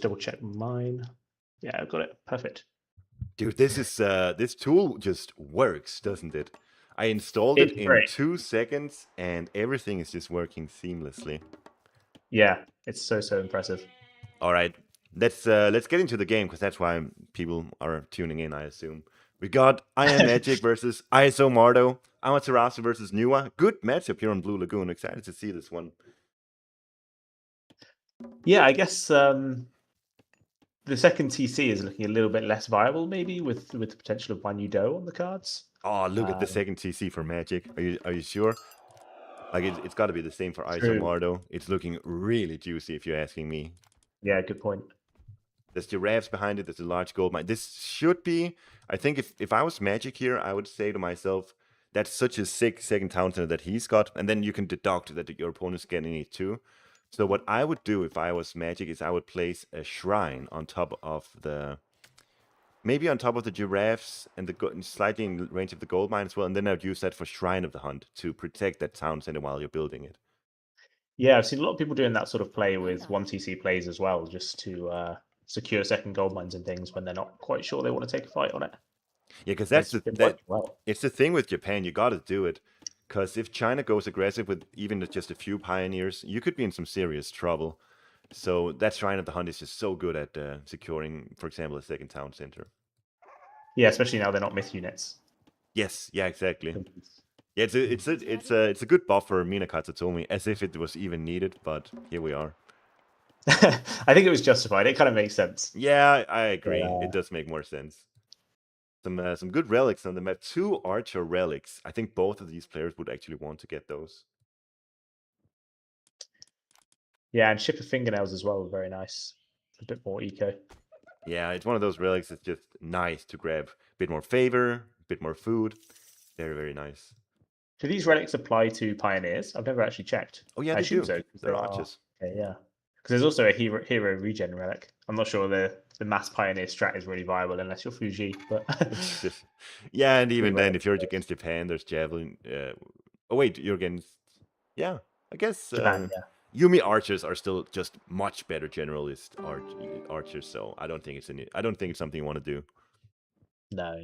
double check mine. Yeah, I've got it. Perfect. Dude, this tool just works, doesn't it? I installed it It's in great. 2 seconds, and everything is just working seamlessly. Yeah, it's so impressive. All right, let's get into the game because that's why people are tuning in, I assume. We got IamMagic versus Eisomarto, Amaterasu versus Nuwa. Good matchup here on Blue Lagoon. Excited to see this one. Yeah, I guess the second TC is looking a little bit less viable, maybe with the potential of Wanyu Do on the cards. Oh, look at the Um, second TC for Magic. Are you sure? Like it's got to be the same for True. Eisomarto. It's looking really juicy if you're asking me. Yeah, good point. There's giraffes behind it. There's a large gold mine. This should be. I think if I was Magic here, I would say to myself, that's such a sick second town center that he's got, and then you can deduct that your opponent's getting it too. So what I would do if I was Magic is I would place a shrine on top of the, maybe on top of the giraffes and slightly in range of the gold mine as well, and then I'd use that for Shrine of the Hunt to protect that town center while you're building it. Yeah, I've seen a lot of people doing that sort of play with one TC plays as well, just to secure second gold mines and things when they're not quite sure they want to take a fight on it. Yeah, because And that's it's been working well. it's the thing with Japan. You got to do it. Because if China goes aggressive with even just a few pioneers, you could be in some serious trouble. So that Shrine of the Hunt is just so good at securing, for example, a second town center. Yeah, especially now they're not myth units. Yes, yeah, exactly. Yeah, it's a good buff for Mina Katsutomi, as if it was even needed. But here we are. I think it was justified. It kind of makes sense. Yeah, I agree. But, It does make more sense. Some good relics on the map. 2 Archer relics. I think both of these players would actually want to get those. yeah, and ship of fingernails as well. Very nice. A bit more eco. Yeah, it's one of those relics that's just nice to grab. A bit more favor, a bit more food. Very, very nice. Do these relics apply to pioneers? I've never actually checked. Oh yeah, I they assume do. so because they They're are. archers. Okay, yeah. Because there's also a hero regen relic. I'm not sure the mass pioneer strat is really viable unless you're Fuji, but Yeah, and good even then, relic. if you're against Japan, there's javelin. Oh wait, you're against. Yeah, I guess Japan, yeah. Yumi archers are still just much better generalist archers. So I don't think I don't think it's something you want to do. No.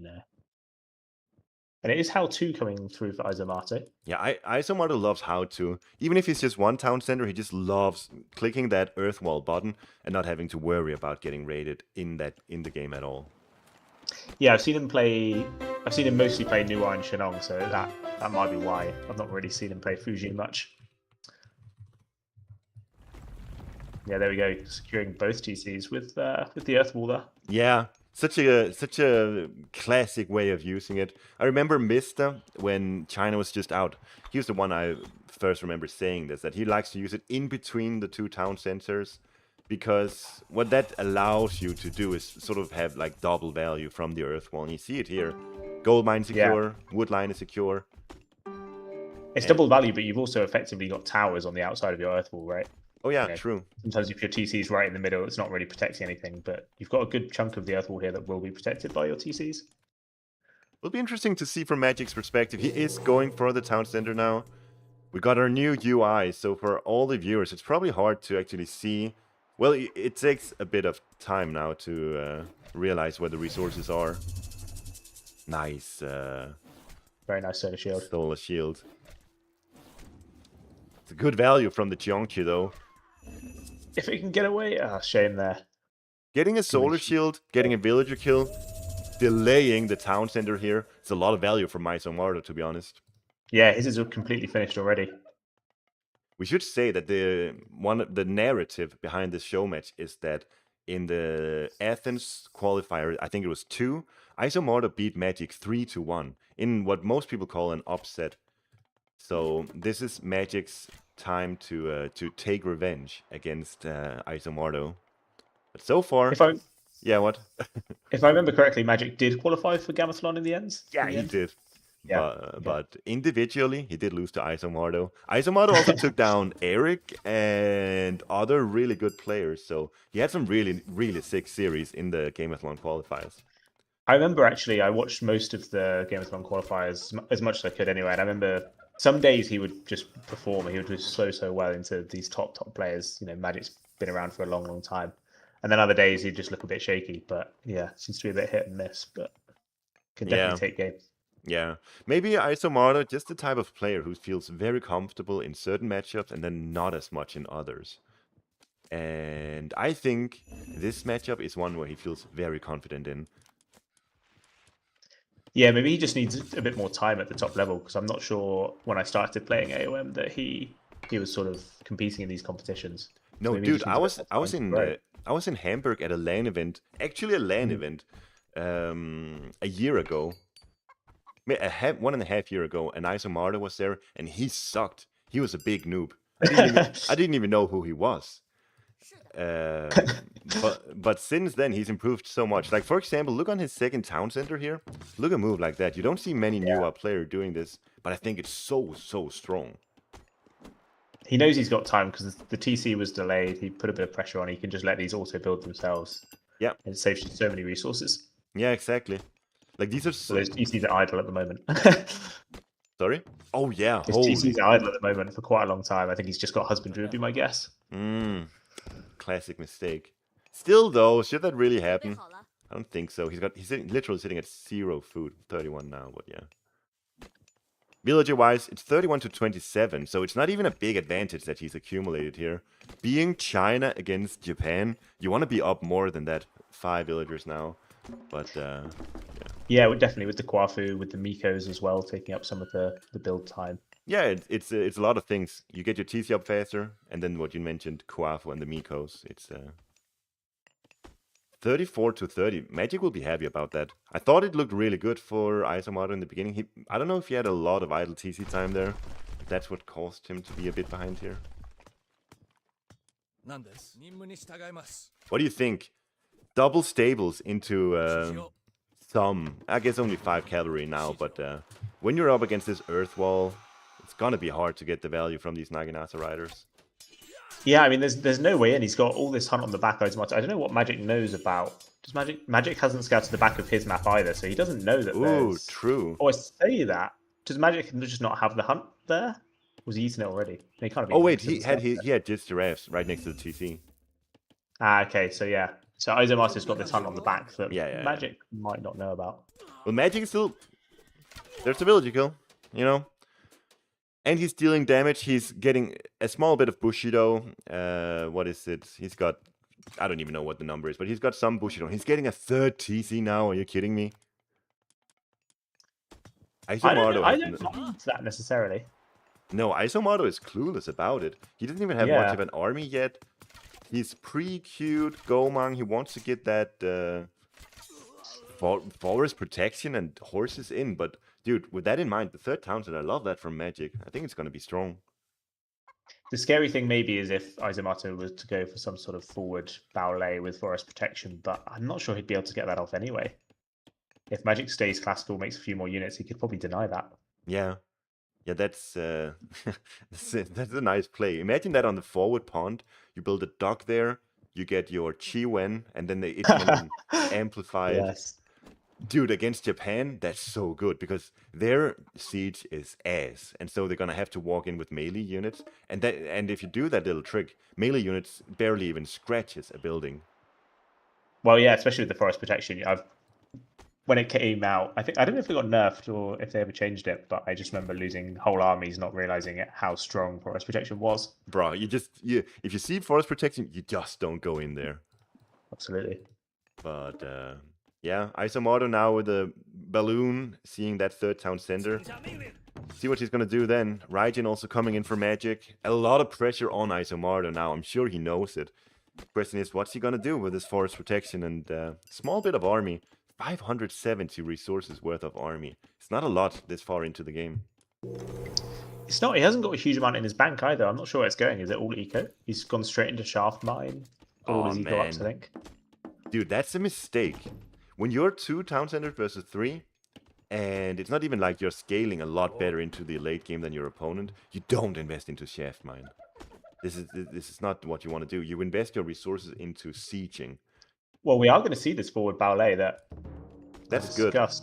And it is how to coming through for Eisomarto. Yeah, Isomarto loves how to. Even if he's just one town center, he just loves clicking that earth wall button and not having to worry about getting raided in the game at all. Yeah, I've seen him play. I've seen him mostly play Nuwa and Shenong, so that might be why I've not really seen him play Fuji much. Yeah, there we go, securing both TCs with the Earth Wall there. Yeah, such a classic way of using it. I remember Mister when China was just out. He was the one I first remember saying this, that he likes to use it in between the two town centers, because what that allows you to do is sort of have like double value from the earth wall. And you see it here. Gold mine secure, wood line is secure. It's double value, but you've also effectively got towers on the outside of your Earth Wall, right? Oh yeah, true. Sometimes if your TC's right in the middle, it's not really protecting anything, but you've got a good chunk of the Earth Wall here that will be protected by your TCs. It'll be interesting to see from Magic's perspective. He is going for the town center now. We got our new UI, so for all the viewers, it's probably hard to actually see. Well, it takes a bit of time now to realize where the resources are. Nice. Very nice solar shield. Solar shield. It's a good value from the Gyeongchi, though. If it can get away, shame there. Getting a solar shield, getting a villager kill, delaying the town center here. It's a lot of value for Eisomarto, to be honest. Yeah, his is completely finished already. We should say that the narrative behind this show match is that in the Athens qualifier, I think it was 2, Eisomarto beat Magic 3-1 in what most people call an upset. So this is Magic's time to take revenge against Eisomarto. But so far, yeah, what? If I remember correctly, Magic did qualify for Gamathlon in the end. Yeah, he did. Yeah, but individually, he did lose to Eisomarto. Eisomarto also took down Eric and other really good players. So he had some really, really sick series in the Gamathlon qualifiers. I remember actually, I watched most of the Gamathlon qualifiers as much as I could anyway. And I remember some days he would just perform. He would do so well into these top players. You know, Magic's been around for a long time. And then other days he'd just look a bit shaky. But yeah, seems to be a bit hit and miss, but can definitely take games. Yeah, maybe Eisomarto, just the type of player who feels very comfortable in certain matchups and then not as much in others. And I think this matchup is one where he feels very confident in. Yeah, maybe he just needs a bit more time at the top level, because I'm not sure when I started playing AOM that he was sort of competing in these competitions. No, So dude, I was in Hamburg at a LAN event, actually a LAN event, a year ago, 1.5 years ago, and Eisomarto was there, and he sucked. He was a big noob. I didn't even know who he was. But since then he's improved so much. Like, for example, look on his second town center here. Look at a move like that. You don't see many new player doing this, but I think it's so strong. He knows he's got time because the TC was delayed. He put a bit of pressure on. He can just let these auto build themselves. Yeah, and it saves you so many resources. Yeah, exactly. Like, these are so those TCs are idle at the moment. Sorry? Oh yeah, his TCs are idle at the moment for quite a long time. I think he's just got husbandry, would be my guess. Classic mistake. Still though, should that really happen? I don't think so. He's literally sitting at 0 food, 31 now, but yeah. Villager wise, it's 31 to 27, so it's not even a big advantage that he's accumulated here. Being China against Japan, you want to be up more than that. 5 villagers now, but yeah, definitely with the Kwafu, with the Mikos as well, taking up some of the build time. Yeah, it's a lot of things. You get your TC up faster, and then what you mentioned, Kwafu and the Mikos. It's 34 to 30. Magic will be happy about that. I thought it looked really good for Eisomarto in the beginning. I don't know if he had a lot of idle TC time there. That's what caused him to be a bit behind here. What do you think? Double stables into some, I guess only 5 cavalry now, but when you're up against this earth wall, it's gonna be hard to get the value from these Naginata riders. Yeah, I mean, there's no way in. He's got all this hunt on the back. I don't know what Magic knows about. Does Magic hasn't scouted the back of his map either, so he doesn't know that. Ooh, true. Oh, I say that. Does Magic just not have the hunt there? Was he eating it already? He can't have. Oh wait, he had just giraffes right next to the TC. Ah, okay, so yeah. So Eisomarto's got this hunt on the back that Magic might not know about. Well, Magic is still... There's a villager kill, you know? And he's dealing damage. He's getting a small bit of Bushido. What is it? He's got... I don't even know what the number is, but he's got some Bushido. He's getting a 3rd TC now. Are you kidding me? Eisomarto, I don't mind that necessarily. No, Eisomarto is clueless about it. He doesn't even have much of an army yet. He's pre-queued Gomang. He wants to get that forest protection and horses in. But, dude, with that in mind, the 3rd Townsend, I love that from Magic. I think it's going to be strong. The scary thing maybe is if Eisomarto was to go for some sort of forward Baolei with forest protection, but I'm not sure he'd be able to get that off anyway. If Magic stays classical, makes a few more units, he could probably deny that. Yeah. Yeah, that's a nice play. Imagine that on the forward pond. You build a dock there, you get your Chi Wen, and then it's amplified. Yes. Dude, against Japan, that's so good because their siege is ass, and so they're gonna have to walk in with melee units. And if you do that little trick, melee units barely even scratches a building. Well, yeah, especially with the forest protection. When it came out, I don't know if it got nerfed or if they ever changed it, but I just remember losing whole armies, not realizing how strong forest protection was. Bro, if you see forest protection, you just don't go in there. Absolutely. But yeah, Eisomarto now with a balloon, seeing that 3rd town center. See what he's gonna do then. Raijin also coming in for Magic. A lot of pressure on Eisomarto now. I'm sure he knows it. The question is, what's he gonna do with his forest protection and small bit of army? 570 resources worth of army. It's not a lot this far into the game. It's not. He hasn't got a huge amount in his bank either. I'm not sure where it's going. Is it all eco? He's gone straight into shaft mine. All his eco ups, I think. Dude, that's a mistake. When you're 2 town centers versus 3, and it's not even like you're scaling a lot better into the late game than your opponent, you don't invest into shaft mine. This is not what you want to do. You invest your resources into sieging. Well, we are going to see this forward Baolei that's good. But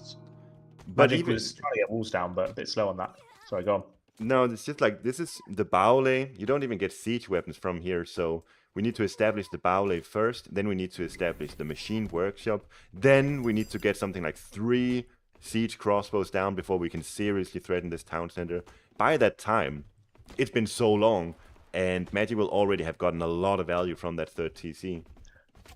Magic was trying to get walls down, but a bit slow on that. Sorry, go on. No, it's just like, this is the Baolei. You don't even get siege weapons from here, so We need to establish the Baule first, then we need to establish the machine workshop, then we need to get something like 3 siege crossbows down before we can seriously threaten this town center. By that time, it's been so long, and Magic will already have gotten a lot of value from that 3rd TC.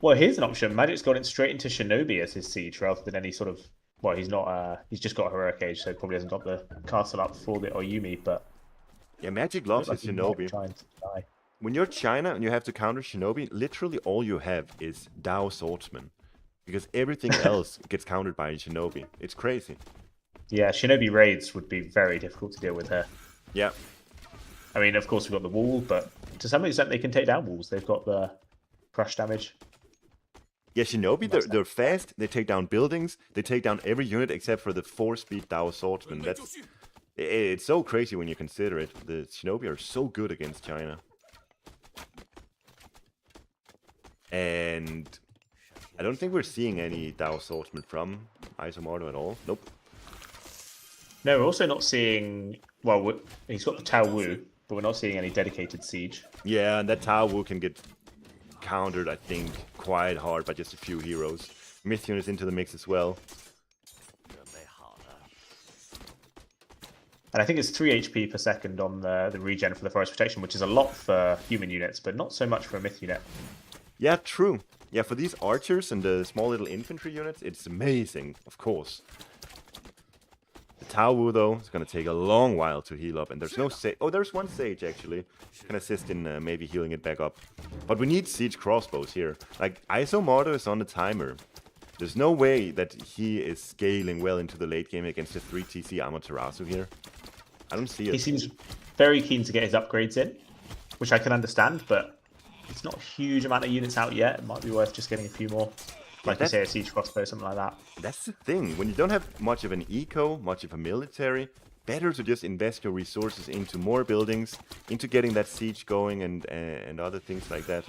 Well, here's an option. Magic's got it straight into Shinobi as his siege rather than any sort of. Well, he's not. He's just got a heroic age, so probably hasn't got the castle up for the Oyumi. But yeah, Magic loves his Shinobi. When you're China and you have to counter Shinobi, literally all you have is Dao Swordsman, because everything else gets countered by Shinobi. It's crazy. Yeah, Shinobi raids would be very difficult to deal with her. Yeah. I mean, of course, we've got the wall, but to some extent, they can take down walls. They've got the crush damage. Yeah, Shinobi, they're fast, they take down buildings, they take down every unit except for the 4-speed Dao Swordsman. It's so crazy when you consider it. The Shinobi are so good against China. And I don't think we're seeing any Dao Swordsman from Eisomarto at all. Nope. No, we're also not seeing... Well, he's got the Tao Wu, but we're not seeing any dedicated siege. Yeah, and that Tao Wu can get countered, I think, quite hard by just a few heroes. Myth units into the mix as well. And I think it's 3 HP per second on the regen for the Forest Protection, which is a lot for human units, but not so much for a myth unit. Yeah, true. Yeah, for these archers and the small little infantry units, it's amazing, of course. The Tao Wu, though, is going to take a long while to heal up, and there's no sage. Oh, there's one sage, actually. Can assist in maybe healing it back up. But we need siege crossbows here. Like, Eisomarto is on the timer. There's no way that he is scaling well into the late game against the 3 TC Amaterasu here. I don't see it. He seems very keen to get his upgrades in, which I can understand, but it's not a huge amount of units out yet. It might be worth just getting a few more. Like you say, a siege crossbow, something like that. That's the thing. When you don't have much of an eco, much of a military, better to just invest your resources into more buildings, into getting that siege going and other things like that.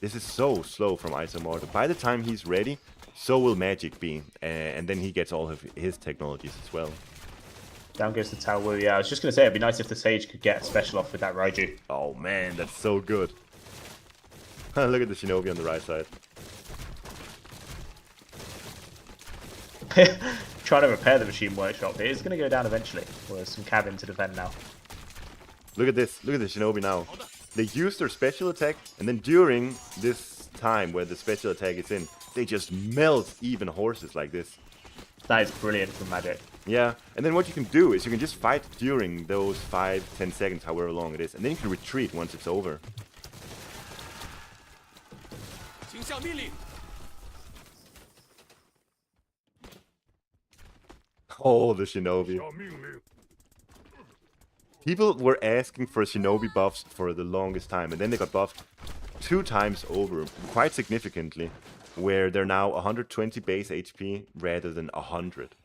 This is so slow from Eisomarto. By the time he's ready, so will Magic be. And then he gets all of his technologies as well. Down goes the Tao Wu. Yeah, I was just going to say, it'd be nice if the Sage could get a special off with that Raiju. Oh man, that's so good. Look at the Shinobi on the right side. Trying to repair the machine workshop. It is going to go down eventually. Well, there's some cabin to defend now. Look at this. Look at the Shinobi now. They use their special attack, and then during this time where the special attack is in, they just melt even horses like this. That is brilliant from Magic. Yeah, and then what you can do is you can just fight during those 5-10 seconds, however long it is, and then you can retreat once it's over. Oh, the Shinobi. People were asking for Shinobi buffs for the longest time, and then they got buffed 2 times over, quite significantly, where they're now 120 base HP rather than 100.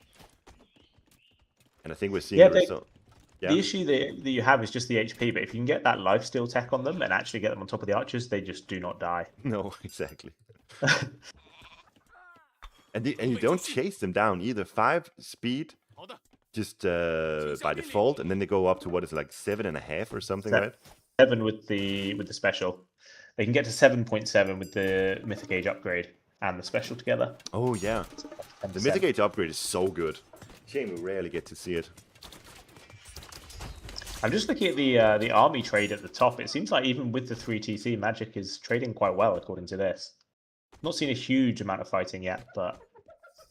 And I think we're seeing a result. Yeah. The issue that you have is just the HP, but if you can get that lifesteal tech on them and actually get them on top of the archers, they just do not die. No, exactly. And you don't chase them down either. 5 speed, just by default, and then they go up to what is it, like 7.5 or something, right? 7 with the special. They can get to 7.7 with the Mythic Age upgrade and the special together. Oh yeah, the Mythic Age upgrade is so good. Shame we rarely get to see it. I'm just looking at the army trade at the top. It seems like even with the 3 TC, Magic is trading quite well according to this. Not seen a huge amount of fighting yet, but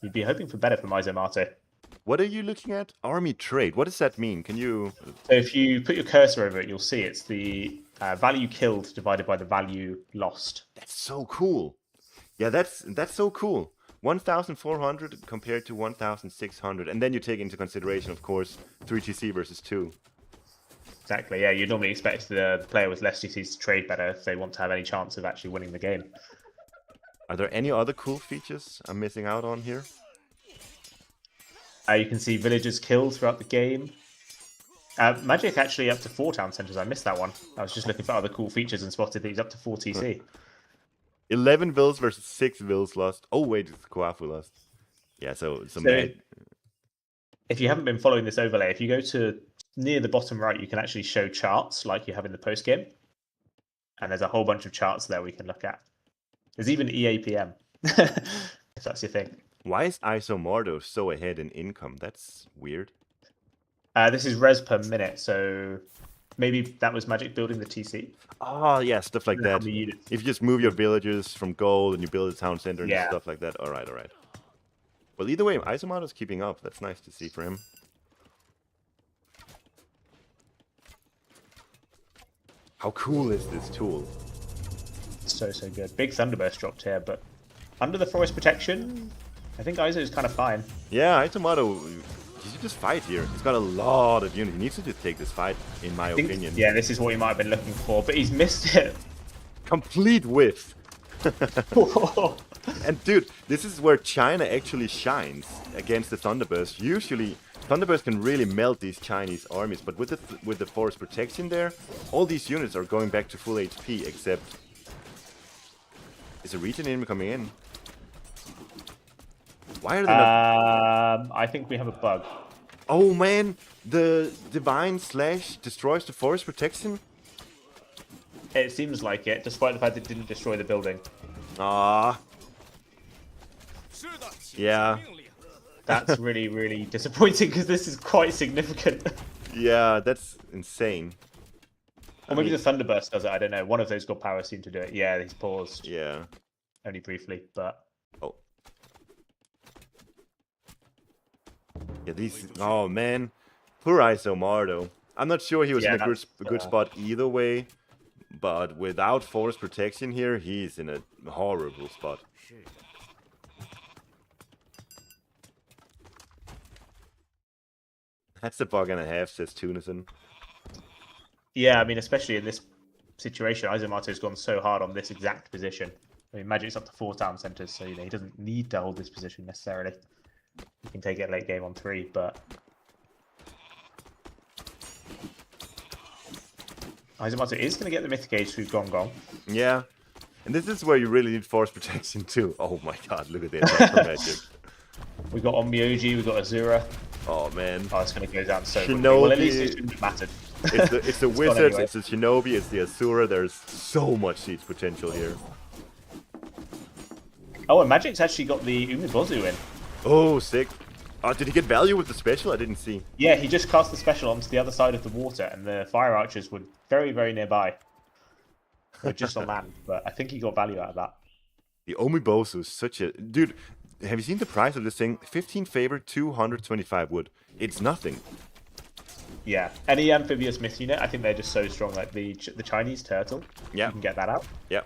you'd be hoping for better from Eisomarto. What are you looking at? Army trade. What does that mean? Can you... So if you put your cursor over it, you'll see it's the value killed divided by the value lost. That's so cool. Yeah, that's so cool. 1,400 compared to 1,600. And then you take into consideration, of course, 3 TC versus 2. Exactly, yeah. You'd normally expect the player with less TCs to trade better if they want to have any chance of actually winning the game. Are there any other cool features I'm missing out on here? You can see villagers killed throughout the game. Magic actually up to 4 town centers. I missed that one. I was just looking for other cool features and spotted that he's up to 4 TC. 11 vills versus 6 vills lost. Oh wait, it's Koafu lost. Yeah, so if you haven't been following this overlay, if you go to near the bottom right, you can actually show charts like you have in the post game. And there's a whole bunch of charts there we can look at. There's even EAPM, if that's your thing. Why is Eisomarto so ahead in income? That's weird. This is res per minute, so maybe that was Magic building the TC. Oh, yeah, stuff like that. If you just move your villagers from gold and you build a town center and stuff like that. All right, all right. Well, either way, Eisomarto's keeping up. That's nice to see for him. How cool is this tool? So good. Big Thunderburst dropped here, but under the forest protection, I think Iso is kind of fine. Yeah, Eisomarto, he should just fight here. He's got a lot of units. He needs to just take this fight, in my opinion. Yeah, this is what he might have been looking for, but he's missed it. Complete whiff. And dude, this is where China actually shines against the Thunderburst. Usually, Thunderburst can really melt these Chinese armies, but with the forest protection there, all these units are going back to full HP, except... Is a region enemy coming in? Why are they not... I think we have a bug. Oh man, the Divine Slash destroys the forest protection? It seems like it, despite the fact that it didn't destroy the building. Ah. Yeah. That's really, really disappointing because this is quite significant. Yeah, that's insane. Or maybe the Thunderburst does it, I don't know. One of those god powers seem to do it. Yeah, he's paused. Yeah. Only briefly, but... Oh. Yeah, these... Oh, man. Poor Eisomarto. I'm not sure he was in a good spot either way, but without forest protection here, he's in a horrible spot. That's a bug and a half, says Tunison. Yeah, I mean, especially in this situation, Eisomarto's gone so hard on this exact position. I mean, Magic's up to 4 town centers, so he doesn't need to hold this position necessarily. He can take it late game on 3, but... Eisomarto is going to get the Mythic Age through Gong Gong. Yeah, and this is where you really need force protection too. Oh my god, look at that Magic. We've got IamMagic, we've got Azura. Oh man. Oh, it's going to go down so quickly. Well, at least it shouldn't have mattered. It's the Wizards, anyway. It's the Shinobi, it's the Azura. There's so much siege potential here. Oh, and Magic's actually got the Umibozu in. Oh, sick. Did he get value with the special? I didn't see. Yeah, he just cast the special onto the other side of the water, and the fire archers were very, very nearby. They were just on land, but I think he got value out of that. The Umibozu is such a... Dude, have you seen the price of this thing? 15 favor, 225 wood. It's nothing. Yeah, any amphibious myth unit, I think they're just so strong. Like the Chinese turtle, yeah, you can get that out. Yeah.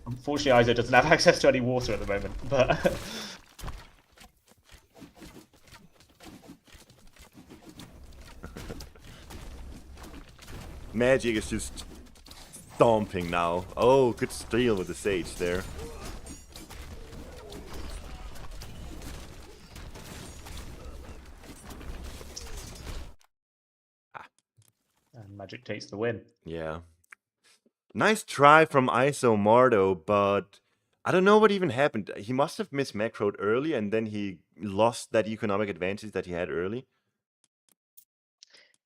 Unfortunately, Iso doesn't have access to any water at the moment, but... Magic is just stomping now. Oh, good steal with the Sage there. And Magic takes the win. Yeah. Nice try from Eisomarto, but I don't know what even happened. He must have mismacroed early and then he lost that economic advantage that he had early.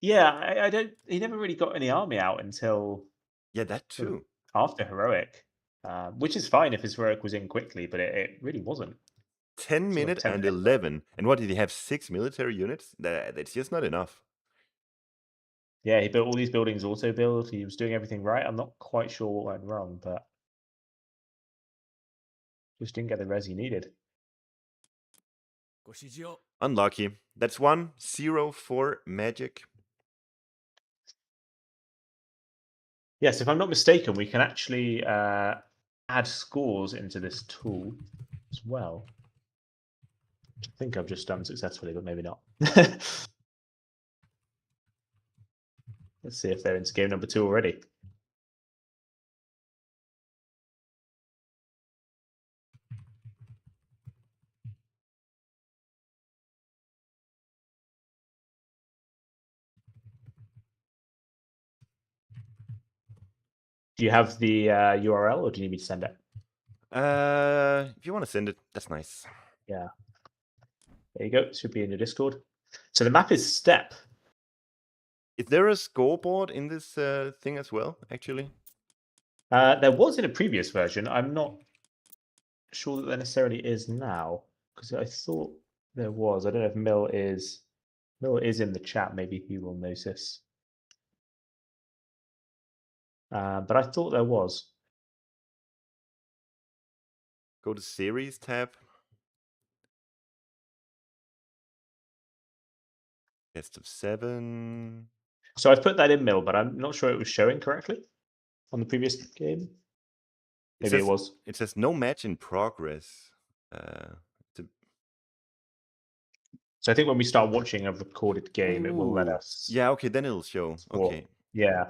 Yeah, I don't... He never really got any army out until... Yeah, that too. After Heroic. Which is fine if his Heroic was in quickly, but it really wasn't. 10 minutes and 11. And what, did he have 6 military units? That's just not enough. Yeah, he built all these buildings auto-build. He was doing everything right. I'm not quite sure what went wrong, but... Just didn't get the res he needed. Unlucky. That's 1-0 for Magic. Yes, if I'm not mistaken, we can actually add scores into this tool as well. I think I've just done successfully, but maybe not. Let's see if they're into game number 2 already. Do you have the URL, or do you need me to send it? If you want to send it, that's nice. Yeah. There you go. It should be in your Discord. So the map is Steppe. Is there a scoreboard in this thing as well, actually? There was in a previous version. I'm not sure that there necessarily is now, because I thought there was. I don't know if Mill is in the chat. Maybe he will notice. But I thought there was. Go to Series tab. Best of 7. So I've put that in Mill, but I'm not sure it was showing correctly on the previous game. Maybe it was. It says no match in progress. So I think when we start watching a recorded game, it will let us. Yeah, okay, then it'll show. Okay. Yeah.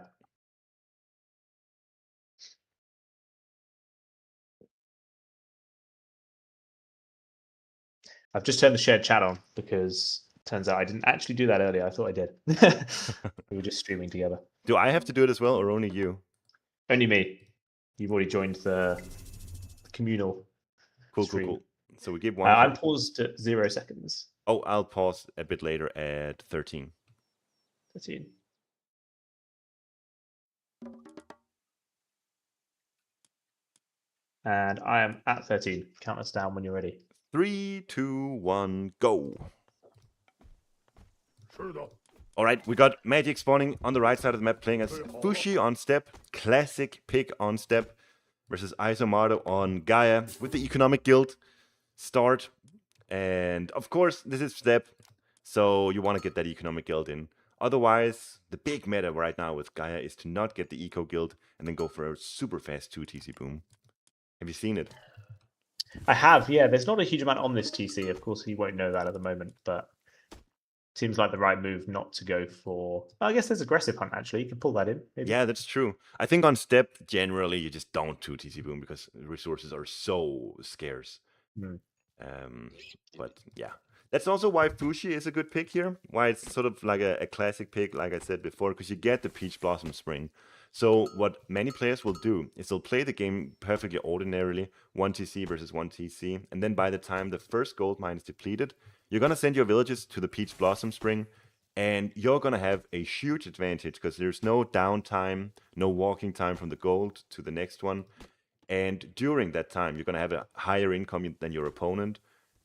I've just turned the shared chat on because it turns out I didn't actually do that earlier. I thought I did. We were just streaming together. Do I have to do it as well, or only you? Only me. You've already joined the communal stream. Cool. So we give one. I'm paused at 0 seconds. Oh, I'll pause a bit later at 13. 13. And I am at 13. Count us down when you're ready. 3, 2, 1, go. All right, we got Magic spawning on the right side of the map, playing as Fushi on step, classic pick on step, versus Eisomarto on Gaia with the economic guild start. And of course, this is step, so you want to get that economic guild in. Otherwise, the big meta right now with Gaia is to not get the eco guild and then go for a super fast 2 TC boom. Have you seen it? I have, yeah. There's not a huge amount on this TC. Of course, he won't know that at the moment, but seems like the right move not to go for. I guess there's aggressive hunt actually. You can pull that in. Maybe. Yeah, that's true. I think on step generally you just don't 2 TC boom because resources are so scarce. But yeah, that's also why Fushi is a good pick here. Why it's sort of like a classic pick, like I said before, because you get the Peach Blossom Spring. So what many players will do is they'll play the game perfectly ordinarily, 1 TC versus 1 TC, and then by the time the first gold mine is depleted, you're gonna send your villages to the Peach Blossom Spring, and you're gonna have a huge advantage because there's no downtime, no walking time from the gold to the next one. And during that time, you're going to have a higher income than your opponent.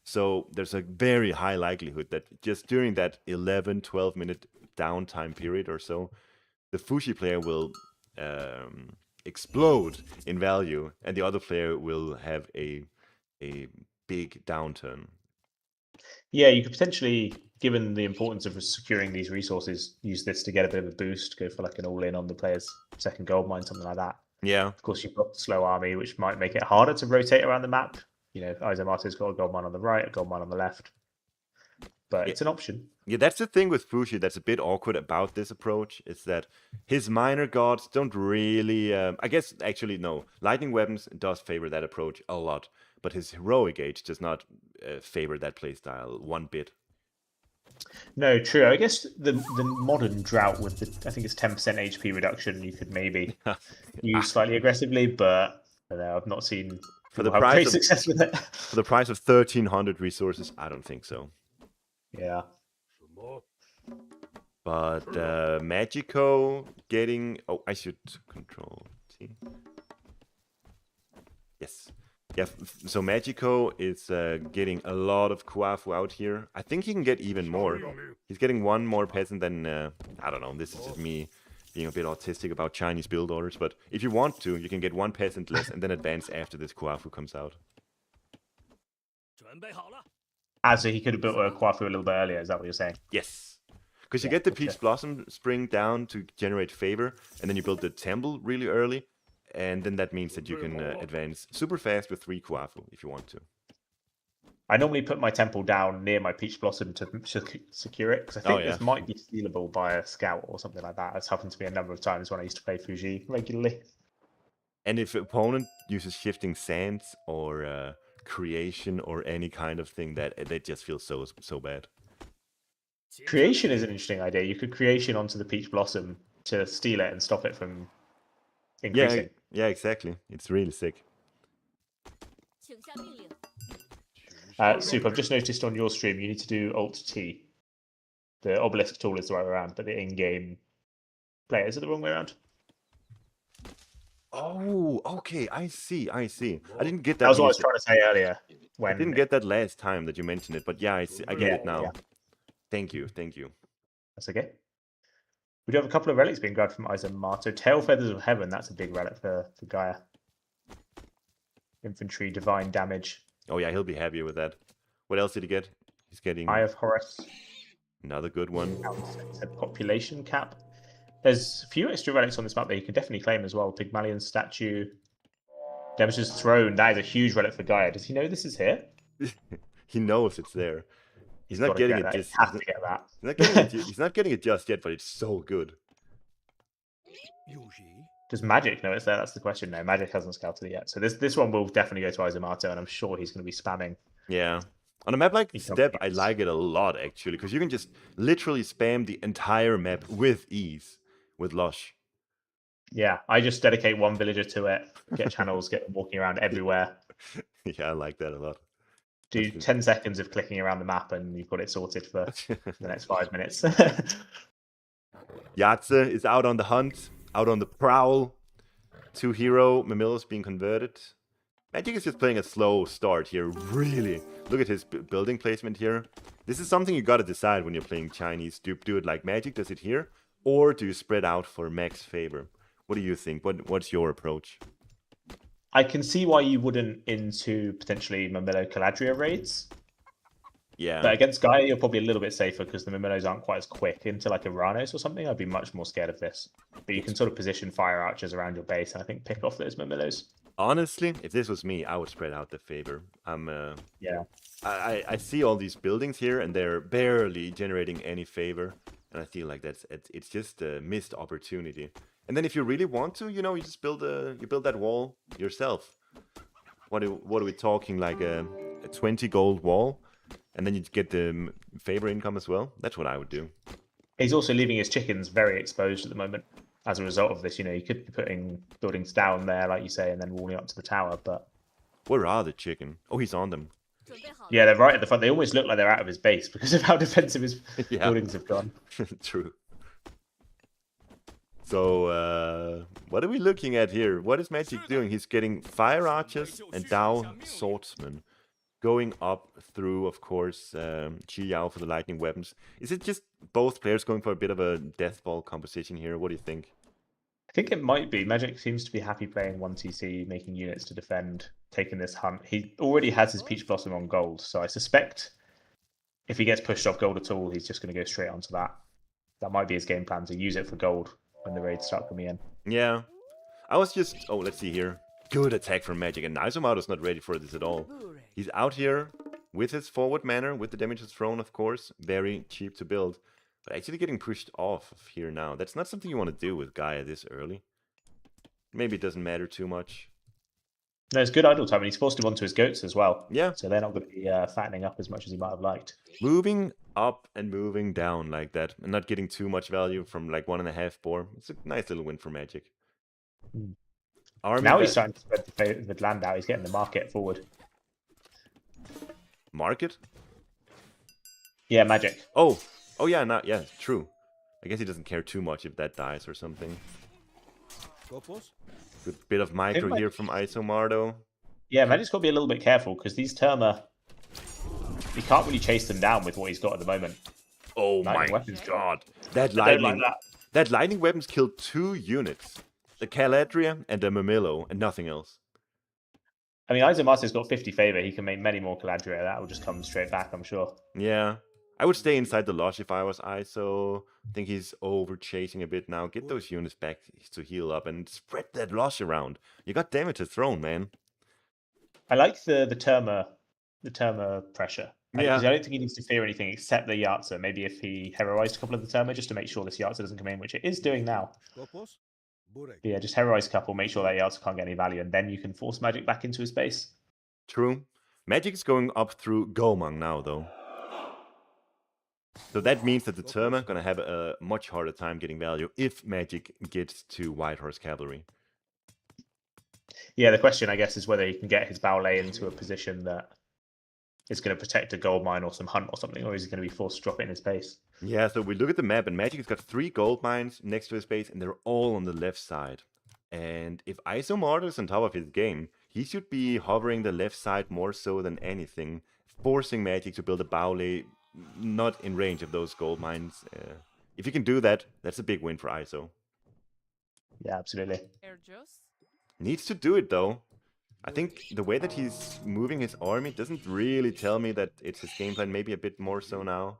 So there's a very high likelihood that just during that 11, 12-minute downtime period or so, the Fushi player will explode in value, and the other player will have a big downturn. Yeah, you could potentially, given the importance of securing these resources, use this to get a bit of a boost, go for like an all-in on the player's second gold mine, something like that. Yeah. Of course, you've got slow army, which might make it harder to rotate around the map. You know, Eisomarto's got a gold mine on the right, a gold mine on the left. But it's an option. Yeah, that's the thing with Fushi that's a bit awkward about this approach, is that his minor gods don't really... I guess, actually, no. Lightning Weapons does favor that approach a lot, but his Heroic Age does not favor that playstyle one bit. No, true. I guess the modern drought with the, I think it's 10% HP reduction, you could maybe use slightly aggressively, but I don't know, I've not seen for the have price great of, success with it. For the price of 1,300 resources, I don't think so. Yeah. But Magico getting... Oh, I should control T. Yes. Yeah, so Magico is getting a lot of Kuafu out here. I think he can get even more. He's getting one more peasant than... I don't know, this is just me being a bit autistic about Chinese build orders. But if you want to, you can get one peasant less and then advance after this Kuafu comes out. So he could have built a Kuafu a little bit earlier, is that what you're saying? Yes. Because you get the Peach Blossom Spring down to generate favor, and then you build the temple really early, and then that means that you can advance super fast with 3 Kuafu if you want to. I normally put my temple down near my Peach Blossom to secure it, because I think this might be stealable by a scout or something like that. It's happened to me a number of times when I used to play Fuji regularly. And if an opponent uses Shifting Sands or Creation or any kind of thing, that they just feel so bad. Creation is an interesting idea. You could Creation onto the Peach Blossom to steal it and stop it from increasing. Yeah, exactly. It's really sick. Soup, I've just noticed on your stream you need to do Alt-T. The obelisk tool is the right way around, but the in-game players are the wrong way around. Oh, okay. I see. I see. I didn't get That that was when what I you was said. trying to say earlier. I didn't When get that last time that you mentioned it, but yeah, I see. I get yeah, it now. yeah, Thank you. Thank you. that's okay. We do have a couple of relics being grabbed from Eisomarto. Tail Feathers of Heaven, that's a big relic for Gaia. Infantry, divine damage. Oh yeah, he'll be happy with that. What else did he get? He's Eye getting of Horus. another good one. Said population cap. There's a few extra relics on this map that you can definitely claim as well. Pygmalion statue. Demeter's throne. That is a huge relic for Gaia. Does he know this is here? He knows it's there. He's He's not got to getting get it that. He just. has to get that. He's not getting it. He's not getting it just yet, but it's so good. Does Magic know it's there? That's the question. No, Magic hasn't scouted it yet. So this one will definitely go to Eisomarto, and I'm sure he's going to be spamming. Yeah. On a map like He Step, I completes. like it a lot actually, because you can just literally spam the entire map with ease with Lush. Yeah, I just dedicate one villager to it. Get channels, get them walking around everywhere. Yeah, I like that a lot. Do 10 seconds of clicking around the map, and you've got it sorted for the next 5 minutes. Yatze is out on the hunt, out on the prowl. 2 hero, Mamillo's being converted. Magic is just playing a slow start here, really. Look at his building placement here. This is something you gotta decide when you're playing Chinese. Do you do it like Magic does it here? Or do you spread out for max favor? What do you think? What's your approach? I can see why you wouldn't into potentially Mamillo Caladria raids. Yeah. But against Gaia, you're probably a little bit safer because the Mimillos aren't quite as quick. Into like Uranos or something, I'd be much more scared of this. But you can sort of position fire archers around your base and I think pick off those Mimillos. Honestly, if this was me, I would spread out the favor. Yeah. I see all these buildings here and they're barely generating any favor. And I feel like it's just a missed opportunity. And then if you really want to, you just build that wall yourself. What are we talking, like a 20 gold wall? And then you get the favor income as well. That's what I would do. He's also leaving his chickens very exposed at the moment. As a result of this, you could be putting buildings down there, like you say, and then walling up to the tower. But where are the chicken? Oh, he's on them. Yeah, they're right at the front. They almost look like they're out of his base because of how defensive his buildings have gone. True. So, what are we looking at here? What is Magic doing? He's getting fire archers and Dao swordsmen. Going up through, of course, Chi Yao for the lightning weapons. Is it just both players going for a bit of a death ball composition here? What do you think? I think it might be. Magic seems to be happy playing 1TC, making units to defend, taking this hunt. He already has his Peach Blossom on gold, so I suspect if he gets pushed off gold at all, he's just going to go straight onto that. That might be his game plan, to use it for gold when the raids start coming in. Yeah. I was just... Oh, let's see here. Good attack from Magic, and Eisomarto's not ready for this at all. He's out here with his forward manner, with the Damage's Throne, of course. Very cheap to build. But actually getting pushed off here now. That's not something you want to do with Gaia this early. Maybe it doesn't matter too much. No, it's good idle time, and he's forced him onto his goats as well. Yeah. So they're not going to be fattening up as much as he might have liked. Moving up and moving down like that, and not getting too much value from like 1.5 boar. It's a nice little win for Magic. Now he's starting to spread the land out. He's getting the market forward. Market? Yeah, Magic. Oh yeah, yeah, true. I guess he doesn't care too much if that dies or something. Good bit of micro here from Eisomarto. Yeah, Magic's got to be a little bit careful because these Terma, he can't really chase them down with what he's got at the moment. Oh my god. That lightning weapons killed 2 units. The Caladria and the Mamillo, and nothing else. I mean, Eisomarto's got 50 favor. He can make many more Caladria. That will just come straight back, I'm sure. Yeah. I would stay inside the Lush if I was Iso. I think he's over chasing a bit now. Get those units back to heal up and spread that Lush around. You got Damage's Throne, man. I like the Terma pressure. Yeah. I don't think he needs to fear anything except the Yatza. Maybe if he heroized a couple of the Terma just to make sure this Yatza doesn't come in, which it is doing now. But yeah, just heroize a couple, make sure that Yatza can't get any value, and then you can force Magic back into his base. True. Magic is going up through Gomang now, though. So that means that the Terma gonna have a much harder time getting value if Magic gets to White Horse Cavalry. Yeah, the question, I guess, is whether he can get his Baolei into a position that is going to protect a gold mine or some hunt or something, or is he going to be forced to drop it in his base? Yeah, so we look at the map, and Magic has got 3 gold mines next to his base, and they're all on the left side. And if Eisomarto is on top of his game, he should be hovering the left side more so than anything, forcing Magic to build a Baule not in range of those gold mines. If you can do that, that's a big win for Iso. Yeah, absolutely. Needs to do it though. I think the way that he's moving his army doesn't really tell me that it's his game plan, maybe a bit more so now.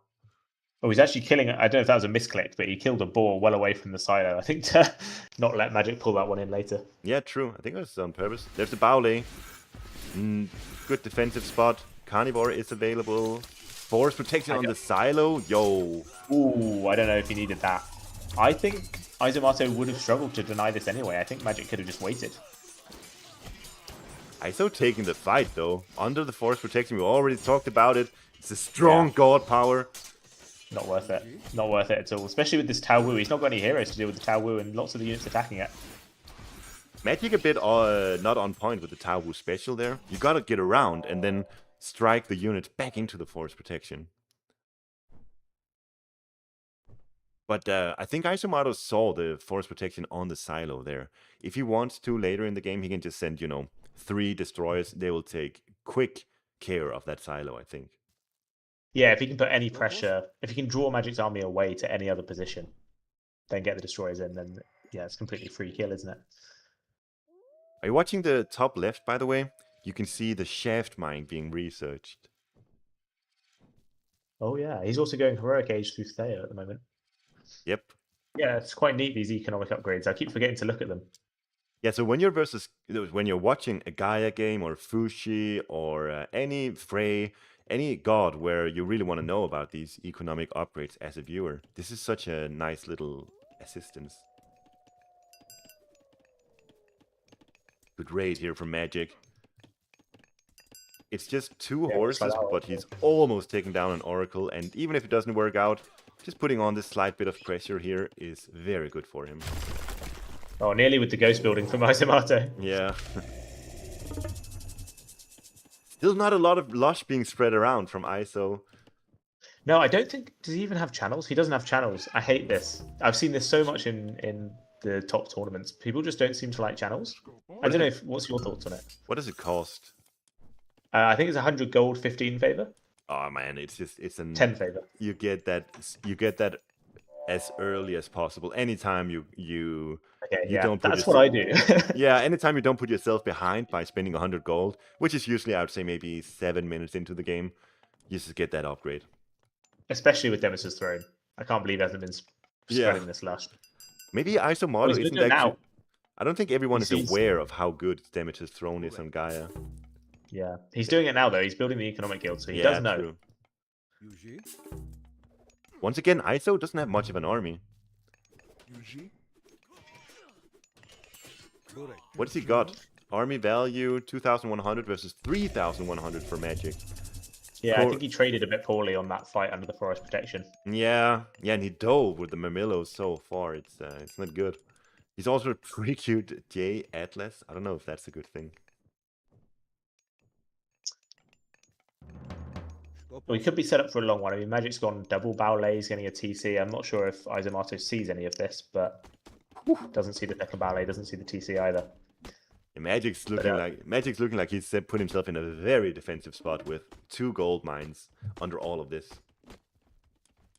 Oh, he's actually killing. I don't know if that was a misclick, but he killed a boar well away from the silo. I think to not let Magic pull that one in later. Yeah, true. I think it was on purpose. There's the Baule. Good defensive spot. Carnivore is available. Force protection on the silo. Yo. Ooh, I don't know if he needed that. I think Eisomarto would have struggled to deny this anyway. I think Magic could have just waited. Iso taking the fight though. Under the force protection, we already talked about it. It's a strong god power. Not worth it. Not worth it at all. Especially with this Tao Wu. He's not got any heroes to deal with the Tao Wu and lots of the units attacking it. Magic a bit not on point with the Tao Wu special there. You gotta get around and then strike the units back into the force protection. But I think Eisomarto saw the force protection on the silo there. If he wants to later in the game, he can just send, 3 destroyers. They will take quick care of that silo, I think. Yeah, if he can put any pressure, if he can draw Magic's army away to any other position, then get the destroyers in, then yeah, it's completely free kill, isn't it? Are you watching the top left, by the way? You can see the shaft mine being researched. Oh yeah, he's also going Heroic Age through Thea at the moment. Yep. Yeah, it's quite neat, these economic upgrades. I keep forgetting to look at them. Yeah, so when you're watching a Gaia game or Fushi or any Frey, any god where you really want to know about these economic upgrades as a viewer, this is such a nice little assistance. Good raid here from Magic. It's just 2 horses, but he's almost taking down an Oracle, and even if it doesn't work out, just putting on this slight bit of pressure here is very good for him. Oh, nearly with the ghost building from Eisomarto. Yeah. Still not a lot of lush being spread around from Iso. No, I don't think... Does he even have channels? He doesn't have channels. I hate this. I've seen this so much in the top tournaments. People just don't seem to like channels. I don't know what's your thoughts on it? What does it cost? I think it's 100 gold, 15 favor. Oh man, it's a 10 favor. You get that as early as possible. Anytime you don't put that's what I do. Yeah, anytime you don't put yourself behind by spending 100 gold, which is usually I would say maybe 7 minutes into the game, you just get that upgrade. Especially with Demeter's Throne. I can't believe it hasn't been spreading this lush. Maybe Eisomarto isn't actually... Now. I don't think everyone is aware of how good Demeter's Throne is on Gaia. Yeah, he's doing it now though. He's building the economic guild, so he does know. True. Once again, Iso doesn't have much of an army. What has he got? Army value 2,100 versus 3,100 for Magic. Yeah, I think he traded a bit poorly on that fight under the forest protection. Yeah, and he dove with the Mamillo so far. It's not good. He's also a pretty cute J Atlas. I don't know if that's a good thing. Well, he could be set up for a long one. I mean, Magic's gone double Baule, he's getting a TC. I'm not sure if Eisomarto sees any of this, but doesn't see the second Baule, doesn't see the TC either. Yeah, Magic's looking like he's put himself in a very defensive spot with 2 gold mines under all of this.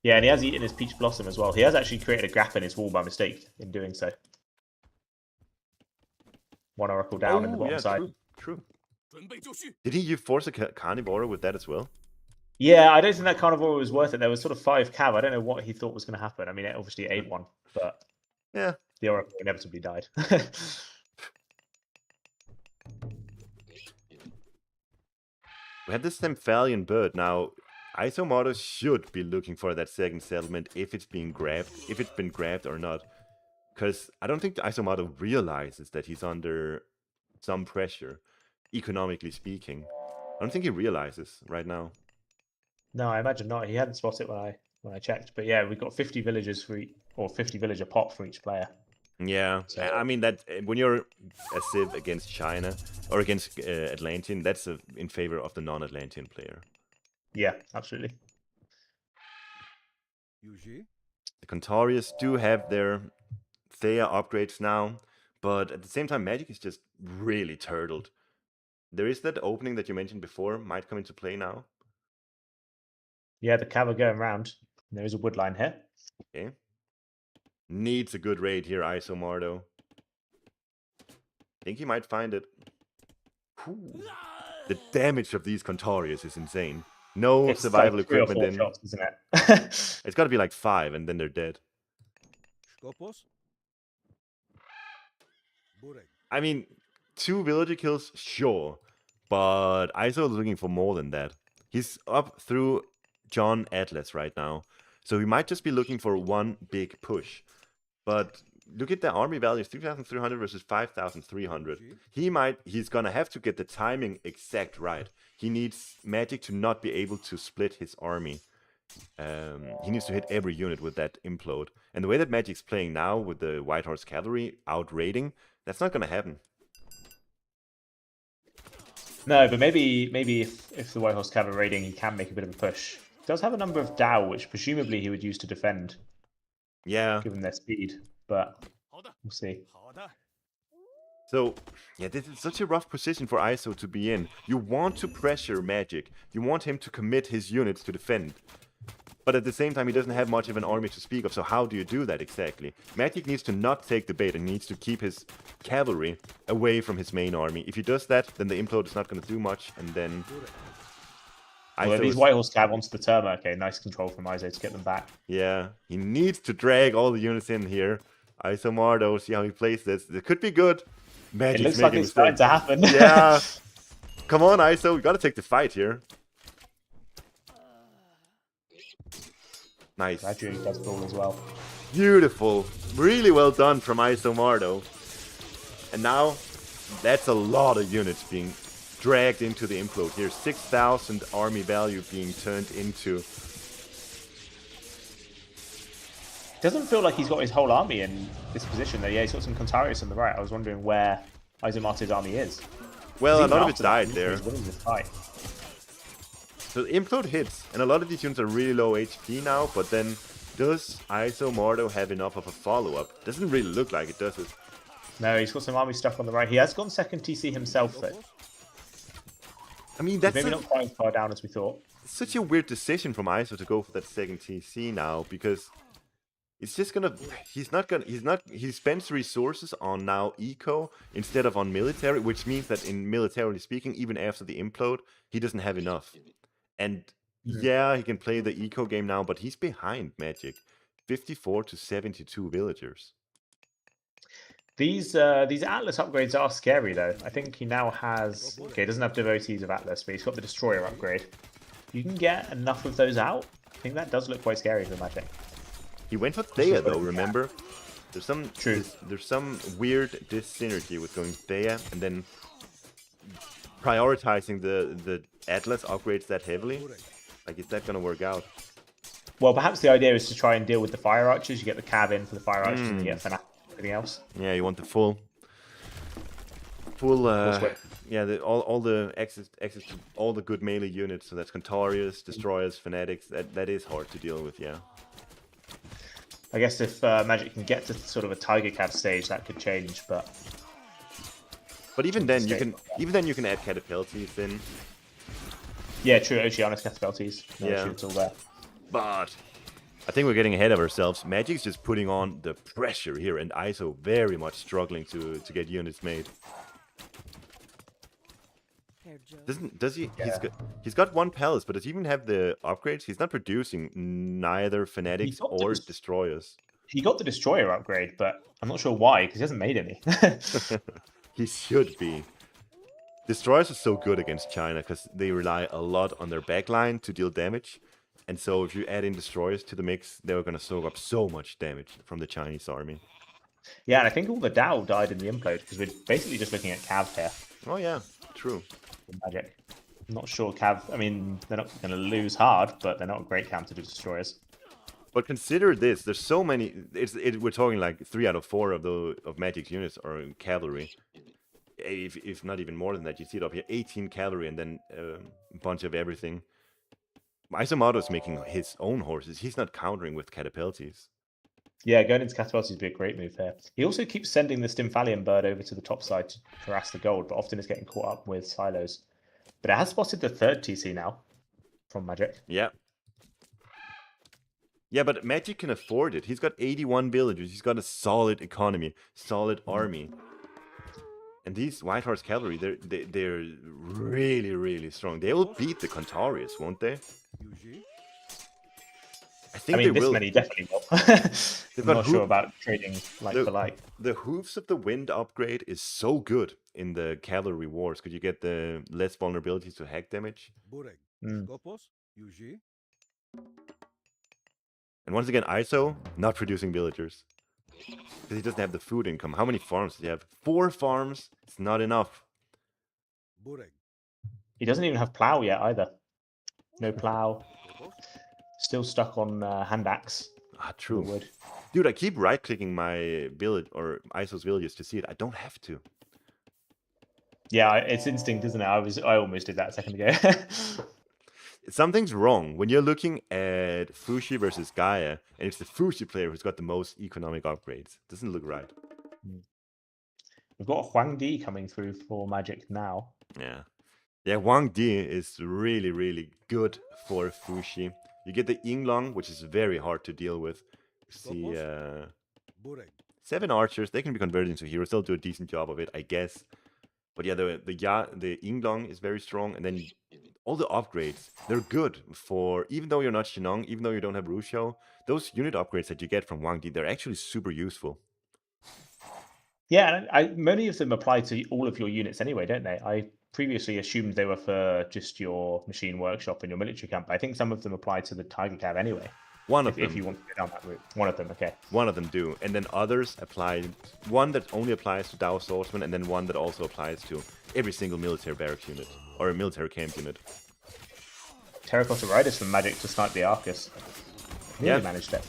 Yeah, and he has eaten his Peach Blossom as well. He has actually created a gap in his wall by mistake in doing so. 1 Oracle down in the bottom side. True. Did he force a Carnivore with that as well? Yeah, I don't think that Carnivore was worth it. There was sort of 5 cav. I don't know what he thought was going to happen. I mean, it obviously ate one, but yeah, the Oracle inevitably died. We have this Stemphalian bird. Now, Eisomarto should be looking for that second settlement if it's been grabbed or not. Because I don't think Eisomarto realizes that he's under some pressure, economically speaking. I don't think he realizes right now. No, I imagine not. He hadn't spotted it when I checked. But yeah, we've got 50 villagers for each, or 50 villager pot for each player. Yeah, so, I mean that when you're a Civ against China or against Atlantean, that's in favor of the non-Atlantean player. Yeah, absolutely. The Contarius do have their Thea upgrades now, But at the same time, Magic is just really turtled. There is that opening that you mentioned before, might come into play now. Yeah, the cav are going round. There is a wood line here. Okay. Needs a good raid here, Eisomarto. Think he might find it. Whew. The damage of these Contarius is insane. No It's survival like 3 or equipment 4 in. shots, isn't it? It's got to be like 5, and then they're dead. I mean, 2 villager kills, sure. But Iso is looking for more than that. He's up through John Atlas right now. So he might just be looking for one big push. But look at the army values, 3,300 versus 5,300. He's gonna have to get the timing exact right. He needs Magic to not be able to split his army. He needs to hit every unit with that implode. And the way that Magic's playing now with the White Horse Cavalry out raiding, that's not gonna happen. No, but maybe if the White Horse cav are raiding, he can make a bit of a push. He does have a number of Dao, which presumably he would use to defend. Yeah. Given their speed, but we'll see. So, yeah, this is such a rough position for Iso to be in. You want to pressure Magic. You want him to commit his units to defend. But at the same time, he doesn't have much of an army to speak of, so how do you do that exactly? Magic needs to not take the bait and needs to keep his cavalry away from his main army. If he does that, then the implode is not going to do much, and then... Well, these White Horse cav onto the Terma, okay, nice control from Iso to get them back. Yeah, he needs to drag all the units in here. Eisomarto, see how he plays this. It could be good. Magic's it looks like it's starting to happen. Yeah. Come on, Iso, we gotta take the fight here. Nice. Gradually does ball as well. Beautiful. Really well done from Eisomarto. And now, that's a lot of units being dragged into the implode here. 6,000 army value being turned into... Doesn't feel like he's got his whole army in this position though. Yeah, he's got some Contarius on the right. I was wondering where Eisomarto's army is. Well, a lot of it died there. He's winning this fight. So the implode hits, and a lot of these units are really low HP now, but then does Eisomarto have enough of a follow-up? Doesn't really look like it, does it? No, he's got some army stuff on the right. He has gone second TC himself though. I mean, that's maybe not quite as far down as we thought. It's such a weird decision from Iso to go for that second TC now, because it's just gonna... He spends resources on now eco instead of on military, which means that in militarily speaking, even after the implode, he doesn't have enough. And yeah, he can play the eco game now, but he's behind Magic. 54 to 72 villagers. These Atlas upgrades are scary though. I think he now has... Okay, he doesn't have Devotees of Atlas, but he's got the Destroyer upgrade. You can get enough of those out. I think that does look quite scary for Magic. He went for Thea though, remember? There's some weird dis-synergy with going Thea and then prioritizing the Atlas upgrades that heavily. Like, is that gonna work out? Well, perhaps the idea is to try and deal with the Fire Archers. You get the Cav in for the Fire Archers and you get Fanatic and everything else. Yeah, you want the full yeah, all the access to all the good melee units. So that's Contarius, Destroyers, Fanatics. That is hard to deal with, yeah. I guess if Magic can get to sort of a Tiger Cav stage, that could change, but even then you can add Catapulties in. Yeah, true. Oceanus Catapulties. No yeah, it's all there. But I think we're getting ahead of ourselves. Magic's just putting on the pressure here, and Iso very much struggling to get units made. Does he? Yeah. He's got one palace, but does he even have the upgrades? He's not producing neither Fanatics or Destroyers. He got the Destroyer upgrade, but I'm not sure why, because he hasn't made any. He should be. Destroyers are so good against China because they rely a lot on their backline to deal damage. And so if you add in Destroyers to the mix, they're going to soak up so much damage from the Chinese army. Yeah, and I think all the Dao died in the implode because we're basically just looking at Cav here. Oh yeah, true. Magic. I'm not sure Cav... I mean, they're not going to lose hard, but they're not a great counter to Destroyers. But consider this, there's so many... we're talking like 3 out of 4 of Magic's units are cavalry. If not even more than that, you see it up here, 18 cavalry and then a bunch of everything. Eisomarto is making his own horses. He's not countering with Catapulties. Yeah, going into Catapults would be a great move here. He also keeps sending the Stymphalian bird over to the top side to harass the gold, but often it's getting caught up with silos. But it has spotted the third TC now from Magic. Yeah. Yeah, but Magic can afford it. He's got 81 villagers. He's got a solid economy, solid army. And these White Horse Cavalry, they're really, really strong. They will beat the Contarius, won't they? I think I mean, they this will. many definitely will. I'm got not sure about trading like the, for like. The Hooves of the Wind upgrade is so good in the Cavalry Wars. Could you get the less vulnerabilities to hack damage? Mm. And once again, ISO, not producing villagers. Because he doesn't have the food income. How many farms does he have? 4 farms? It's not enough. He doesn't even have plow yet either. No plow. Still stuck on hand axe. Ah, true. Wood. Dude, I keep right-clicking my village or ISO's villages to see it. I don't have to. Yeah, it's instinct, isn't it? I almost did that a second ago. Something's wrong when you're looking at Fushi versus Gaia, and it's the Fushi player who's got the most economic upgrades. Doesn't look right. We've got Huang Di coming through for Magic now. Yeah. Yeah, Wang Di is really, really good for Fushi. You get the Yinglong, which is very hard to deal with. See, 7 archers, they can be converted into heroes. They'll do a decent job of it, I guess. But yeah, the Yinglong is very strong, and then all the upgrades, they're good for, even though you're not Shinong, even though you don't have Rushou, those unit upgrades that you get from Wang Di, they're actually super useful. Yeah, and many of them apply to all of your units anyway, don't they? I previously assumed they were for just your machine workshop and your military camp. I think some of them apply to the Tiger Cav anyway. One of them. If you want to go down that route. One of them, okay. One of them do. And then others apply, one that only applies to Dao Swordsman, and then one that also applies to every single military barracks unit, or a military camp unit. Terracotta Riders from Magic to snipe the Arcus. Nearly managed it.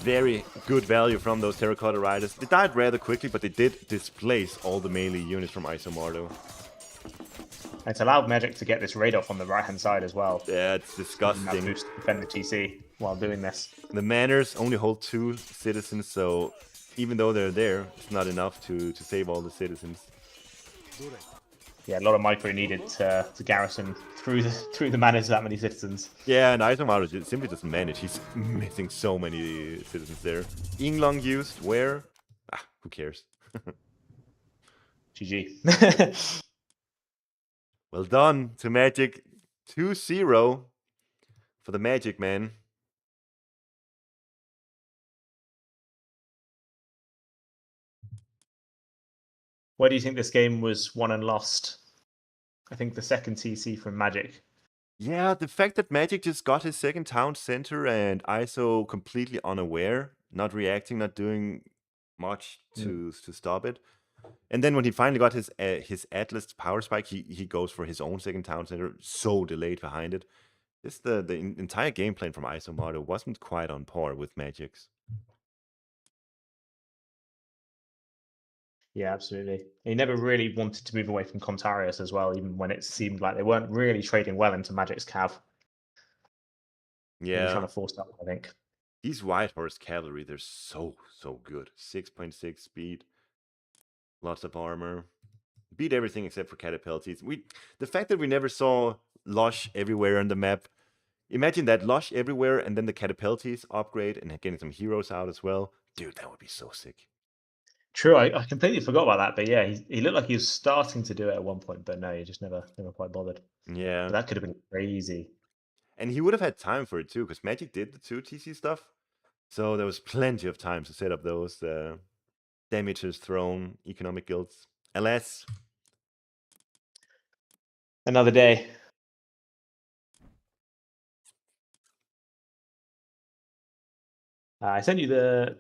Very good value from those Terracotta Riders. They died rather quickly, but they did displace all the melee units from Eisomarto. And it's allowed Magic to get this raid off on the right-hand side as well. Yeah, it's disgusting. That boost to defend the TC while doing this. The manors only hold 2 citizens, so even though they're there, it's not enough to save all the citizens. Yeah, a lot of micro needed to garrison through the manors of that many citizens. Yeah, and Eisomarto simply doesn't manage. He's missing so many citizens there. Yinglong used, where? Ah, who cares? GG. Well done to Magic 2-0 for the Magic man. Where do you think this game was won and lost? I think the second TC from Magic. Yeah, the fact that Magic just got his second town center and ISO completely unaware, not reacting, not doing much to stop it. And then when he finally got his Atlas power spike, he goes for his own second town center, so delayed behind it. The entire game plan from Eisomarto wasn't quite on par with Magic's. Yeah, absolutely. He never really wanted to move away from Contarius as well, even when it seemed like they weren't really trading well into Magic's Cav. Yeah. Really trying to force that, I think. These White Horse Cavalry, they're so good. 6.6 speed, lots of armor. Beat everything except for catapulties. The fact that we never saw Lush everywhere on the map. Imagine that, Lush everywhere, and then the catapulties upgrade and getting some heroes out as well. Dude, that would be so sick. True, I completely forgot about that, but yeah, he looked like he was starting to do it at one point, but no, he just never quite bothered. Yeah. But that could have been crazy. And he would have had time for it too, because Magic did the 2 TC stuff. So there was plenty of time to set up those damages thrown, economic guilds. Alas. Another day. I sent you the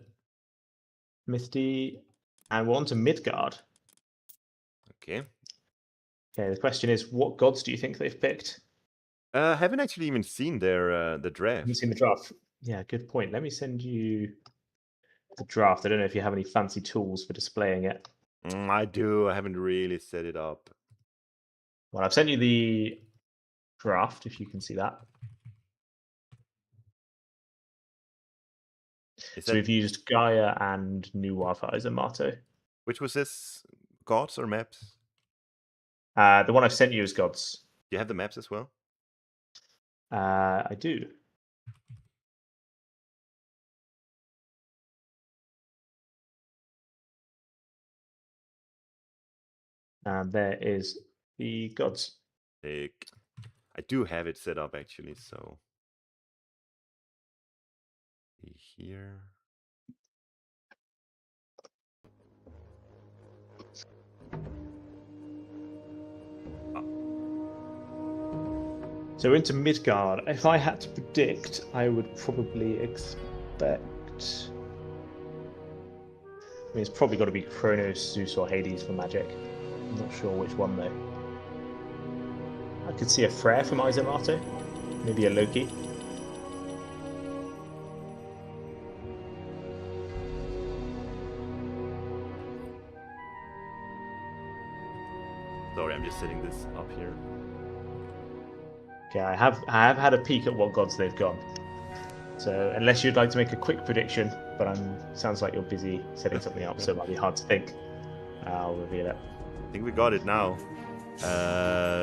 Misty, and we're on to Midgard. Okay. Okay, the question is, what gods do you think they've picked? Haven't actually even seen their the draft. Haven't seen the draft. Yeah, good point. Let me send you the draft. I don't know if you have any fancy tools for displaying it. I do. I haven't really set it up. Well, I've sent you the draft, if you can see that. So we've used Gaia and Nuwa for Eisomarto. Which was this? Gods or maps? The one I've sent you is gods. Do you have the maps as well? I do. And there is the gods. I do have it set up actually, so here. So into Midgard. If I had to predict, I would probably expect. I mean, it's probably got to be Kronos, Zeus, or Hades for Magic. I'm not sure which one though. I could see a Freyr from Eisomarto, maybe a Loki. Sorry, I'm just setting this up here. Okay, I have had a peek at what gods they've gone. So unless you'd like to make a quick prediction, but sounds like you're busy setting something up, so it might be hard to think. I'll reveal it. I think we got it now.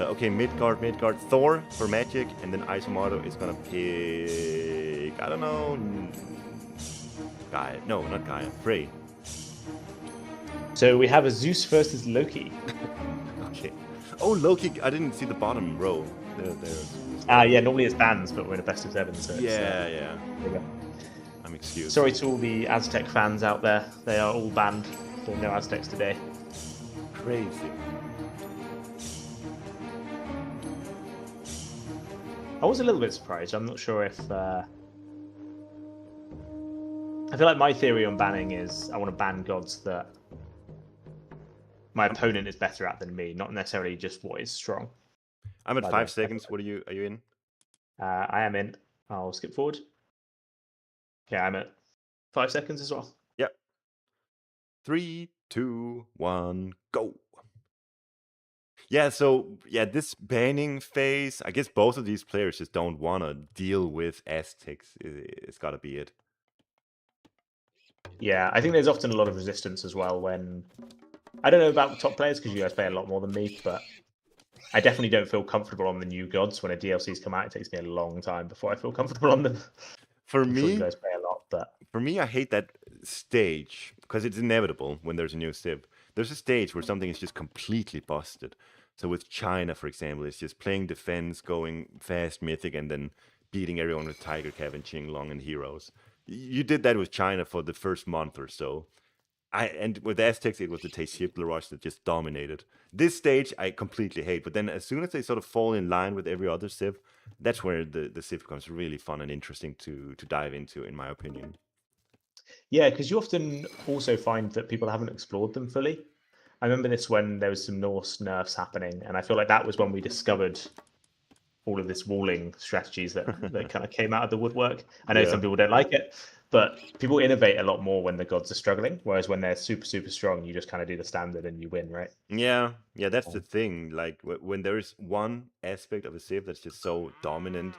Okay, Midgard, Thor for Magic, and then Eisomarto is gonna pick, I don't know, Gaia. No, not Gaia, Frey. So we have a Zeus versus Loki. Okay. Oh, Loki, I didn't see the bottom row. Yeah, normally it's bands, but we're in a best of 7, so yeah. I'm excused. Sorry to all the Aztec fans out there. They are all banned, so no Aztecs today. Crazy. I was a little bit surprised. I'm not sure if... I feel like my theory on banning is I want to ban gods that my opponent is better at than me, not necessarily just what is strong. I'm at 5 seconds. What are you in? I am in. I'll skip forward. Yeah, I'm at 5 seconds as well. Yep. 3, 2, 1, go. Yeah, so this banning phase, I guess both of these players just don't want to deal with Aztecs. It's got to be it. Yeah, I think there's often a lot of resistance as well when... I don't know about the top players because you guys play a lot more than me, but I definitely don't feel comfortable on the new gods. When a DLC's come out, it takes me a long time before I feel comfortable on them. For I'm me, sure you guys play a lot, but... For me, I hate that stage because it's inevitable when there's a new civ. There's a stage where something is just completely busted. So with China, for example, it's just playing defense, going fast mythic, and then beating everyone with Tiger Cav and Qinglong and heroes. You did that with China for the first month or so. And with Aztecs, it was the Teixeira rush that just dominated. This stage, I completely hate. But then as soon as they sort of fall in line with every other civ, that's where the civ becomes really fun and interesting to dive into, in my opinion. Yeah, because you often also find that people haven't explored them fully. I remember this when there was some Norse nerfs happening, and I feel like that was when we discovered all of this walling strategies that kind of came out of the woodwork. I know some people don't like it, but people innovate a lot more when the gods are struggling, whereas when they're super, super strong, you just kind of do the standard and you win, right? Yeah, that's the thing. Like when there is one aspect of a civ that's just so dominant,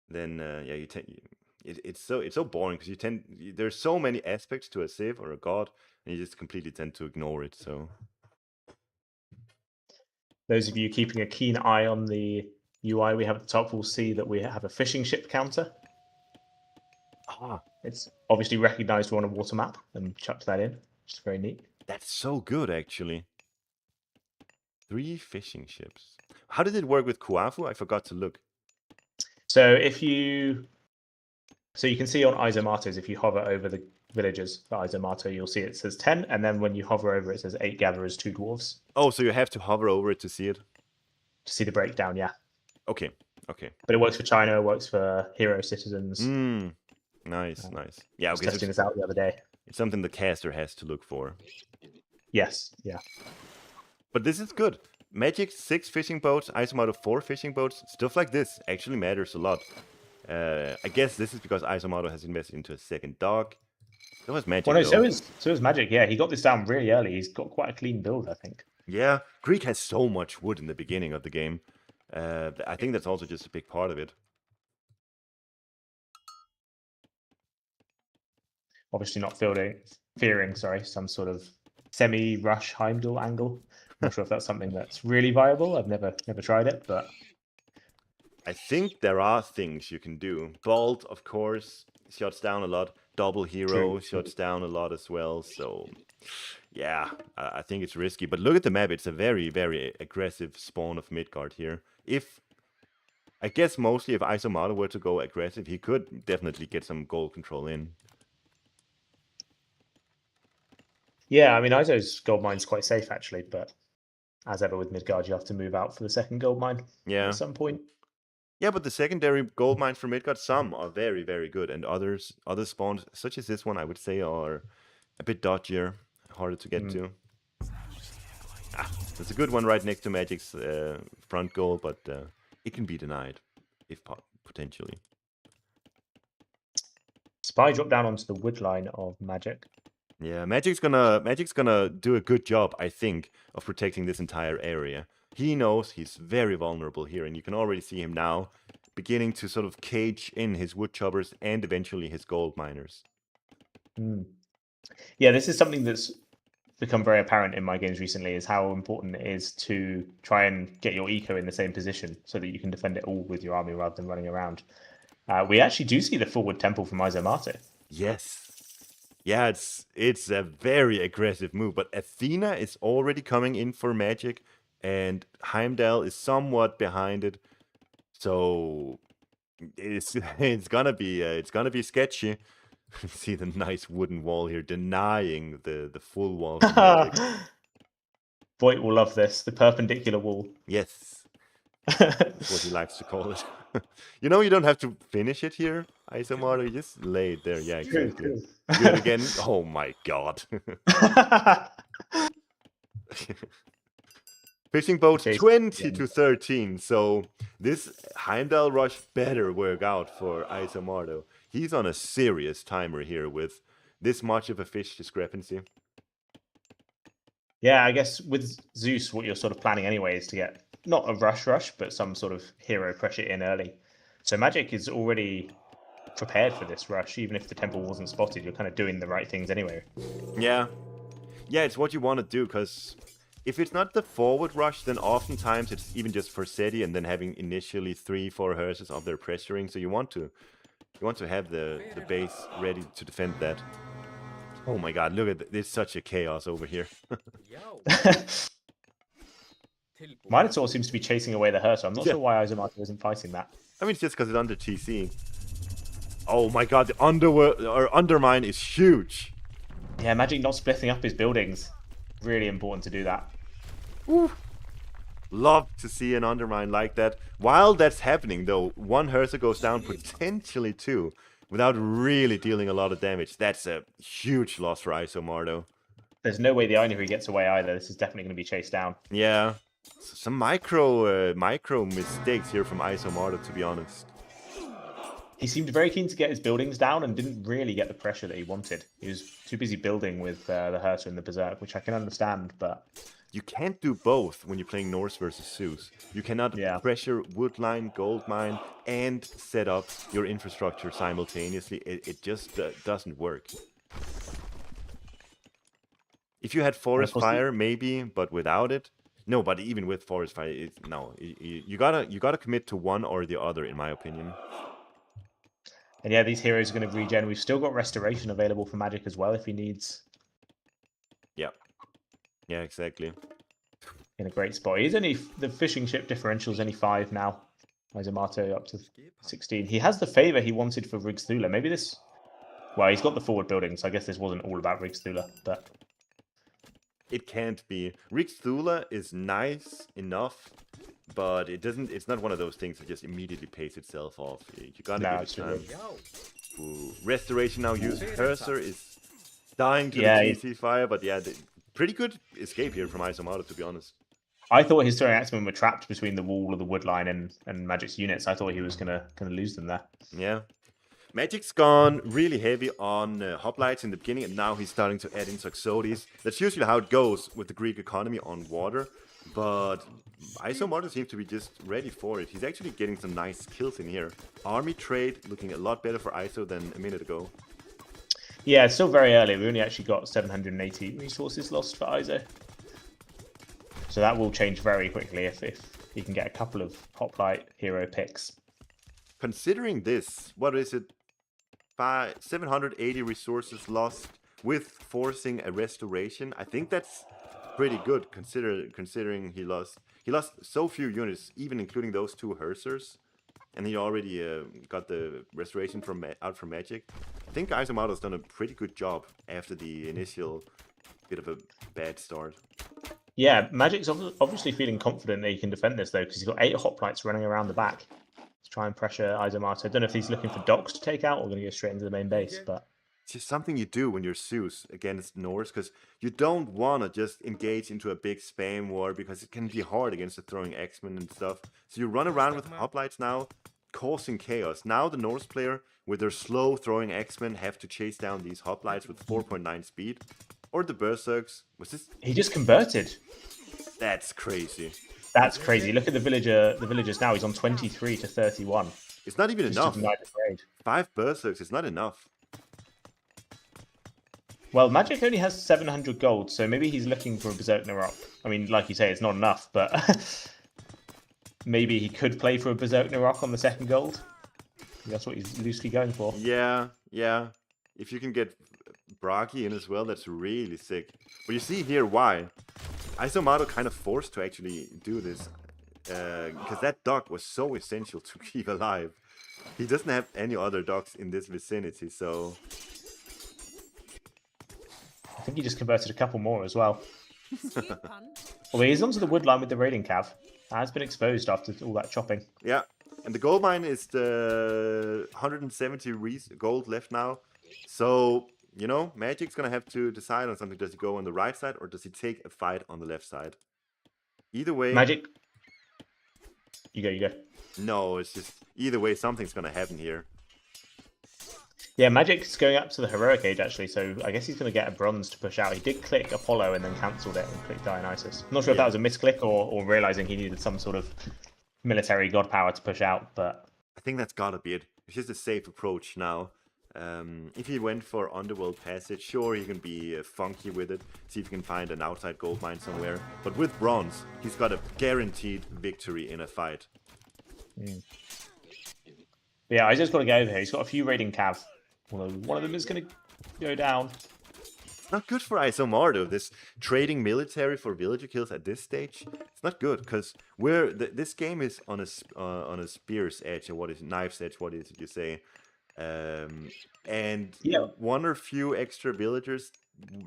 then you tend it's so boring because there's so many aspects to a civ or a god, and you just completely tend to ignore it. So those of you keeping a keen eye on the UI we have at the top will see that we have a fishing ship counter. It's obviously recognized on a water map and chucked that in, which is very neat. That's so good, actually. 3 fishing ships. How did it work with Kuafu? I forgot to look. So you can see on Eisomarto's, if you hover over the villagers for Eisomarto, you'll see it says 10, and then when you hover over it says 8 gatherers, 2 dwarves. Oh, so you have to hover over it to see it? To see the breakdown, yeah. Okay. But it works for China, it works for hero citizens. Nice. Yeah, I was testing this out the other day. It's something the caster has to look for. Yes, yeah. But this is good. Magic 6 fishing boats, Eisomarto 4 fishing boats. Stuff like this actually matters a lot. I guess this is because Eisomarto has invested into a second dock. So was Magic. Well, no, so is Magic. Yeah, he got this down really early. He's got quite a clean build, I think. Yeah, Greek has so much wood in the beginning of the game. I think that's also just a big part of it. obviously not fearing some sort of semi-rush Heimdall angle. Not sure if that's something that's really viable. I've never tried it, but I think there are things you can do. Bolt, of course, shuts down a lot. Double hero true. shuts down a lot as well. So, yeah, I think it's risky. But look at the map. It's a very, very aggressive spawn of Midgard here. I guess mostly if Eisomarto were to go aggressive, he could definitely get some goal control in. Yeah, I mean, Iso's gold mine's quite safe actually, but as ever with Midgard, you have to move out for the second gold mine Yeah. at some point. Yeah, but the secondary gold mines from Midgard, some are very, very good, and other spawns, such as this one, I would say, are a bit dodgier, harder to get to. There's a good one right next to Magic's front goal, but it can be denied, if potentially. Spy drop down onto the wood line of Magic. Yeah, Magic's gonna do a good job, I think, of protecting this entire area. He knows he's very vulnerable here, and you can already see him now beginning to sort of cage in his wood choppers and eventually his gold miners. Yeah, this is something that's become very apparent in my games recently, is how important it is to try and get your eco in the same position so that you can defend it all with your army rather than running around. We actually do see the forward temple from Eisomarto. Yes. Yeah, it's a very aggressive move, but Athena is already coming in for Magic, and Heimdall is somewhat behind it. So it's gonna be sketchy. See the nice wooden wall here denying the full wall from Magic. Voigt will love this, the perpendicular wall. Yes. That's what he likes to call it. You know, you don't have to finish it here, Eisomarto. You just lay it there. Yeah, exactly. Do it again. Oh my god. Fishing boat 20 to 13. So this Heimdall rush better work out for Eisomarto. He's on a serious timer here with this much of a fish discrepancy. Yeah, I guess with Zeus, what you're sort of planning anyway is to get not a rush, but some sort of hero pressure in early. So Magic is already prepared for this rush, even if the temple wasn't spotted. You're kind of doing the right things anyway. Yeah. Yeah, it's what you want to do, because if it's not the forward rush, then oftentimes it's even just for SETI and then having initially 3-4 hearses of their pressuring. So you want to have the base ready to defend that. Oh my god, look at this. There's such a chaos over here. Minotaur seems to be chasing away the Hersa. I'm not sure why Eisomarto isn't fighting that. I mean, it's just because it's under TC. Oh my god, the undermine is huge. Yeah, Magic not splitting up his buildings. Really important to do that. Ooh. Love to see an undermine like that. While that's happening, though, one Hersa goes down, potentially two, without really dealing a lot of damage. That's a huge loss for Eisomarto. There's no way the Einherjb gets away either. This is definitely going to be chased down. Yeah. Some micro mistakes here from Eisomarto, to be honest. He seemed very keen to get his buildings down and didn't really get the pressure that he wanted. He was too busy building with the Hersa and the Berserk, which I can understand, but... You can't do both when you're playing Norse versus Zeus. You cannot pressure woodline, goldmine, and set up your infrastructure simultaneously. It just doesn't work. If you had Forest Fire, maybe, but without it... No, but even with Forest Fire, no. You gotta commit to one or the other, in my opinion. And yeah, these heroes are going to regen. We've still got Restoration available for Magic as well if he needs. Yeah. Yeah, exactly. In a great spot. He's only... The fishing ship differential is only 5 now. Eisomarto up to 16. He has the favor he wanted for Rigthula. Maybe this... Well, he's got the forward building, so I guess this wasn't all about Rigthula, but... It can't be. Rigthula is nice enough, but it's not one of those things that just immediately pays itself off. You gotta give it time. Ooh, Restoration now used. Cursor is dying to the TC fire, but yeah, pretty good escape here from Eisomarto, to be honest. I thought his Historic Axemen were trapped between the wall of the woodline and Magic's units. I thought he was gonna lose them there. Yeah. Magic's gone really heavy on hoplites in the beginning, and now he's starting to add in Saxotes. That's usually how it goes with the Greek economy on water, but Eisomarto seems to be just ready for it. He's actually getting some nice kills in here. Army trade looking a lot better for Iso than a minute ago. Yeah, it's still very early. We only actually got 780 resources lost for Iso. So that will change very quickly if he can get a couple of hoplite hero picks. Considering this, what is it? 780 resources lost with forcing a restoration. I think that's pretty good considering he lost so few units, even including those 2 Hersers, and he already got the restoration from out from Magic. I think Eisomarto's done a pretty good job after the initial bit of a bad start. Yeah, Magic's obviously feeling confident that he can defend this though, because he's got 8 hoplites running around the back to try and pressure Eisomarto. I don't know if he's looking for docks to take out or going to go straight into the main base, but it's just something you do when you're Zeus against Norse, because you don't want to just engage into a big spam war, because it can be hard against the throwing X-Men and stuff. So you run around with hoplites now, causing chaos. Now the Norse player, with their slow throwing X-Men, have to chase down these hoplites with 4.9 speed. Or the Berserks. Was this? he just converted. That's crazy. That's crazy. Look at the villagers now. He's on 23 to 31. It's not even enough. 5 Berserks is not enough. Well, Magic only has 700 gold, so maybe he's looking for a Berserk Rock. I mean, like you say, it's not enough, but maybe he could play for a Berserk Rock on the 2nd gold. That's what he's loosely going for. Yeah. If you can get Bragi in as well, that's really sick. But you see here why. Eisomarto kind of forced to actually do this, because that dog was so essential to keep alive. He doesn't have any other dogs in this vicinity, so... I think he just converted a couple more as well. Well, he's onto the wood line with the raiding cav. That has been exposed after all that chopping. Yeah, and the gold mine is the 170 gold left now. So, you know, Magic's gonna have to decide on something. Does he go on the right side or does he take a fight on the left side? Either way... Magic... You go. No, it's just... Either way, something's gonna happen here. Yeah, Magic's going up to the Heroic Age, actually, so I guess he's going to get a bronze to push out. He did click Apollo and then cancelled it and clicked Dionysus. I'm not sure if that was a misclick or realising he needed some sort of military god power to push out, but... I think that's gotta be it. It's just a safe approach now. If he went for Underworld Passage, sure, he can be funky with it, see if he can find an outside gold mine somewhere. But with bronze, he's got a guaranteed victory in a fight. Yeah, I just got to get over here. He's got a few raiding cav. Although one of them is going to go down. It's not good for Eisomarto, this trading military for villager kills at this stage. It's not good, because this game is on a spear's edge, or what is knife's edge, what is it you say? And yeah, 1 or few extra villagers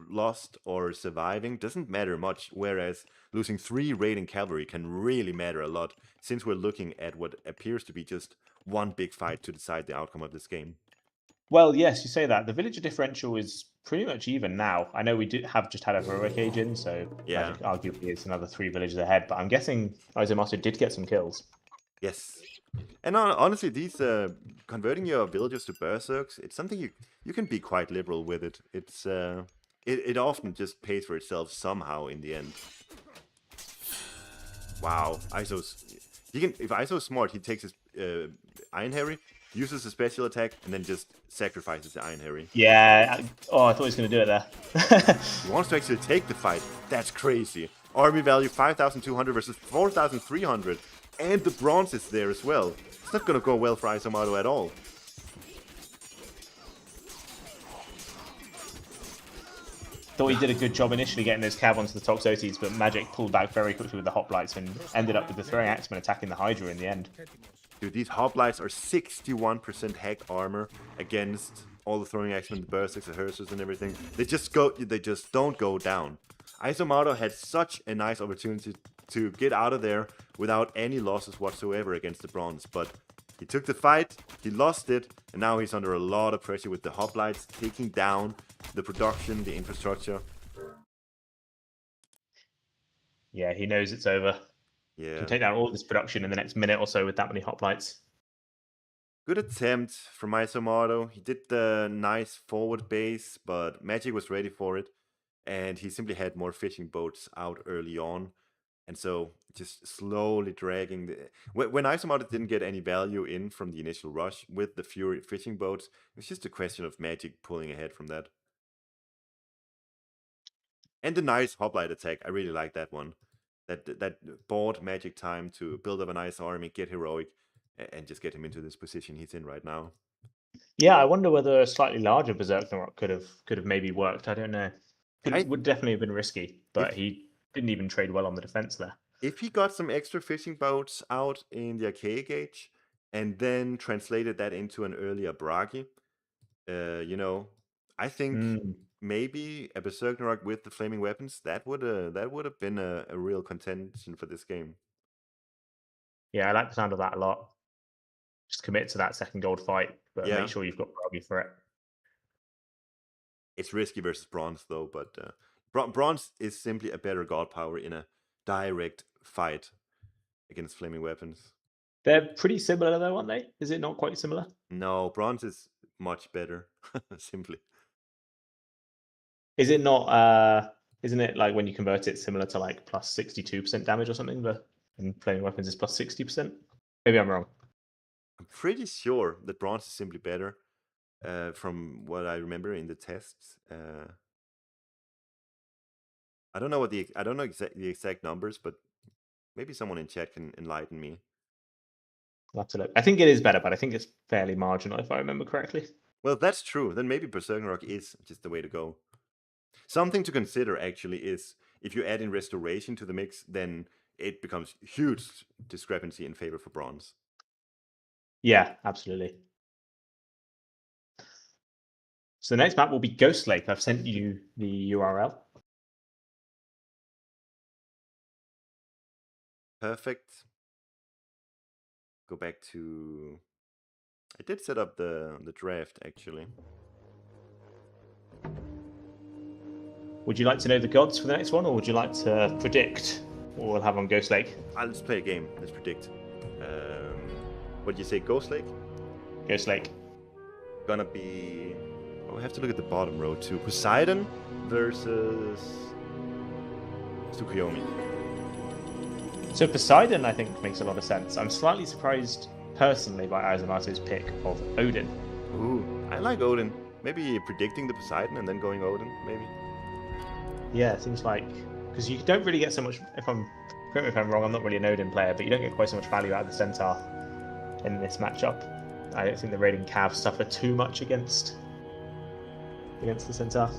lost or surviving doesn't matter much, whereas losing 3 raiding cavalry can really matter a lot, since we're looking at what appears to be just one big fight to decide the outcome of this game. Well, yes, you say that. The villager differential is pretty much even now. I know we have just had a Heroic Age in, so yeah, Magic arguably is another 3 villagers ahead, but I'm guessing Eisomarto did get some kills. Yes. And honestly, these converting your villagers to berserks, it's something you can be quite liberal with it. It's it often just pays for itself somehow in the end. Wow, if Iso's smart, he takes his Einherjb, uses a special attack, and then just sacrifices the Einherjb. Yeah, I thought he was going to do it there. He wants to actually take the fight. That's crazy. Army value 5,200 versus 4,300. And the bronze is there as well. It's not going to go well for Eisomarto at all. Thought he did a good job initially getting those cav onto the Toxotes, but Magic pulled back very quickly with the hoplites and ended up with the throwing axeman attacking the Hydra in the end. Dude, these hoplites are 61% hack armor against all the throwing axemen, the berserks, the hersers, and everything. They just don't go down. Eisomarto had such a nice opportunity to get out of there without any losses whatsoever against the bronze, but he took the fight, he lost it, and now he's under a lot of pressure with the hoplites taking down the production, the infrastructure. Yeah, he knows it's over. Yeah. He can take down all this production in the next minute or so with that many hoplites. Good attempt from Eisomarto. He did the nice forward base, but Magic was ready for it, and he simply had more fishing boats out early on. And so just slowly dragging the when Eisomarto didn't get any value in from the initial rush with the Fury fishing boats, it was just a question of Magic pulling ahead from that. And the nice hoplite attack, I really like that one. That bought Magic time to build up a nice army, get heroic, and just get him into this position he's in right now. Yeah, I wonder whether a slightly larger Berserker could have maybe worked. I don't know. Would definitely have been risky, but he didn't even trade well on the defense there. If he got some extra fishing boats out in the archaic age and then translated that into an earlier Bragi, I think maybe a Berserker with the flaming weapons that would have been a real contention for this game. Yeah, I like the sound of that a lot. Just commit to that second gold fight, but Yeah. make sure you've got Bragi for it. It's risky versus bronze though, but bronze is simply a better god power in a direct fight against flaming weapons. They're pretty similar though, aren't they? Is it not quite similar? No, bronze is much better, simply. Is it not? Isn't it like when you convert it similar to like plus 62% damage or something? And flaming weapons is plus 60%. Maybe I'm wrong. I'm pretty sure that bronze is simply better, from what I remember in the tests. I don't know the exact numbers, but maybe someone in chat can enlighten me. I'll have to look. I think it is better, but I think it's fairly marginal if I remember correctly. Well, if that's true, then maybe Berserker is just the way to go. Something to consider actually is if you add in restoration to the mix, then it becomes huge discrepancy in favor for bronze. Yeah, absolutely. So the next map will be Ghost Lake. I've sent you the URL. Perfect. Go back to... I did set up the draft, actually. Would you like to know the gods for the next one, or would you like to predict what we'll have on Ghost Lake? Let's play a game. Let's predict. What do you say, Ghost Lake? Ghost Lake. Gonna be... Oh, I have to look at the bottom row too. Poseidon versus Tsukuyomi. So Poseidon, I think, makes a lot of sense. I'm slightly surprised, personally, by Eisomarto's pick of Odin. Ooh, I like Odin. Maybe predicting the Poseidon and then going Odin, maybe. Yeah, it seems like... Because you don't really get so much... Correct me if I'm wrong, I'm not really an Odin player, but you don't get quite so much value out of the Centaur in this matchup. I don't think the raiding Cav suffer too much against the Centaur.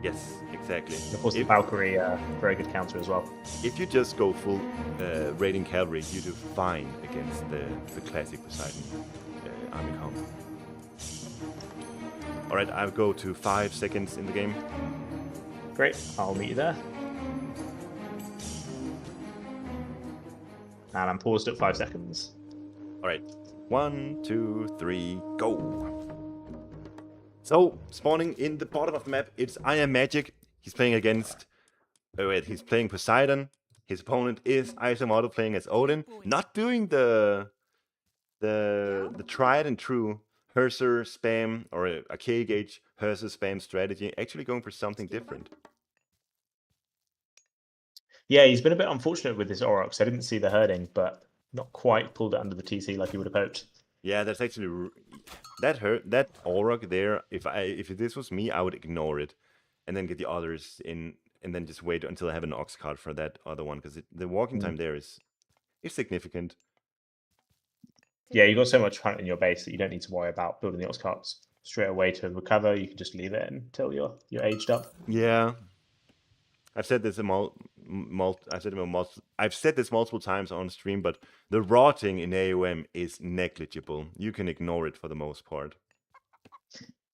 Yes, exactly. And of course, the Valkyrie, very good counter as well. If you just go full raiding cavalry, you do fine against the classic Poseidon army comp. Alright, I'll go to 5 seconds in the game. Great, I'll meet you there. And I'm paused at 5 seconds. Alright, 1, 2, 3, go! So, spawning in the bottom of the map, it's IamMagic. He's playing against... Oh wait, he's playing Poseidon. His opponent is Eisomarto playing as Odin. Not doing the tried and true Herser spam or a K-gauge Herser spam strategy. Actually going for something different. Yeah, he's been a bit unfortunate with this Aurochs. I didn't see the herding, but not quite pulled it under the TC like he would have hoped. Yeah, that's actually that Auroch there. If this was me, I would ignore it, and then get the others in, and then just wait until I have an Ox card for that other one because the walking time there is significant. Yeah, you've got so much hunt in your base that you don't need to worry about building the Ox cards straight away to recover. You can just leave it until you're aged up. Yeah, I've said this I've said this multiple times on stream, but the rotting in AOM is negligible. You can ignore it for the most part.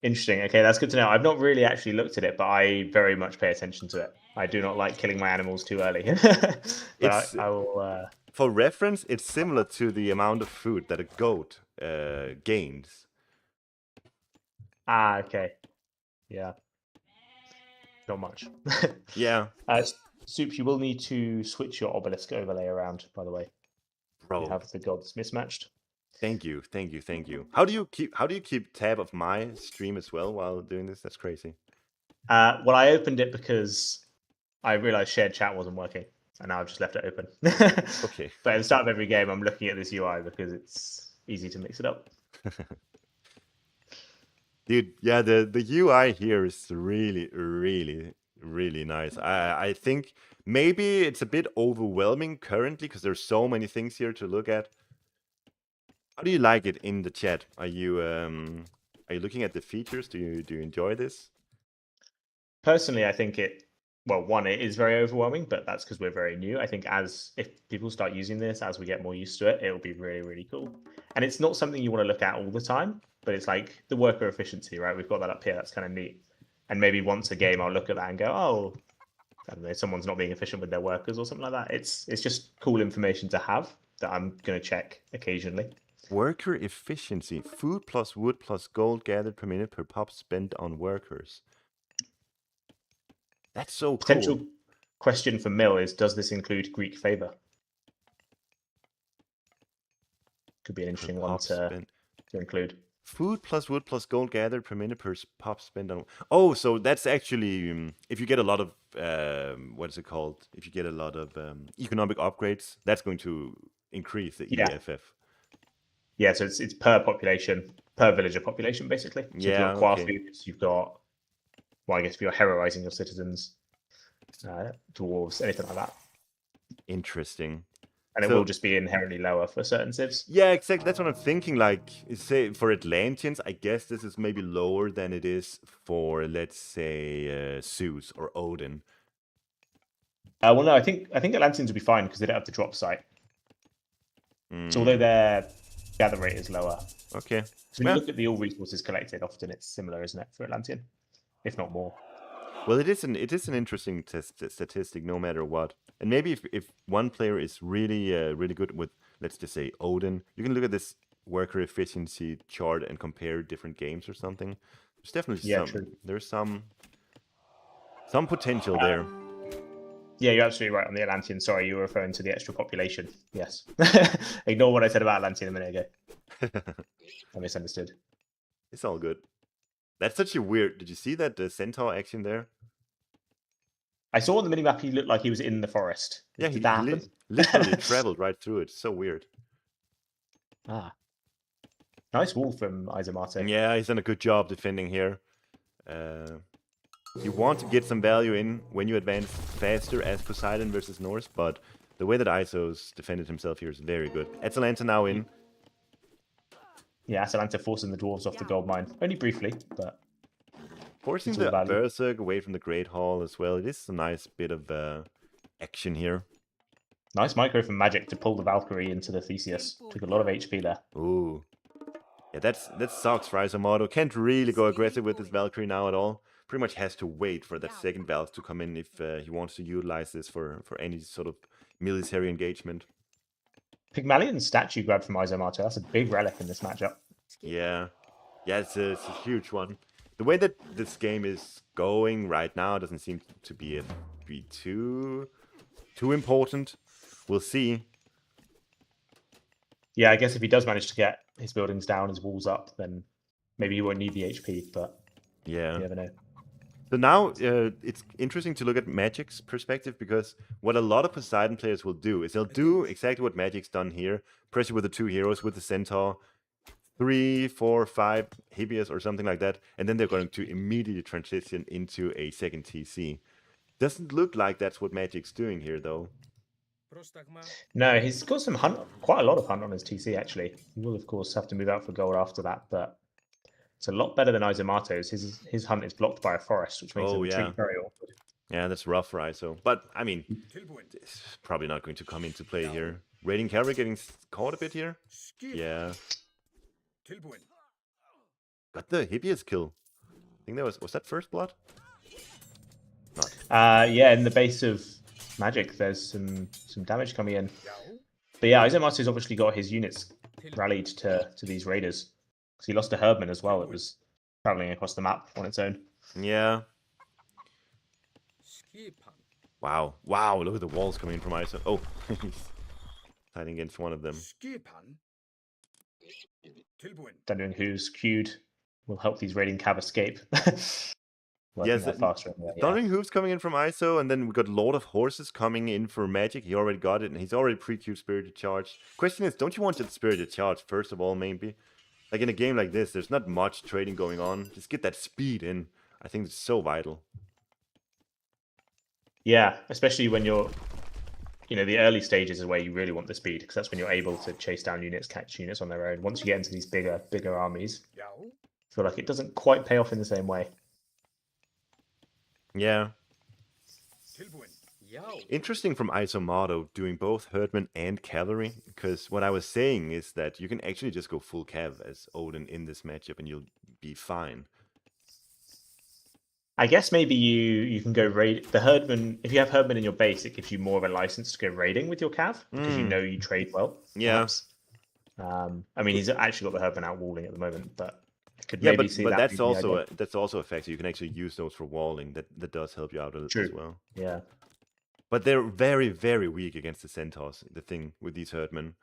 Interesting. Okay, that's good to know. I've not really actually looked at it, but I very much pay attention to it. I do not like killing my animals too early. But I will... For reference, it's similar to the amount of food that a goat gains. Ah, okay. Yeah. Not much. Yeah. Soups, you will need to switch your obelisk overlay around, by the way. Bro. You have the gods mismatched. Thank you. How do you keep tab of my stream as well while doing this? That's crazy. Well, I opened it because I realized shared chat wasn't working. and now I've just left it open. Okay. But at the start of every game, I'm looking at this UI because it's easy to mix it up. Dude, yeah, the UI here is really, really, really nice. I think maybe it's a bit overwhelming currently because there's so many things here to look at. How do you like it in the chat? Are you looking at the features? Do you enjoy this? Personally, I think it is very overwhelming, but that's because we're very new. I think if people start using this, as we get more used to it, it'll be really, really cool. And it's not something you want to look at all the time, but it's like the worker efficiency, right? We've got that up here. That's kind of neat. And maybe once a game, I'll look at that and go, oh, I don't know, someone's not being efficient with their workers or something like that. It's just cool information to have that I'm going to check occasionally. Worker efficiency. Food plus wood plus gold gathered per minute per pop spent on workers. That's so Potential cool. question for Mill is, does this include Greek favor? Could be an interesting one to include. Food plus wood plus gold gathered per minute per pop spent on. Oh, so that's actually if you get a lot of what is it called? If you get a lot of economic upgrades, that's going to increase the EFF. Yeah, so it's per population, per villager population, basically. So if you've got Quaffoots, you've got, well, I guess if you're heroizing your citizens, dwarves, anything like that. Interesting. And it will just be inherently lower for certain civs. Yeah, exactly. That's what I'm thinking. Like, say for Atlanteans, I guess this is maybe lower than it is for, let's say, Zeus or Odin. Well, no, I think Atlanteans will be fine because they don't have the drop site. So although their gather rate is lower. Okay. So when you look at the all resources collected, often it's similar, isn't it, for Atlantean, if not more. Well, it is an interesting statistic, no matter what. And maybe if one player is really really good with, let's just say, Odin, you can look at this worker efficiency chart and compare different games or something. There's definitely there's some potential there. Yeah, you're absolutely right on the Atlantean. Sorry, you were referring to the extra population. Yes. Ignore what I said about Atlantean a minute ago. I misunderstood. It's all good. That's such a weird... Did you see that centaur action there? I saw on the minimap he looked like he was in the forest. Yeah, he literally traveled right through it. So weird. Ah. Nice wall from Eisomarto. Yeah, he's done a good job defending here. You want to get some value in when you advance faster as Poseidon versus Norse, but the way that Iso's defended himself here is very good. Atalanta now in. Yeah, Atalanta forcing the dwarves off the gold mine. Only briefly, but... Forcing the Berserk away from the Great Hall as well. It is a nice bit of action here. Nice micro from Magic to pull the Valkyrie into the Theseus. Took a lot of HP there. Ooh. Yeah, that sucks for Eisomarto. Can't really go aggressive with this Valkyrie now at all. Pretty much has to wait for that second Valk to come in if he wants to utilize this for any sort of military engagement. Pygmalion statue grab from Eisomarto. That's a big relic in this matchup. Yeah. Yeah, it's a huge one. The way that this game is going right now doesn't seem to be too important. We'll see. Yeah, I guess if he does manage to get his buildings down, his walls up, then maybe he won't need the HP, but yeah, you never know. So now it's interesting to look at Magic's perspective, because what a lot of Poseidon players will do is they'll do exactly what Magic's done here. Pressure with the 2 heroes, with the Centaur, 3, 4, 5 Hibias or something like that, and then they're going to immediately transition into a second TC. Doesn't look like that's what Magic's doing here, though. No, he's got some hunt, quite a lot of hunt on his TC, actually. He will, of course, have to move out for gold after that, but it's a lot better than Eisomarto's. His hunt is blocked by a forest, which makes the retreat very awkward. Yeah, that's rough for Iso. But, I mean, it's probably not going to come into play here. Raiding Cavalry getting caught a bit here. Yeah. Got the Hibias kill. I think that was that first blood? Not. Yeah, in the base of Magic, there's some damage coming in. But yeah, Eisomarto's obviously got his units rallied to these raiders. Because he lost a Herdman as well. It was traveling across the map on its own. Yeah. Wow. Wow, look at the walls coming in from Iso. Oh, he's fighting against one of them. Don't know who's queued will help these raiding cav escape. working Yes, there faster. Anyway, yeah. Thundering Hooves coming in from ISO, and then we got Lord of Horses coming in for Magic. He already got it, and he's already pre-queued Spirited Charge. Question is, don't you want the Spirited Charge first of all, maybe? Like in a game like this, there's not much trading going on. Just get that speed in. I think it's so vital. Yeah, especially when you're, the early stages is where you really want the speed, because that's when you're able to chase down units, catch units on their own. Once you get into these bigger armies, I feel like it doesn't quite pay off in the same way. Yeah. Interesting from Eisomarto doing both Herdman and Cavalry, because what I was saying is that you can actually just go full Cav as Odin in this matchup and you'll be fine. I guess maybe you can go raid the Herdman. If you have Herdman in your base, it gives you more of a license to go raiding with your Cav, because you know you trade well. Yeah. I mean, he's actually got the Herdman out walling at the moment, but could yeah, maybe but, see but that. that's also that's also a factor. You can actually use those for walling. That does help you out a little as well. Yeah. But they're very, very weak against the Centaurs, the thing with these Herdmen.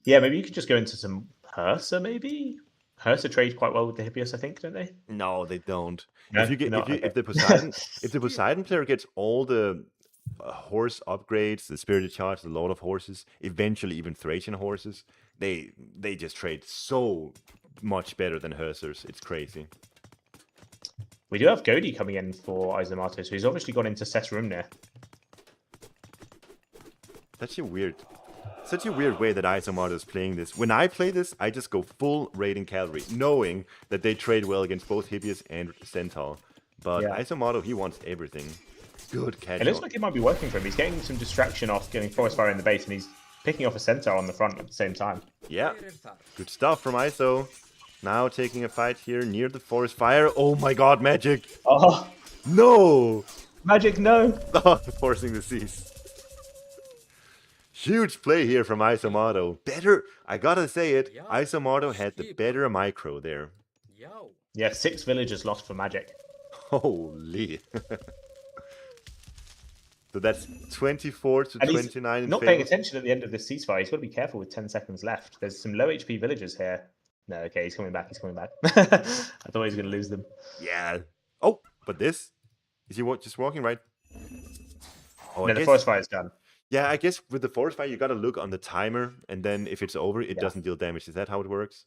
Yeah, maybe you could just go into some Hursa, maybe? Hursa trade quite well with the Hippias, I think, don't they? No, they don't. No, If the Poseidon player gets all the horse upgrades, the Spirited Charge, the Lord of Horses, eventually even Thracian horses, they just trade so much better than Hursers. It's crazy. We do have Godi coming in for Eisomarto, so he's obviously gone into Sesrumnir. Such a weird way that Eisomarto is playing this. When I play this, I just go full raiding cavalry, knowing that they trade well against both Hippias and Centaur. But Eisomarto, he wants everything. Good catch. It looks like it might be working for him. He's getting some distraction off getting Forest Fire in the base, and he's picking off a Centaur on the front at the same time. Yeah, good stuff from Iso. Now taking a fight here near the Forest Fire. Oh my god, Magic! Oh! No! Magic, no! Forcing the seas. Huge play here from Eisomarto. Better, I gotta say it, Eisomarto had the better micro there. Yeah, 6 villagers lost for Magic. Holy. So that's 24 to 29 in not paying attention at the end of this ceasefire. He's got to be careful with 10 seconds left. There's some low HP villagers here. No, okay, he's coming back. I thought he was going to lose them. Yeah. Oh, but this? Is he just walking right? Oh, no, the Forest Fire is done. Yeah, I guess with the Forest Fire, you got to look on the timer, and then if it's over, it doesn't deal damage. Is that how it works?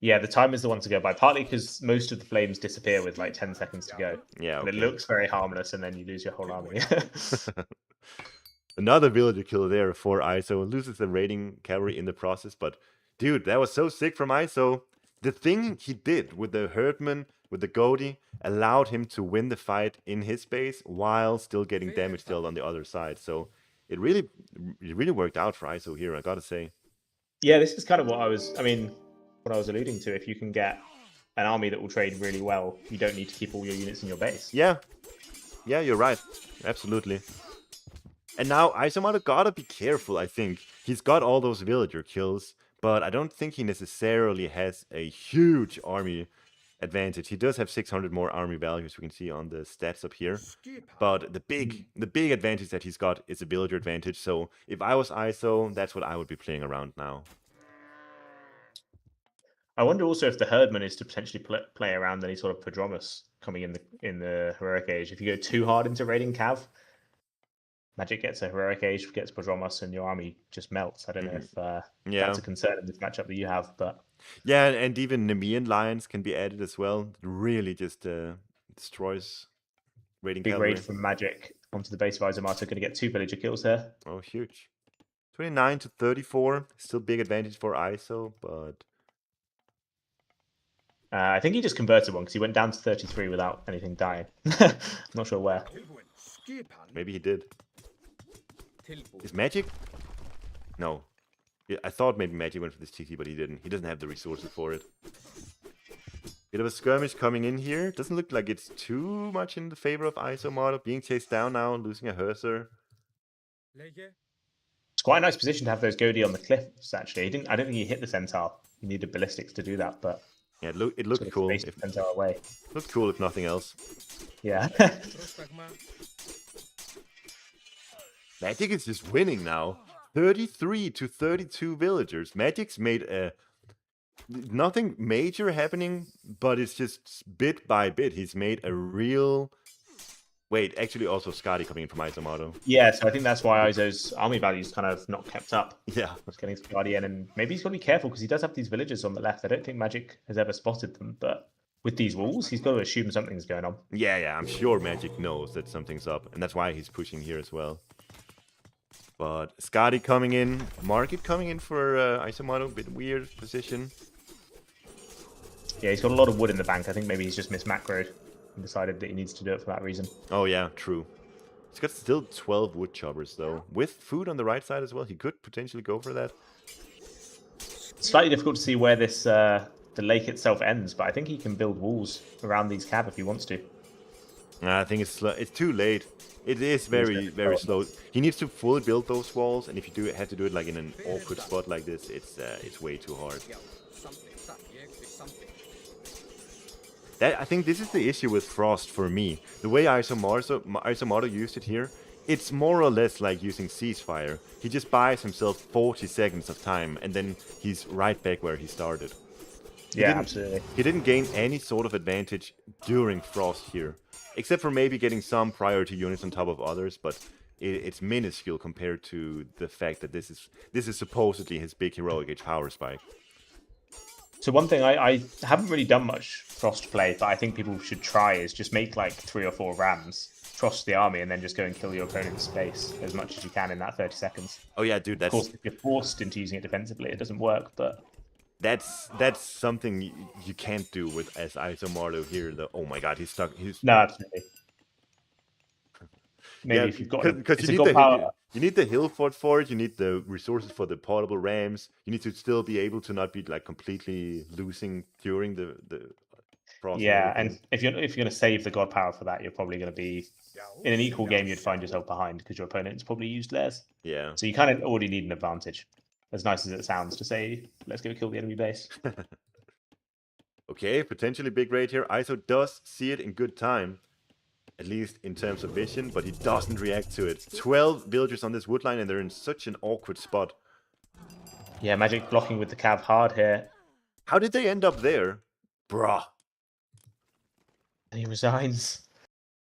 Yeah, the timer is the one to go by, partly because most of the flames disappear with like 10 seconds to go. Yeah, okay. But it looks very harmless, and then you lose your whole army. Another villager kill there for Iso. Loses the raiding cavalry in the process, but dude, that was so sick from Iso. The thing he did with the Herdman, with the Godi, allowed him to win the fight in his base while still getting damage dealt on the other side. So it really worked out for Iso here, I gotta say. Yeah, this is kind of what I was alluding to. If you can get an army that will trade really well, you don't need to keep all your units in your base. Yeah, you're right. Absolutely. And now Eisomarto gotta be careful, I think. He's got all those villager kills, but I don't think he necessarily has a huge army advantage. He does have 600 more army value, as we can see on the stats up here. But the big advantage that he's got is a villager advantage. So if I was Iso, that's what I would be playing around now. I wonder also if the Herdman is to potentially play around any sort of Prodromus coming in the Heroic Age. If you go too hard into raiding Cav, Magic gets a Heroic Age, gets Prodromus, and your army just melts. I don't know if that's a concern in this matchup that you have, but yeah, and even Nemean Lions can be added as well. It really just destroys raiding big cavalry. raid from Magic onto the base of Eisomarto. Going to get 2 villager kills there. Oh, huge. 29 to 34. Still big advantage for Iso, but I think he just converted one because he went down to 33 without anything dying. I'm not sure where. Maybe he did. Is Magic? No. I thought maybe Magic went for this TT, but he didn't. He doesn't have the resources for it. Bit of a skirmish coming in here. Doesn't look like it's too much in the favor of Eisomarto. Being chased down now, losing a Hurser. It's quite a nice position to have those Godi on the cliffs, actually. I don't think he hit the Centaur. You needed ballistics to do that, but yeah, it looked cool. Centaur away. Looked cool if nothing else. Yeah. Magic is just winning now. 33 to 32 villagers. Magic's made a nothing major happening, but it's just bit by bit. He's made a real. Wait, actually, also Scotty coming in from Eisomarto. Yeah, so I think that's why Iso's army value's kind of not kept up. Yeah. Was getting Guardian, and maybe he's got to be careful because he does have these villagers on the left. I don't think Magic has ever spotted them, but with these walls, he's got to assume something's going on. Yeah, I'm sure Magic knows that something's up, and that's why he's pushing here as well. But Scotty coming in, Market coming in for Eisomarto, bit weird position. Yeah, he's got a lot of wood in the bank. I think maybe he's just mismacroed and decided that he needs to do it for that reason. Oh yeah, true. He's got still 12 wood choppers though. With food on the right side as well, he could potentially go for that. Slightly difficult to see where this the lake itself ends, but I think he can build walls around these cab if he wants to. I think it's too late. It is very slow. He needs to fully build those walls, and if you have to do it like in an awkward spot like this, it's way too hard. I think this is the issue with Frost for me. The way Eisomarto used it here, it's more or less like using Ceasefire. He just buys himself 40 seconds of time, and then he's right back where he started. Yeah, absolutely. He didn't gain any sort of advantage during Frost here, except for maybe getting some priority units on top of others, but it's minuscule compared to the fact that this is supposedly his big heroic age power spike. So one thing I haven't really done much Frost play, but I think people should try is just make like 3 or 4 rams, Frost the army, and then just go and kill your opponent's space as much as you can in that 30 seconds. Oh yeah, dude, that's... Of course, if you're forced into using it defensively, it doesn't work, but... That's something you can't do with as Eisomarto here. Oh my god, he's stuck. No, absolutely. Maybe if you've got because you need the hill fort for it. You need the resources for the portable rams. You need to still be able to not be like completely losing during the frost. Yeah, and if you're going to save the god power for that, you're probably going to be in an equal game. You'd find yourself behind because your opponent's probably used theirs. Yeah. So you kind of already need an advantage. As nice as it sounds to say, let's go kill the enemy base. Okay, potentially big raid here. Iso does see it in good time, at least in terms of vision, but he doesn't react to it. 12 villagers on this wood line, and they're in such an awkward spot. Yeah, Magic blocking with the cav hard here. How did they end up there? Bruh. And he resigns.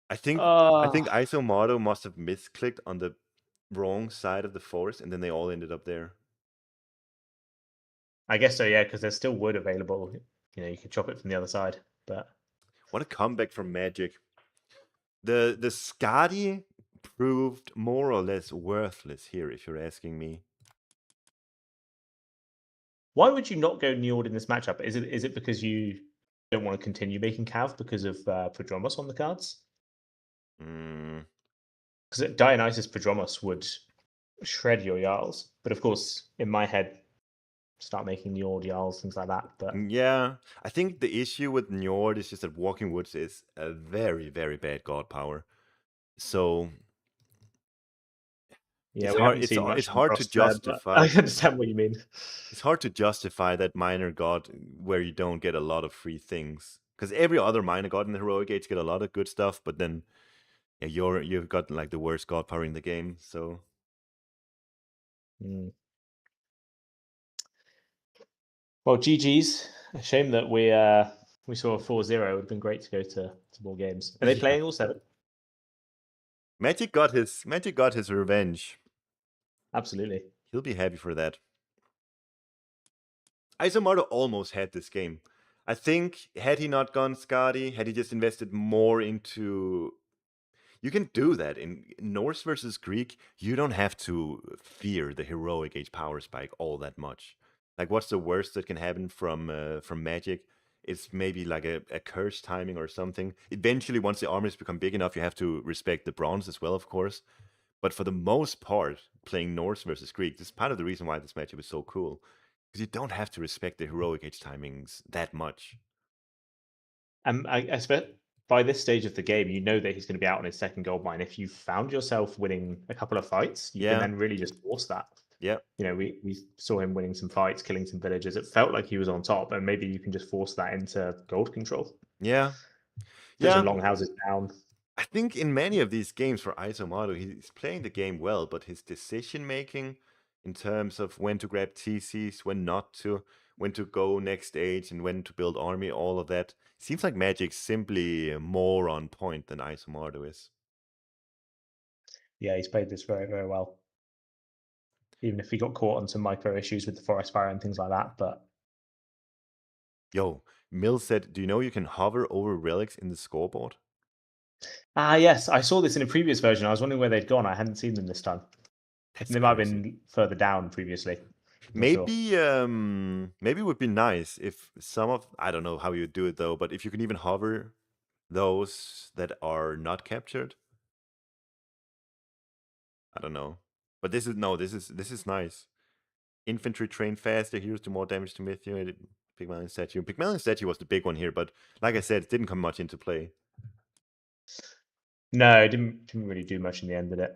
I think Eisomarto must have misclicked on the wrong side of the forest, and then they all ended up there. I guess so, yeah, because there's still wood available. You know, you can chop it from the other side. But what a comeback from Magic. The Skadi proved more or less worthless here, if you're asking me. Why would you not go Njord in this matchup? Is it because you don't want to continue making Cav because of Prodromos on the cards? Because Dionysus Prodromos would shred your Jarls. But of course, in my head, start making Njord Jarls, things like that. But yeah, I think the issue with Njord is just that Walking Woods is a very, very bad god power. So yeah, it's hard to justify. I understand what you mean. It's hard to justify that minor god where you don't get a lot of free things. Because every other minor god in the heroic age get a lot of good stuff, but then yeah, you've got like the worst god power in the game. So well, GG's. A shame that we saw a 4-0. It would have been great to go to more games. Are they playing all 7? Magic got his revenge. Absolutely. He'll be happy for that. Eisomarto almost had this game. I think had he not gone Skadi, had he just invested more into... You can do that. In Norse versus Greek, you don't have to fear the heroic age power spike all that much. Like, what's the worst that can happen from Magic? It's maybe like a curse timing or something. Eventually, once the armies become big enough, you have to respect the bronze as well, of course. But for the most part, playing Norse versus Greek, this is part of the reason why this matchup is so cool. Because you don't have to respect the heroic age timings that much. I expect by this stage of the game, you know that he's going to be out on his second gold mine. If you found yourself winning a couple of fights, you can then really just force that. Yeah. You know, we saw him winning some fights, killing some villagers. It felt like he was on top, and maybe you can just force that into gold control. Yeah. There's long houses down. I think in many of these games for Eisomarto, he's playing the game well, but his decision making in terms of when to grab TCs, when not to, when to go next stage, and when to build army, all of that. Seems like Magic's simply more on point than Eisomarto is. Yeah, he's played this very, very well. Even if he got caught on some micro issues with the forest fire and things like that. But Yo, Mill said, do you know you can hover over relics in the scoreboard? yes, I saw this in a previous version. I was wondering where they'd gone. I hadn't seen them this time. That's They might have crazy. been further down previously. Not sure. Maybe it would be nice if some of, I don't know how you do it though, but if you can even hover those that are not captured. I don't know. But this is nice. Infantry train faster, heroes do more damage to myth unit. Pygmalion statue. Pygmalion statue was the big one here, but like I said, it didn't come much into play. No, it didn't really do much in the end, did it?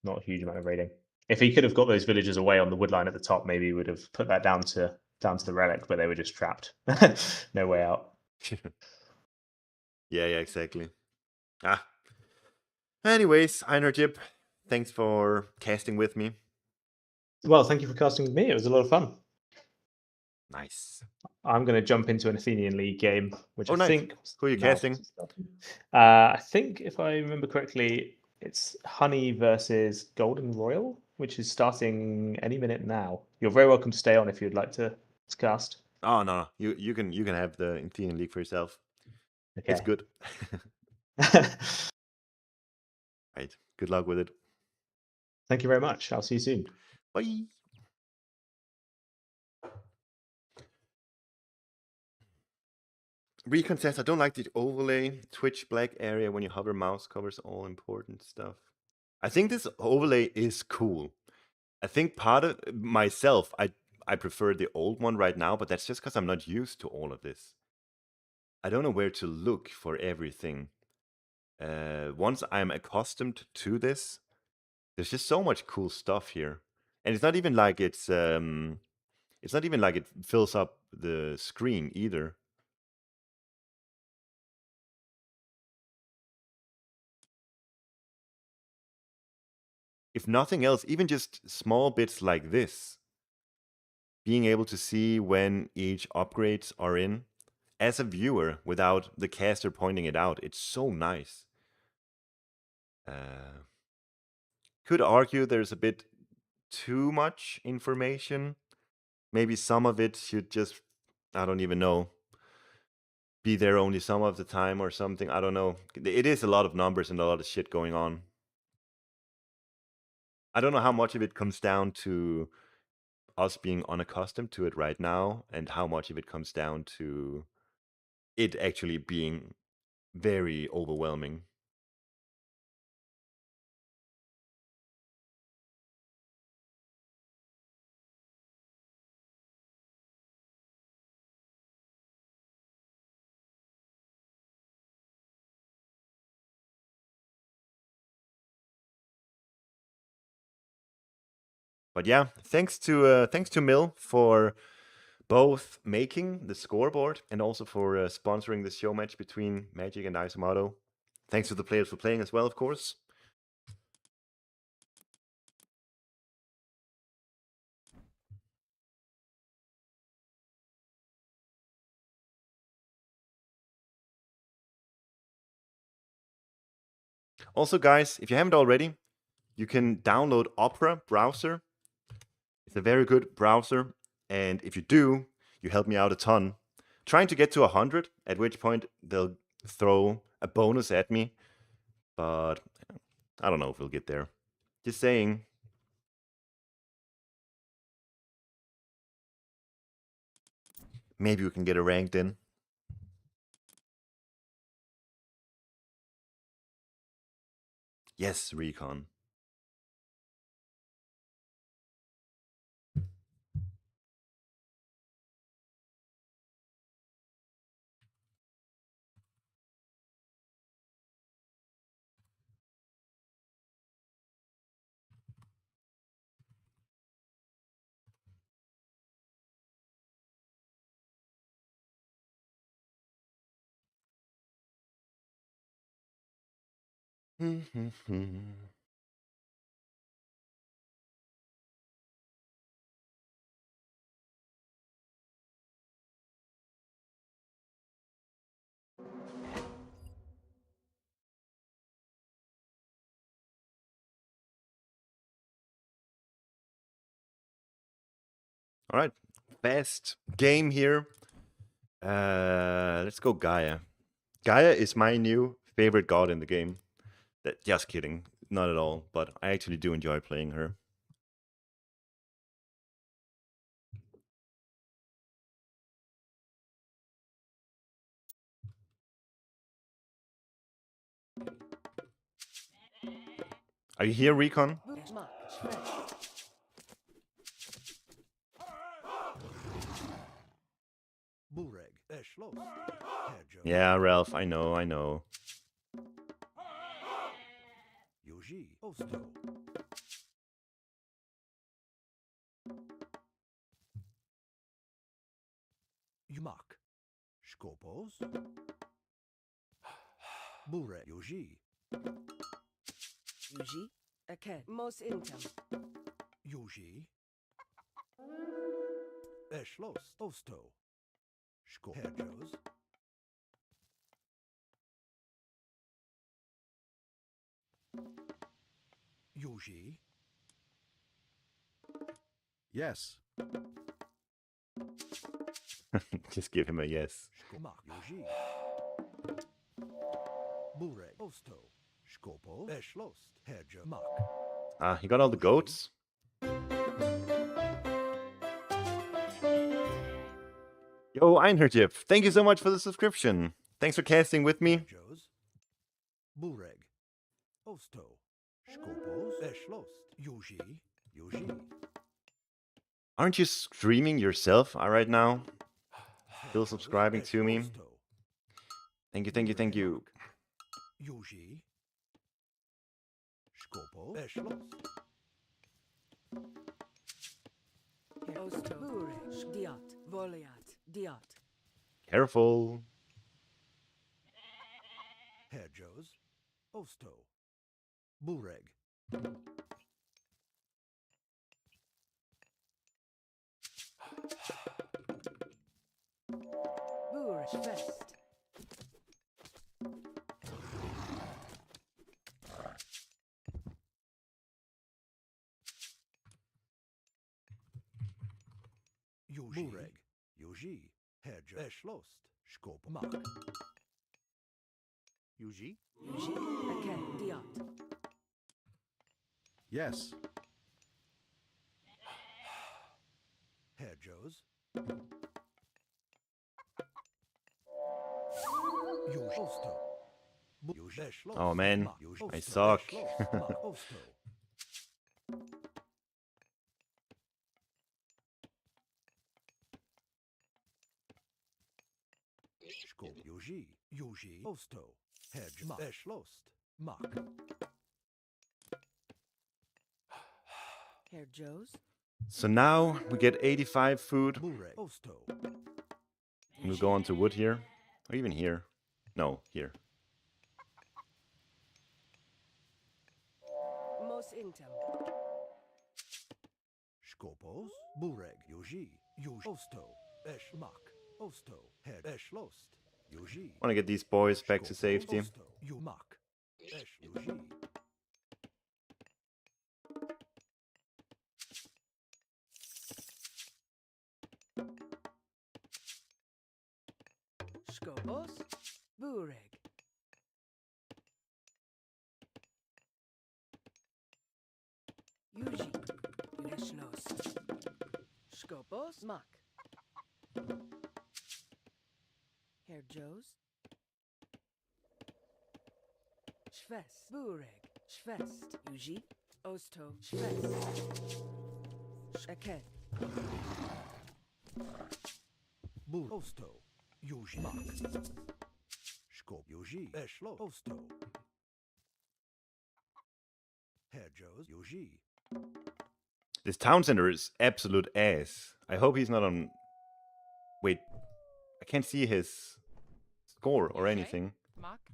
Not a huge amount of raiding. If he could have got those villagers away on the woodline at the top, maybe he would have put that down to the relic, but they were just trapped. No way out. Yeah, exactly. Ah. Anyways, Einherjb, thanks for casting with me. Well, thank you for casting with me. It was a lot of fun. Nice. I'm going to jump into an Athenian League game, which Oh, I nice. think. Who are you now- casting? I think, if I remember correctly, it's Honey versus Golden Royal, which is starting any minute now. You're very welcome to stay on if you'd like to cast. Oh no, you can have the Athenian League for yourself. Okay. It's good. Right. Good luck with it. Thank you very much. I'll see you soon. Bye. Recon says, I don't like the overlay. Twitch black area when you hover mouse covers all important stuff. I think this overlay is cool. I think part of myself, I prefer the old one right now, but that's just because I'm not used to all of this. I don't know where to look for everything. Once I'm accustomed to this, there's just so much cool stuff here. And it's not even like it fills up the screen either. If nothing else, even just small bits like this, being able to see when each upgrades are in, as a viewer, without the caster pointing it out, it's so nice. Could argue there's a bit too much information. Maybe some of it should just, I don't even know, be there only some of the time or something. I don't know. It is a lot of numbers and a lot of shit going on. I don't know how much of it comes down to us being unaccustomed to it right now, and how much of it comes down to it actually being very overwhelming. But yeah, thanks to Mill for both making the scoreboard and also for sponsoring this show match between Magic and Eisomarto. Thanks to the players for playing as well, of course. Also, guys, if you haven't already, you can download Opera browser. It's a very good browser, and if you do, you help me out a ton. Trying to get to 100, at which point they'll throw a bonus at me, but I don't know if we'll get there. Just saying. Maybe we can get a ranked in. Yes, Recon. All right, best game here. Let's go Gaia. Gaia is my new favorite god in the game. Just kidding, not at all. But I actually do enjoy playing her. Are you here, Recon? Yeah, Ralph, I know. Yumak. Skopos. Bure. Yuji. Yuji. Okay. Mos income. Yuji. Eschlos. Osto. Herjos. Yuji. Yes. Just give him a yes. Skomak. Yuji. Bure. Osto. Skopo. Eschlos. Herjo. Mak. Ah, he got all the goats. Yo, Einherjb, thank you so much for the subscription. Thanks for casting with me. Herjos. Bureg. Osto. Skopos. Eschlos. Yuji. Yuji. Aren't you streaming yourself right now? Still subscribing to me? Thank you. Yuji. Skopo. Eschlos. Osto. Burek. Diot. Voliat. Diot. Careful. Herjos. Osto. Bureg. Burek. Fest. Yuji. Bureg. Yuji. Herjo. Eschlost. Skop. Mak. Yuji. Yuji. Okay. Diot. Yes. Herjos. Yuji. Osto. Yuji. Eschlost. Oh man, Mak. Yuji. I Osto. suck. Eschlost. Mak. Osto. Skop. Yuji. Yuji. Osto. Herj. Mak. Eschlost. Mak. Herr Joe's. So now we get 85 food. Bureg. Osto. We'll go on to wood here. Or even here. No, here. Mos income. Skopos. Bureg. Yuji. Yuji. Osto. Esch. Mak. Osto. Herj. Eschlost. Yuji. Want to get these boys back to Skopos. safety. Osto. Yu. Mak. Esch. Yuji. Skopos. Bureg. Yuji. Leshnost. Skopos. Mak. Herr Joe's. Schwest. Bureg. Schwest. Yuji. Osto. Schwest. Okay. Bur. Osto. Yuji. Mak. Skop. Yuji. Eschlo. Osto. Herjos. Yuji. This town center is absolute ass. I hope he's not on... Wait. I can't see his score or anything. Mark?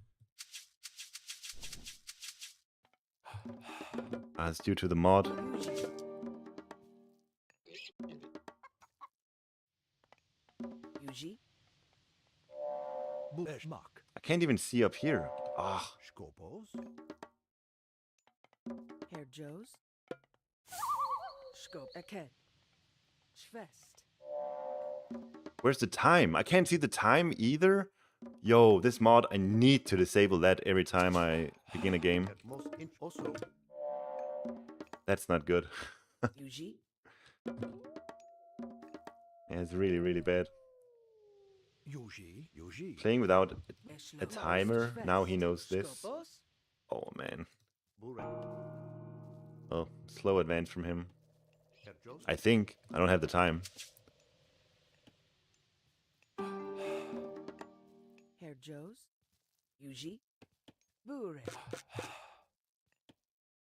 Ah, it's due to the mod. Yuji. Bur. Esch. Mak. I can't even see up here. Ah, Skopos. Herr Joe's. Skop. Okay. Schwest. Where's the time? I can't see the time either. Yo, this mod, I need to disable that every time I begin a game. Also. That's not good. Yuji. Yeah, it's really, really bad. Yuji. Playing without a Eschlos. timer, now he knows this. Skopos. Oh man. Burek. Oh, slow advance from him. Herjos. I think. I don't have the time. Herjos. Yuji. Burek.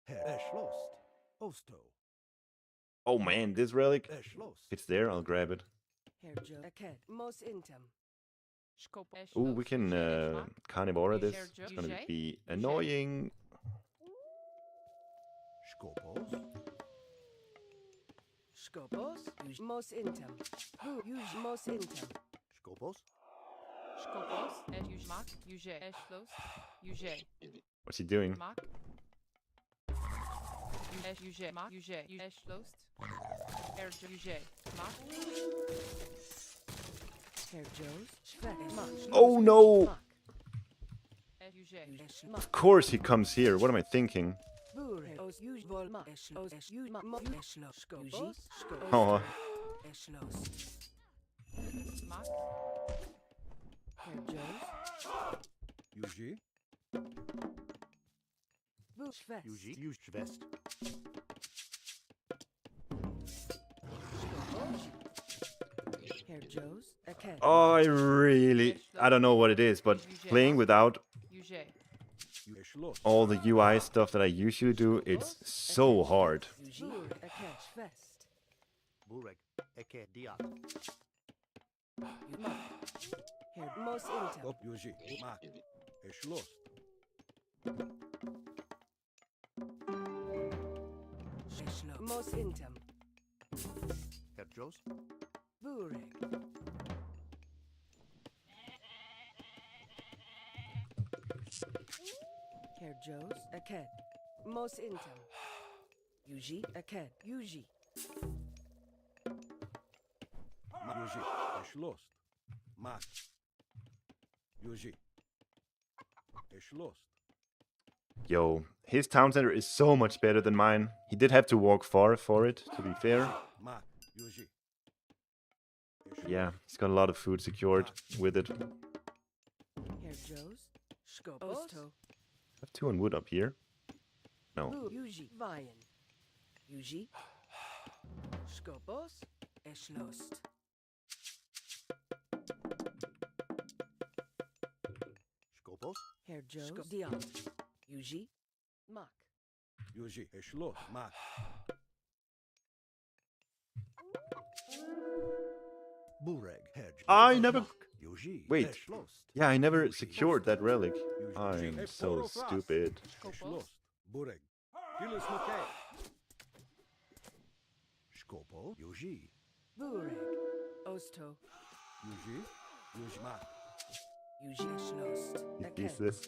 Eschlost. Osto. Oh man, this relic. Eschlost. If it's there, I'll grab it. Herjo. Aked. Mos intem. Ooh, we can carnivore this. It's gonna be annoying. Skopos. Skopos. Yuji. Mos intem. Yuji. Mos intem. Skopos. Skopos, Yuji, Mak, Yuji, Eschlos, Yuji, What's he doing? Mak. Yuji, Mak, Yuji, Eschlos, Yuji, Mak. Herjos. Schwest. Mak. Oh no! Mak. Yuji, Eschlos. Of course he comes here. What am I thinking? Burek. Os. Yuji. Vol. Mak. Eschlos. Yuji. Mak. Eschlos. Skopos. Oh, Eschlos. Mak, Herjos. Yuji. Schwest. Yuji. Schwest. Herjos. Aked. oh, I don't know what it is, but playing without Yuji, Eschlost. all the UI stuff that I usually do, it's so hard. Yuji. Aked. Schwest. Burek. Eke diat. Mak. Her. Mos intem. Skop. Yuji. Mak. Eschlost. Eschlos. Mos intem. Herjos. Burek. Herjos. Aked. Mos intem. Yuji. Aked. Yuji. Yuji. Eschlost. Mak. Yuji. Eschlost. Yo, his town center is so much better than mine. He did have to walk far for it, to be fair. Mak. Yuji. Yeah, he's got a lot of food secured with it. Herjos. Skopos. Osto. I have 2 on wood up here. No. Yuji. Vayen. Yuji. Skopos. Eschlost. Skopos. Herjos. Diant. Yuji. Mak. Yuji. Eschlost. Mak. Bureg. Hedge. I never- Mak. Yuji. Wait. Eschlost. Yeah, I never secured that relic. Yuji. I'm so stupid. Eschlost. Bureg. Kilis Mokay. Skopo. Yuji. Burek. Osto. Yuji. Yuji. Mak. Yuji. Eschlost. He Aked. sees this.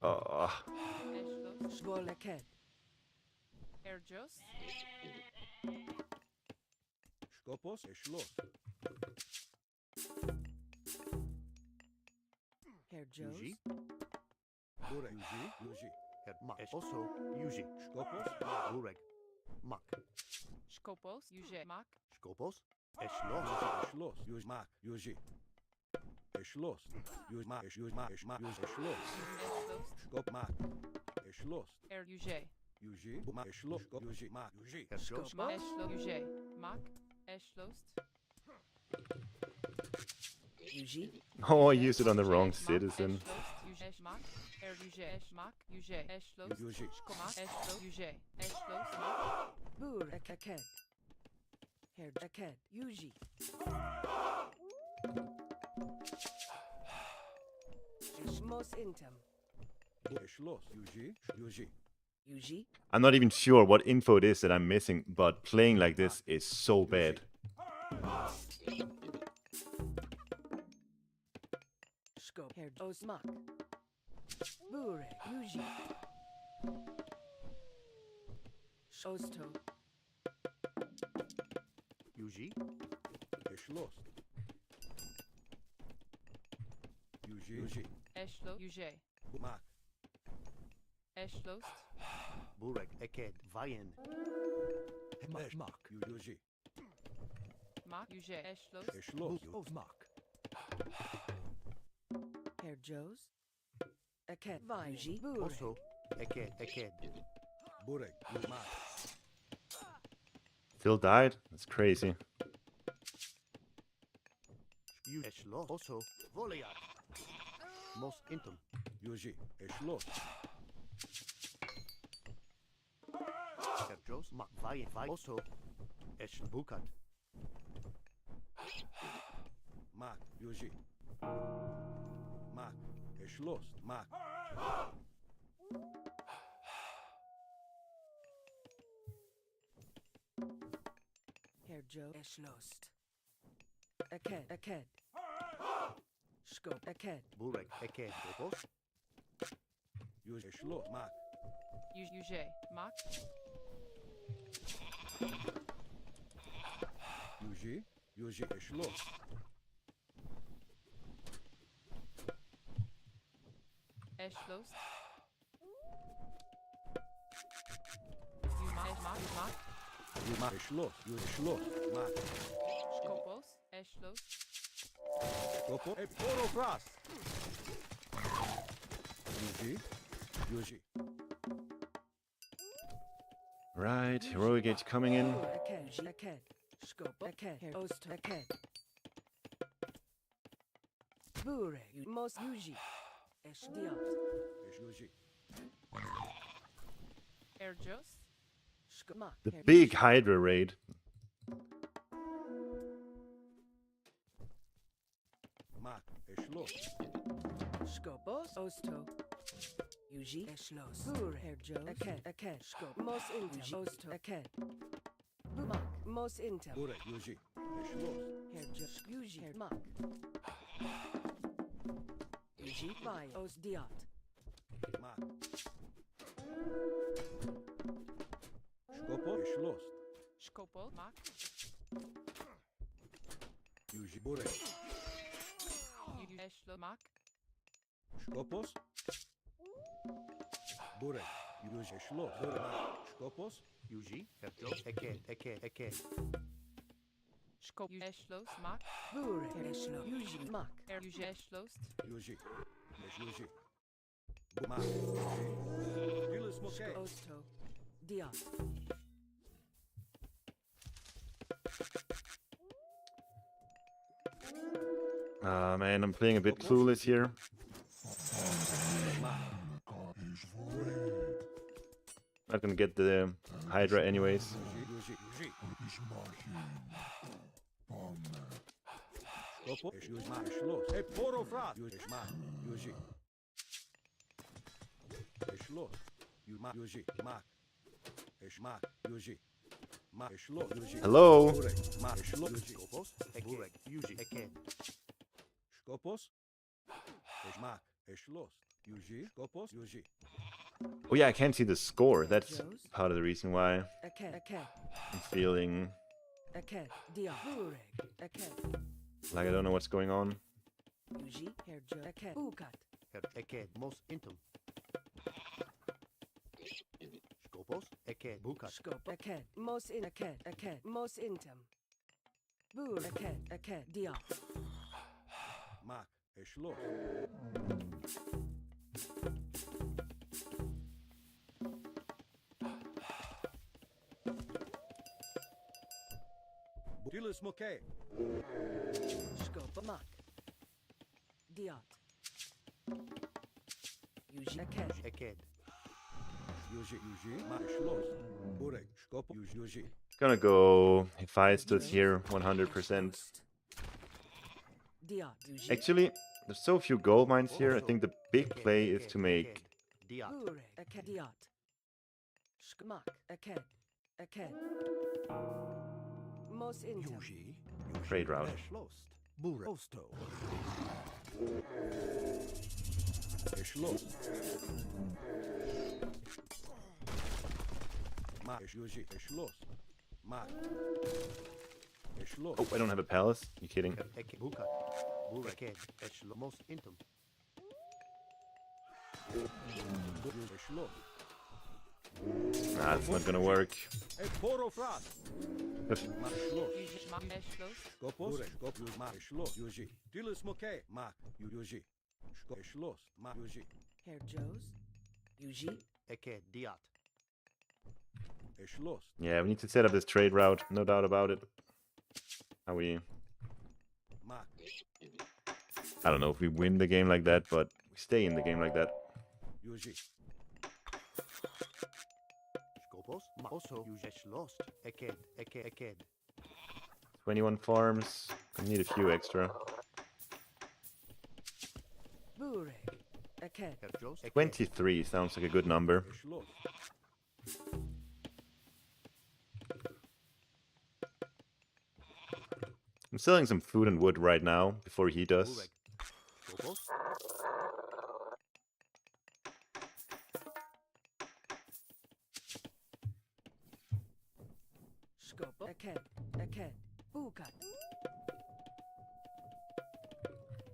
Oh, Eschlos, Svol. Aked. Herjos, Skopos. Eschlost. Herjos. Yuji. Bureg. Yuji. Yuji. Het mak. Also. Yuji. Skopos. Bureg. Mak. Skopos, Yuji, Mak, Skopos. Eschlost. Eschlost. Yuji. Mak. Yuji. Eschlost. Yuji. Mak. Yuji. Mak. Yuji. Mak. Yuji. Eschlost. Eschlos, Skop. Mak. Eschlost. Yuji, Yuji. Mak. Eschlost. Skop. Yuji. Mak. Yuji. Eschlost. Mak, Eschlos, Yuji, Mak, Eschlos, Yuji. oh, I used it on the wrong citizen. Yuji, Mak, Yuji, Mak, Yuji, Eschlos, Yuji. Mak, Eschlos, Yuji, Eschlos, Mak, Burek. Aked. Her. Aked. Yuji. Mos intem. Eschlost. Yuji. Yuji. Yuji. I'm not even sure what info it is that I'm missing, but playing like this is so bad. Skop. Her. Osmak. Burek. Yuji. Osto. Yuji. Eschloss. Yuji. Eschlo. Uje. Mark. Eschlost. Burek. Eked. Vayen. Mark. Yuji. Mak. Uje. Eschlost. Eschloss. Mark. Einherjb. Aked. Vaji. Burek. Also. Eked. Burek. Mark. Still died? That's crazy. Eschloss. Also. Voliat. Mos intum. Yuji. Eschloss. Sergios. Mark. Vayen. Also. Eschbukat. Mark. Yuji. Mark. Eschloss. Mark. Einherjb. Eschlost. Aked. Skop. Aked. Burek. Eked. Bobos. Yuji. Eschloss. Mark. Uje. Mak. Yuji. Eschloss. Eschlost. Mak. Mark. Eschloss. Eschloss. Mark. Skopos. Eschlost. Kopo. Poro Fras. Yuji. Right, heroic age coming in. Aked. Skop. Aked. Ost. Aked. Burek. Mos Yuji. Eshdiat. Yuji. Erjos. Skop. The big Hydra raid. Mark. Eschloss. Skopos. Osto. Yuji. Eschloss. Burek. Einherjb. Aked. Skop. Mos Intam. Osto. Aked. Bumak. Mos Intam. Burek. Yuji. Eschloss. Einherjb. Yuji. Mak. Yuji. Vai. Osdiat. Mark. Kopo. Eschloss. Skopol. Mak. Yuji. Burek. Eschlo. Mak. Skopos. Burek. Yuji. Eschloss. Burek. Skopos. Yuji. Eked. Skop. Eschlost. Mak. Burek. Eschlo. Yuji. Mak. Uje. Eschlost. Yuji. Yuji. Mark. Julius Moke. Osto. Diat. Ah man, I'm playing a bit clueless here. Not gonna get the Hydra anyways. Yuji. Kopo. Yuji. Mark. Eschloss. Poro Fras. Yuji. Mark. Yuji. Eschloss. Yuji. Mark. Mark. Yuji. Mark. Eschloss. Yuji. Hello? Burek. Mark. Eschloss. Yuji. Skopos. Burek. Yuji. Eked. Skopos. Mark. Eschloss. Yuji. Skopos. Yuji. Oh yeah, I can't see the score. That's part of the reason why Aked. I'm feeling Aked. Diat. Burek. Aked. like I don't know what's going on. Yuji. Einherjb. Aked. Ukat. Eked. Mos intum. Skopos. Eked. Bukat. Skop. Aked. Mos in. Aked. Mos Intam. Burek. Aked. Diat. Mark. Eschloss. Julius Moke. Skop. Mak. Diat. Yuji. Aked. Eked. Yuji. Mark. Eschloss. Burek. Skop. Yuji. Gonna go if I stood here 100%. Diat. Yuji. Actually, there's so few gold mines here. I think the big play is to make Diat. Burek. Aked. Diat. Mak. Aked. Mos Intam. trade route. Eschloss. Burek. Osto. Eschloss. Mark. Yuji. Eschloss. Mark. Eschloss. Oh, I don't have a palace. You kidding? Eke bukat. Bureked. Eschlomos intum. Eschloss. Nah, it's not gonna work. Et poro fras. Ma schloss. Use Mark Eschloss. Skopos. Skop use ma schloss. Yuji. Dilis moke. Mark. Yuji. Skop schloss. Ma yuji. Herr Joes. Yuji. Eke diat. Eschloss. Yeah, we need to set up this trade route. No doubt about it. How we... Mark. I don't know if we win the game like that, but we stay in the game like that. Yuji. Skopos. Ma also use eschloss. Eked. Eked. 21 farms. I need a few extra. Burek. Aked. Herjos. 23 sounds like a good number. Eschloss. I'm selling some food and wood right now, before he does. Burek. Skopos. Skopo. Aked. Aked. Bukat.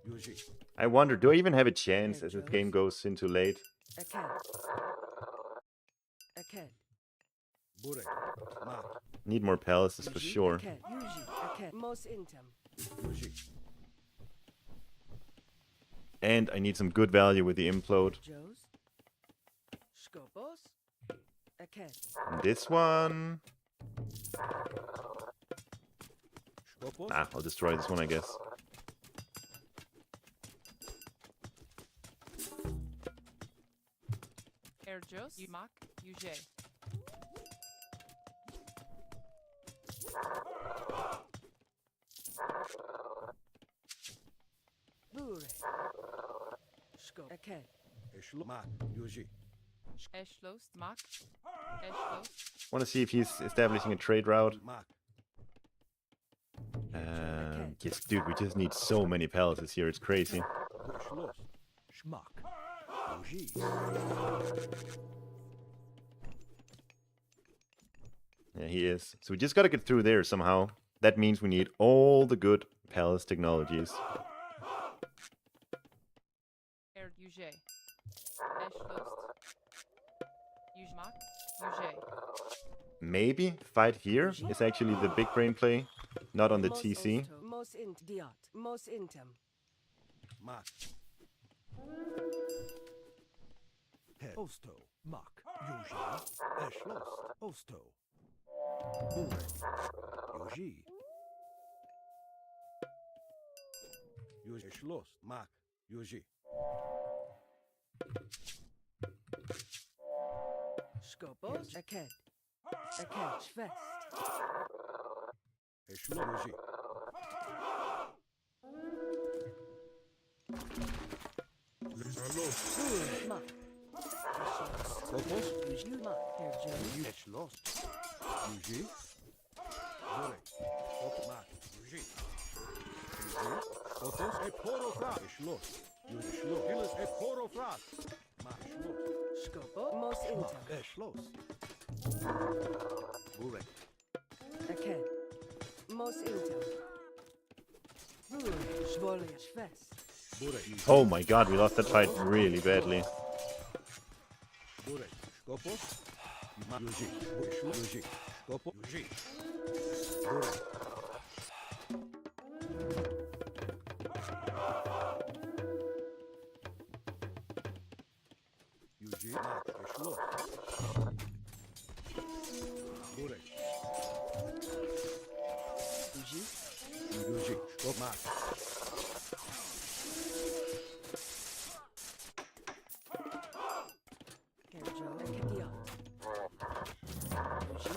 Yuji. I wonder, do I even have a chance as this game goes into late? Aked. Aked. Burek. Mark. Need more palaces for Yuji. sure. Aked. Yuji. Aked. Mos intam. Yuji. And I need some good value with the implode. Joes. Skopos. Aked. And this one... Skopos. Ah, I'll destroy this one, I guess. Erjos. Mark. Use. Burek. Skop. Aked. Eschloss. Mark. Yuji. Eschloss. Mark. Eschloss. Want to see if he's establishing a trade route. Mark. Yes, dude, we just need so many palaces here. It's crazy. Eschloss. Schmack. Yuji. Yeah, he is. So we just gotta get through there somehow. That means we need all the good palace technologies. Use. Eschloss. Use Mark. Use. Maybe fight here is actually the big brain play, not on the Mos TC. osto. Mos int. Diot. Mos intam. Mark. Head. Osto. Mark. Yuji. Eschloss. Osto. Burek. Yuji. Yuji. Eschloss. Mark. Yuji. Skopos. Aked. Aked. Schwest. Eschloss. Yuji. Burek. Mark. Skopos. Yuji. Mark. Herr Joes. Eschloss. Yuji. Burek. Skop. Mark. Yuji. Yuji. Skopos. E poro fras. Eschloss. Yuji. Schloss. Dilis e poro fras. Mark. Schloss. Skopo. Mos intam. Eschloss. Burek. Aked. Mos intam. Burek. Schwolle. Schwest. Burek. Yuji. Oh my god, we lost that fight really badly. Burek. Skopos. Yuji. Eschloss. Yuji. Skopos. Yuji. Burek. Yuji. Mark. Eschloss. Burek. Yuji. Yuji. Skop. Mark. Herr Joes. Aked. Diot. Yuji.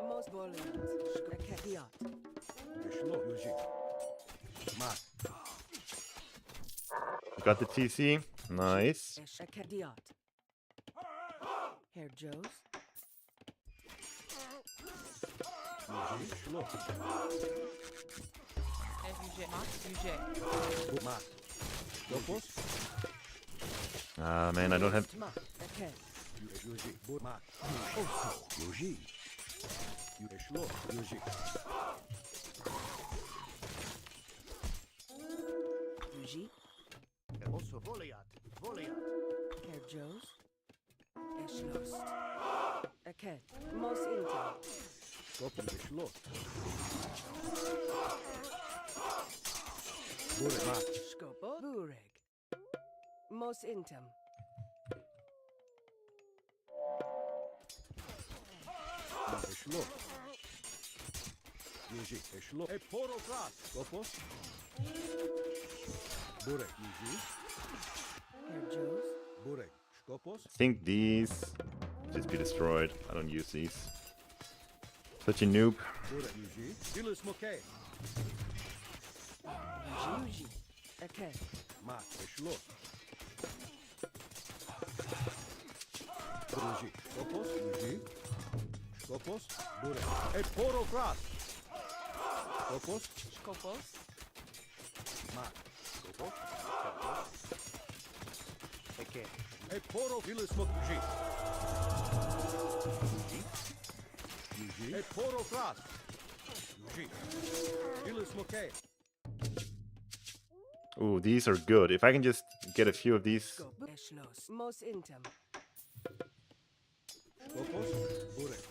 Mos voliant. Aked. Diot. Eschloss. Yuji. Mark. Got the TC. Nice. Aked. Diot. Herr Joes. Yuji. Schloss. Use. Mark. Use. Mark. Skopos. Ah, man, I don't have... Mark. Aked. Yuji. Mark. Osto. Yuji. You es los. Yuji. Yuji. Also Voliat. Voliat. Herr Joes. Eschlost. Aket. Mos Inter. Stop you es los. Burek. Mat. Skopo. Bureg. Mos Intem. Mat es los. Yuji es los. E poro fras. Skopos. Burek. Yuji. Herr Joes. Burek. Skopos. I think these just be destroyed. I don't use these. Such a noob. Burek. Yuji. Dilis Moke. Yuji. Aket. Mat es los. Yuji. Skopos. Yuji. Skopos. Burek. E poro fras. Skopos. Skopos. Mat. Skopos. Eket. E poro dilis Moke. Yuji. Yuji. E poro fras. Yuji. Dilis Moke. Ooh, these are good. If I can just get a few of these. Skopo. Eschlos. Mos Intem. Skopos. Burek.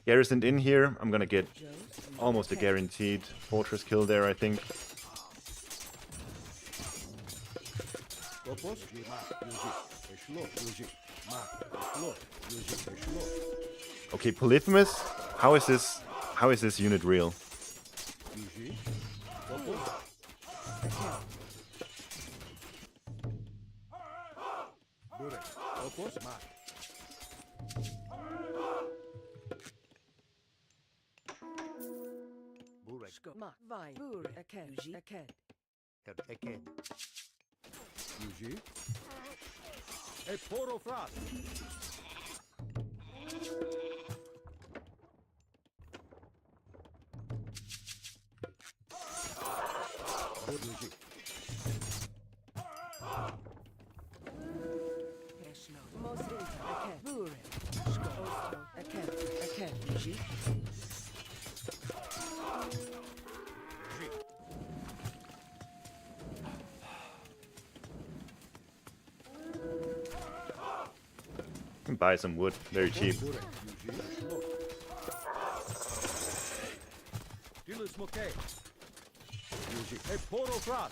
Garrisoned in here, I'm gonna get Joes. almost a guaranteed fortress kill there, I think. Skopos. Mat. Yuji. Es los. Yuji. Mat. Es los. Yuji. Es los. Okay, Polyphemus. How is this? How is this unit real? Yuji. Skopos. Aket. Burek. Skopos. Mat. Burek. Skop. Mak. Vai. Bureg. Aket. Yuji. Aket. Eket. Yuji. E poro fras. Yuji. Eschlos. Mos Intem. Aket. Bureg. Skopo. Aket. Aket. Yuji. Can buy some wood, very cheap. Burek. Yuji. Es los. Dilis Moke. Yuji. E poro fras.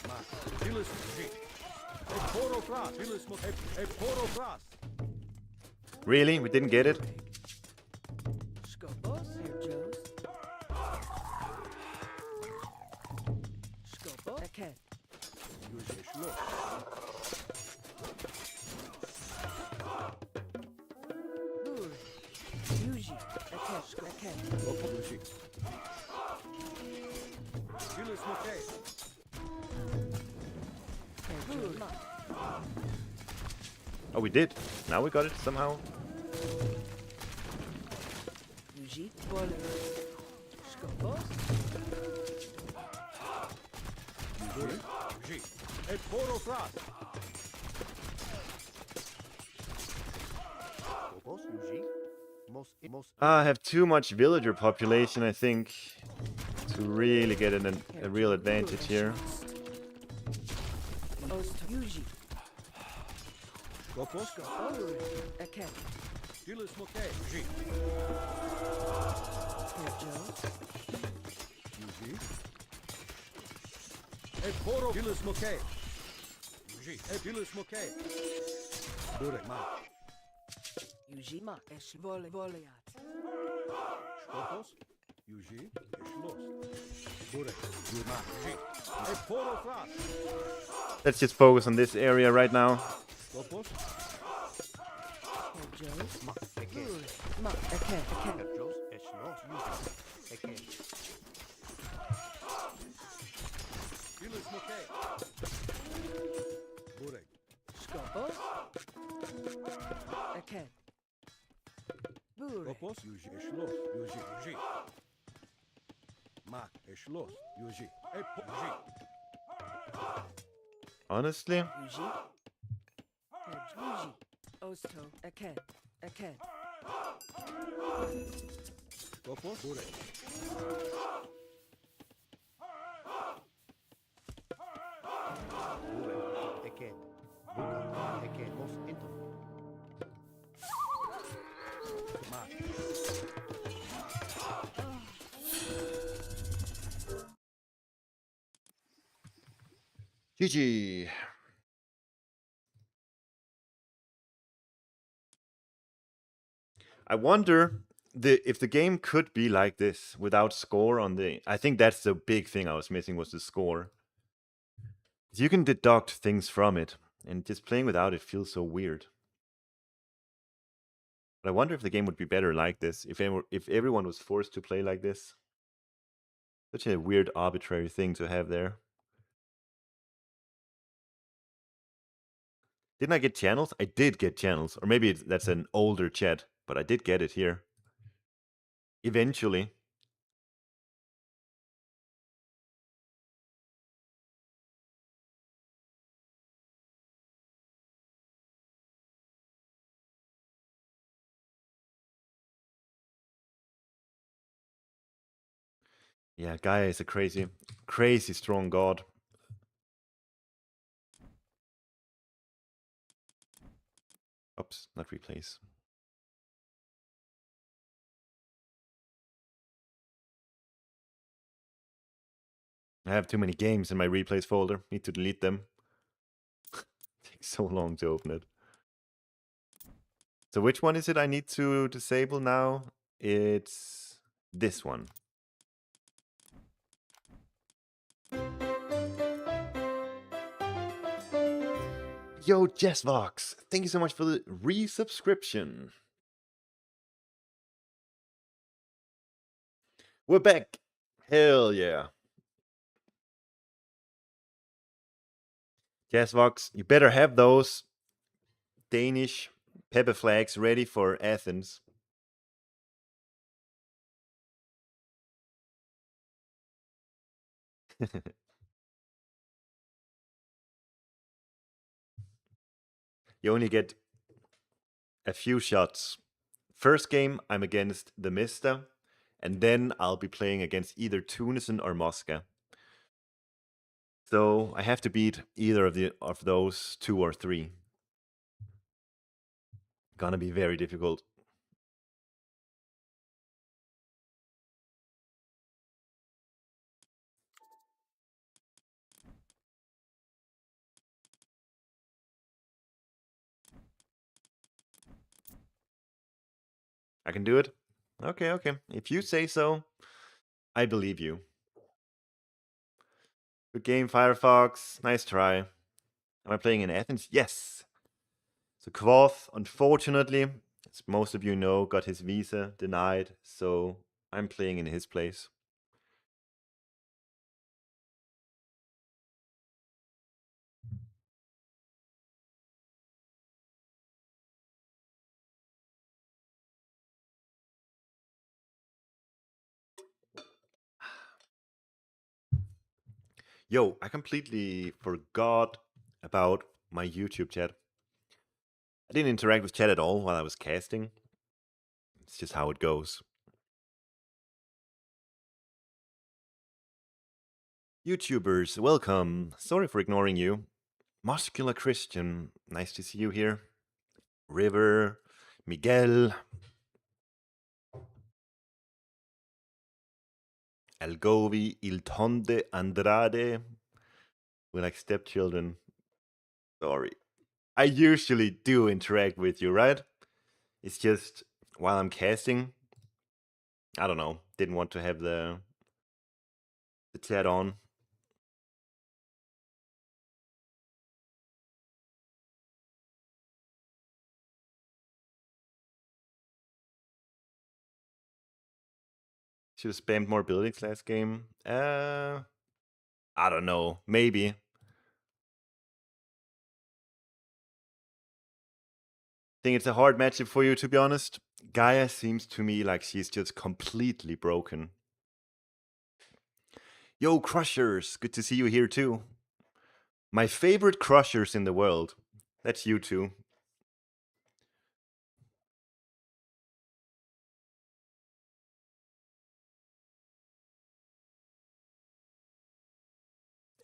Mat. Dilis Yuji. E poro fras. Dilis Moke. E poro fras. Really? We didn't get it? Skopos. Herr Joes. Skopo. Aket. Yuji. Es los. Bureg. Yuji. Aket. Aket. Skopos. Yuji. Dilis Moke. Herr Joes. Mak. Oh, we did. Now we got it somehow. Yuji. Bolero. Skopos. Yuji. Yuji. E poro fras. Skopos. Yuji. Mos. I have too much villager population, I think, to really get a real advantage here. Ost. Yuji. Skopos. Bureg. Aket. Dilis Moke. Yuji. Herr Joes. Yuji. E poro dilis Moke. Yuji. E dilis Moke. Burek. Mat. Yuji. Mak. Esch. Voliat. Skopos. Yuji. Es los. Burek. Mat. Yuji. E poro fras. Let's just focus on this area right now. Skopos. Herr Joes. Mat. Eket. Bureg. Mak. Aket. Aket. Herjos. Eschlos. Yuji. Eket. Dilis Moke. Burek. Skopos. Aket. Bureg. Skopos. Yuji. Es los. Yuji. Yuji. Mat. Es los. Yuji. E Yuji. Honestly, Yuji. Herr Yuji. Osto. Aket. Aket. Topos. Bure. Bure. Eked. Buka. Eked. Mos intom. Mat. GG. I wonder if the game could be like this without score on the. I think that's the big thing I was missing was the score. You can deduct things from it, and just playing without it feels so weird. But I wonder if the game would be better like this, if everyone was forced to play like this. Such a weird, arbitrary thing to have there. Didn't I get channels? I did get channels. Or maybe that's an older chat, but I did get it here. Eventually. Yeah, Gaia is a crazy, crazy strong god. Oops, not replace. I have too many games in my replays folder. Need to delete them. Takes so long to open it. So which one is it I need to disable now? It's this one. Yo, Jessvox, thank you so much for the resubscription. We're back. Hell yeah. Jessvox, you better have those Danish pepper flags ready for Athens. You only get a few shots. First game, I'm against the Mister, and then I'll be playing against either Tunison or Mosca. So I have to beat either of those 2 or 3. Gonna be very difficult. I can do it? Okay, okay. If you say so, I believe you. Good game, Firefox. Nice try. Am I playing in Athens? Yes. So Kvoth, unfortunately, as most of you know, got his visa denied, so I'm playing in his place. Yo, I completely forgot about my YouTube chat. I didn't interact with chat at all while I was casting. It's just how it goes. YouTubers, welcome. Sorry for ignoring you. Muscular Christian, nice to see you here. River, Miguel, Algovi, Il Tonde, Andrade. We're like stepchildren. Sorry. I usually do interact with you, right? It's just while I'm casting, I don't know, didn't want to have the chat on. Should have spammed more buildings last game. I don't know. Maybe. Think it's a hard matchup for you, to be honest. Gaia seems to me like she's just completely broken. Yo, Crushers! Good to see you here too. My favorite Crushers in the world. That's you two.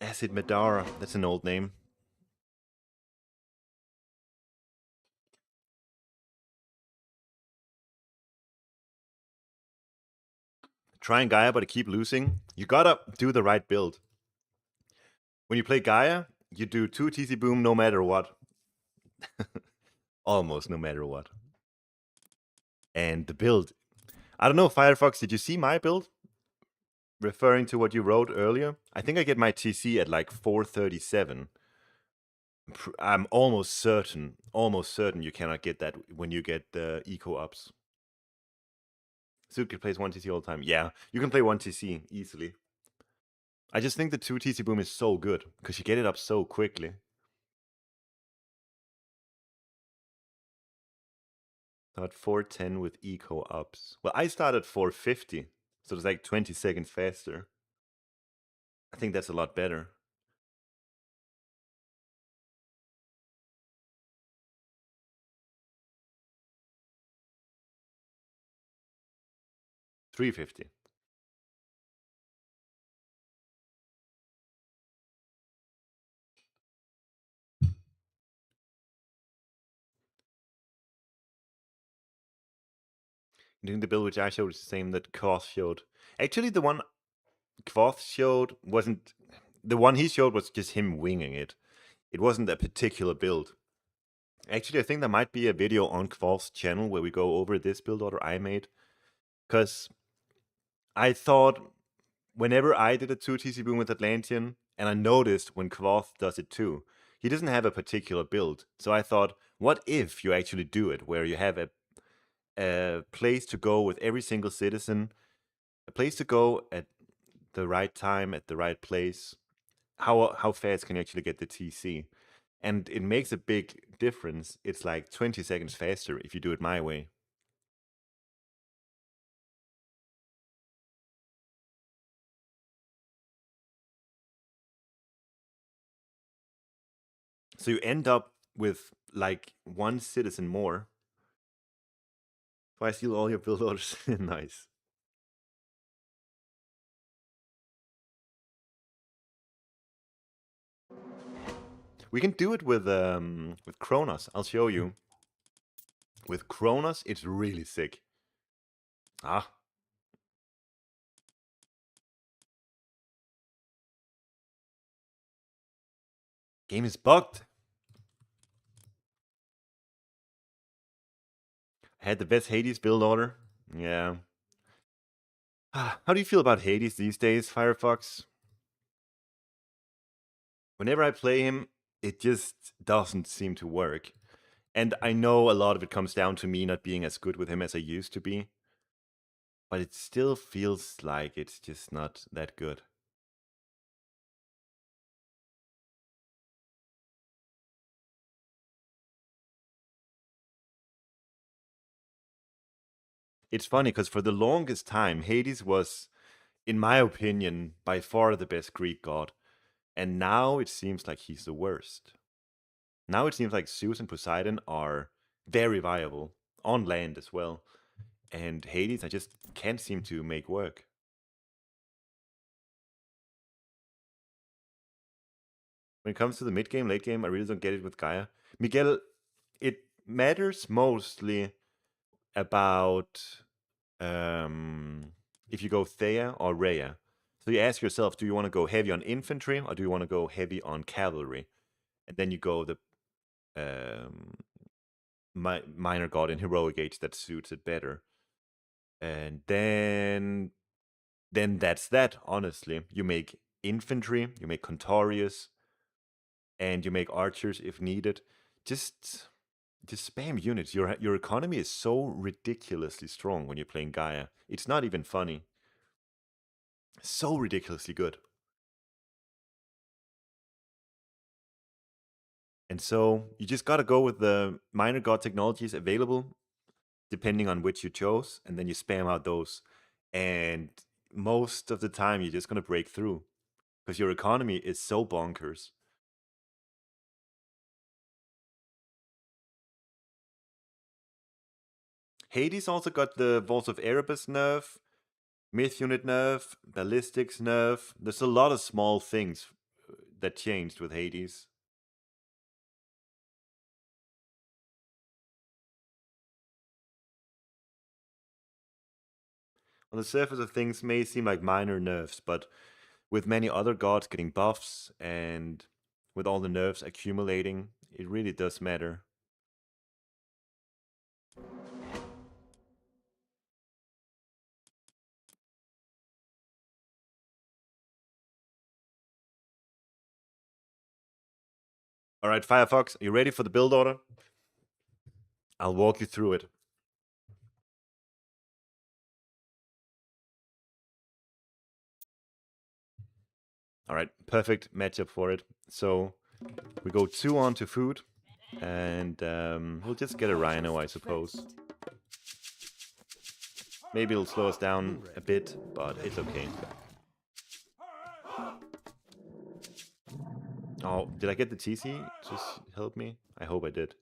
Acid Madara. That's an old name. Trying Gaia, but I keep losing. You gotta do the right build. When you play Gaia, you do 2 TC Boom no matter what. Almost no matter what. And the build. I don't know, Firefox, did you see my build? Referring to what you wrote earlier? I think I get my TC at like 437. I'm almost certain you cannot get that when you get the eco ups. Suki plays 1 TC all the time. Yeah, you can play 1 TC easily. I just think the 2 TC Boom is so good, because you get it up so quickly. About 410 with eco ups. Well, I started 450, so it's like 20 seconds faster. I think that's a lot better. $350. Doing the build which I showed is the same that Koth showed. Actually, the one Koth showed wasn't... The one he showed was just him winging it. It wasn't a particular build. Actually, I think there might be a video on Koth's channel where we go over this build order I made. Because I thought whenever I did a 2 TC Boom with Atlantean, and I noticed when Koth does it too, he doesn't have a particular build. So I thought, what if you actually do it, where you have a place to go with every single citizen, a place to go at the right time, at the right place. How fast can you actually get the TC? And it makes a big difference. It's like 20 seconds faster if you do it my way. So you end up with like 1 citizen more. If I steal all your build orders, nice. We can do it with Kronos. I'll show you. With Kronos, it's really sick. Ah. Game is bugged. I had the best Hades build order. Yeah. How do you feel about Hades these days, Firefox? Whenever I play him, it just doesn't seem to work. And I know a lot of it comes down to me not being as good with him as I used to be. But it still feels like it's just not that good. It's funny because for the longest time, Hades was, in my opinion, by far the best Greek god. And now it seems like he's the worst. Now it seems like Zeus and Poseidon are very viable, on land as well. And Hades, I just can't seem to make work. When it comes to the mid game, late game, I really don't get it with Gaia. Miguel, it matters mostly about if you go Thea or Rhea. So you ask yourself, do you want to go heavy on infantry or do you want to go heavy on cavalry? And then you go the minor god and heroic age that suits it better. And then that's that, honestly. You make infantry, you make Contarius, and you make archers if needed. Just spam units. Your economy is so ridiculously strong when you're playing Gaia. It's not even funny. So ridiculously good. And so you just gotta go with the minor god technologies available, depending on which you chose, and then you spam out those. And most of the time, you're just gonna break through because your economy is so bonkers. Hades also got the Vaults of Erebus nerf, Myth Unit nerf, Ballistics nerf. There's a lot of small things that changed with Hades. On the surface of things may seem like minor nerfs, but with many other gods getting buffs and with all the nerfs accumulating, it really does matter. Alright, Firefox, are you ready for the build order? I'll walk you through it. Alright, perfect matchup for it. So we go 2 on to food, and we'll just get a Rhino, I suppose. Maybe it'll slow us down a bit, but it's okay. Oh, did I get the TC? Just help me. I hope I did.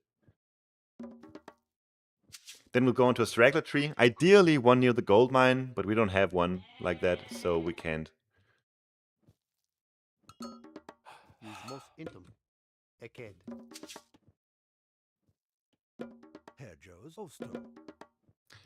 Then we'll go into a straggler tree. Ideally one near the gold mine, but we don't have one like that, so we can't. Use most intum. Eked. Herjo's Osto.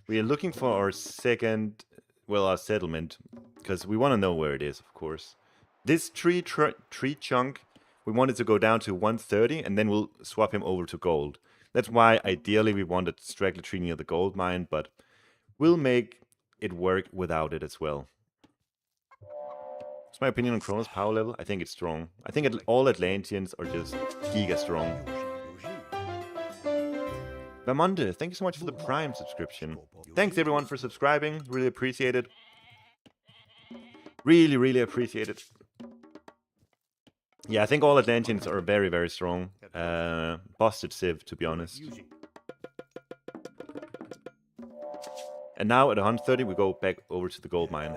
We are looking for our second, well, our settlement, because we want to know where it is, of course. This tree chunk, we want it to go down to 130, and then we'll swap him over to gold. That's why, ideally, we wanted straggler tree near the gold mine, but we'll make it work without it as well. What's my opinion on Kronos' power level? I think it's strong. I think all Atlanteans are just giga strong. Vermonde, thank you so much for the Prime subscription. Thanks everyone for subscribing. Really appreciate it. Really, really appreciate it. Yeah, I think all Atlanteans are very, very strong. Busted Civ, to be honest. And now at 130, we go back over to the gold mine.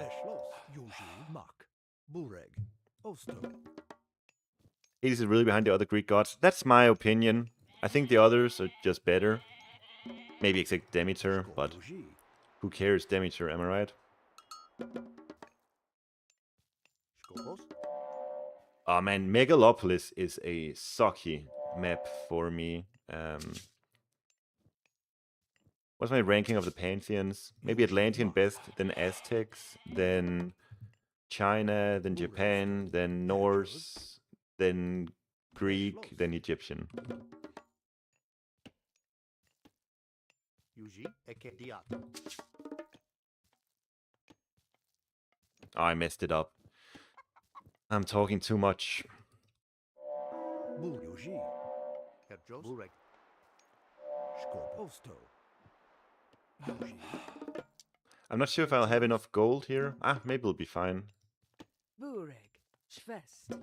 Hades is really behind the other Greek gods. That's my opinion. I think the others are just better. Maybe except Demeter, but who cares, Demeter, am I right? Oh man, Megalopolis is a sucky map for me. What's my ranking of the Pantheons? Maybe Atlantean best, then Aztecs, then China, then Japan, then Norse, then Greek, then Egyptian. Oh, I messed it up. I'm talking too much. I'm not sure if I'll have enough gold here. Ah, maybe it'll be fine. Bureg. Schwest.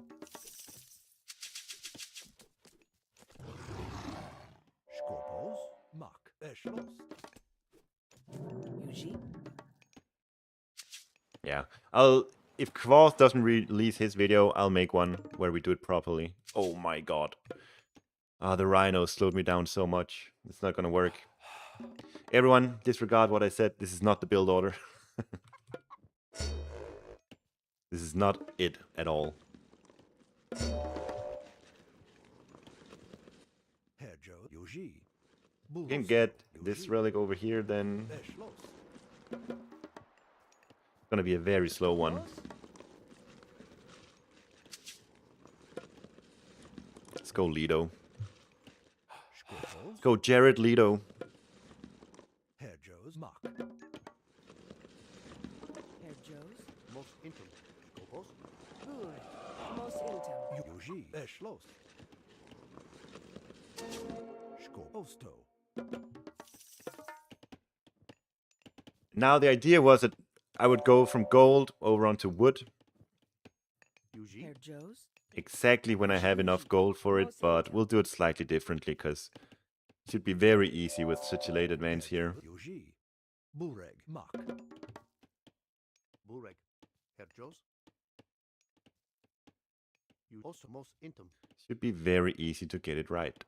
Yuji. Yeah, if Kvath doesn't release his video, I'll make one where we do it properly. Oh my god. Ah, the Rhino slowed me down so much. It's not gonna work. Everyone, disregard what I said. This is not the build order. This is not it at all. You can get this relic over here, then it's gonna be a very slow one. Let's go Lido. Let's go Jared Lido. Herjo's Mark. Herjo's. Most intum. Skopos. Bureg. Most intim. Yuji. Schloss. Skoposto. Now the idea was that I would go from gold over onto wood. Herjo's. Exactly when I have enough gold for it, but we'll do it slightly differently because it should be very easy with such a late advance here. Yuji. Bureg. Mark. Bureg. Herjo's. You also most intum. Should be very easy to get it right.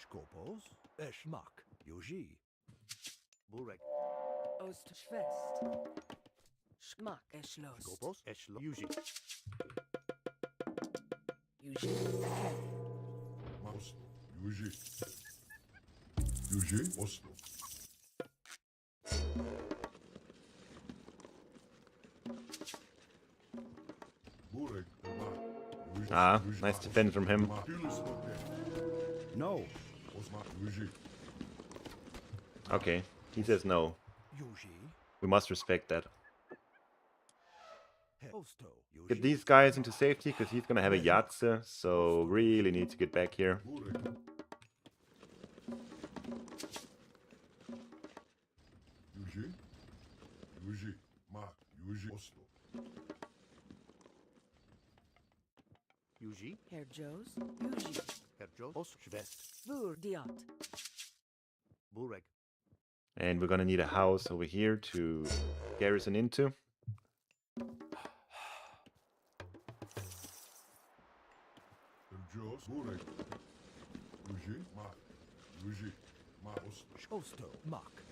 Skopos. Mark. Yuji. Bureg. Ost. Schwest. Schmack. Eschloss. Skopos. Eschlo. Yuji. Yuji. Aket. Oslo. Yuji. Yuji. Oslo. Burek. Yuji. Ah, nice defense from him. No. Osma. Yuji. Okay, he says no. Yuji. We must respect that. Osto. Yuji. Get these guys into safety because he's gonna have a Yatze, so really need to get back here. Burek. Yuji. Yuji. Ma. Yuji. Oslo. Yuji. Herr Joes. Yuji. Herr Joe. Os. Schwest. Bur. Diot. Burek. And we're gonna need a house over here to garrison into. Jos. Burek. Yuji. Ma. Yuji. Ma. Oslo. Osto. Mak.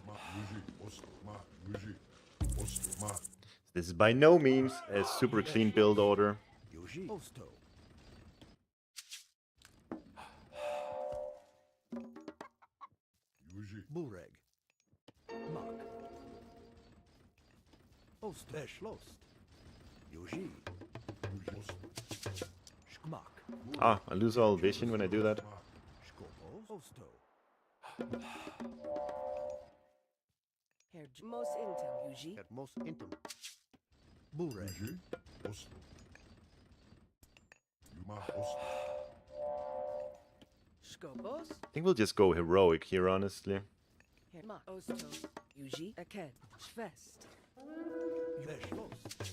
Ma. Yuji. Oslo. Ma. Yuji. Oslo. Ma. This is by no means a super clean build order. Yuji. Osto. Yuji. Bureg. Mak. Osto. Eschlost. Yuji. Yuji. Oslo. Schmack. Ah, I lose all vision when I do that. Ma. Skopos. Osto. Herr Mos Intem. Yuji. Herr Mos Intem. Bureg. Yuji. Oslo. Ma. Oslo. Skopos. I think we'll just go heroic here, honestly. Herr Ma. Osto. Yuji. Aket. Schwest. Eschlost.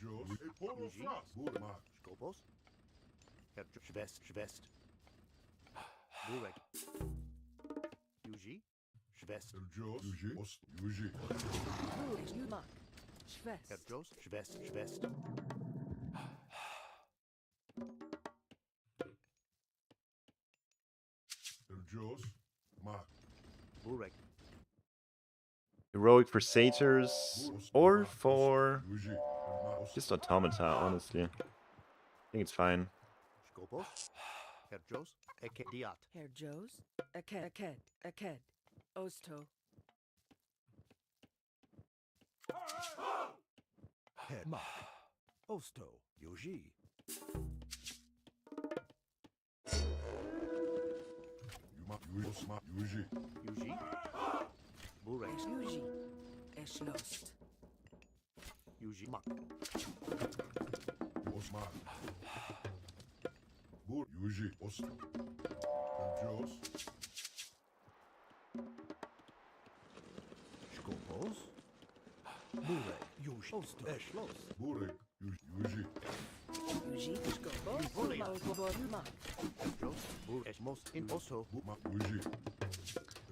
Jos. Polo Yuji. Fras. Burek. Ma. Skopos. Herr Schwest. Schwest. Bureg. Yuji. Schwest. Jos. Yuji. Oslo. Yuji. Bur. Yumak. Schwest. Herr Jos. Schwest. Schwest. Jos. Ma. Bureg. Heroic for satyrs or for Yuji. Ma. Oslo. just automata, honestly. I think it's fine. Skopos. Herr Jos. Eke Diat. Herr Joes. Aked. Aked. Aked. Osto. Herr Mak. Osto. Yuji. Yuma. Yuji. Osma. Yuji. Yuji. Bureg. Yuji. Eschlost. Yuji. Mak. Osma. Bur. Yuji. Oslo. Jos. Skopos. Bureg. Yuji. Osto. Eschloss. Burek. Yuji. Yuji. Skopos. Bur. Mak. Herr Jos. Bur. Eschmos. In Osto. Ma. Yuji.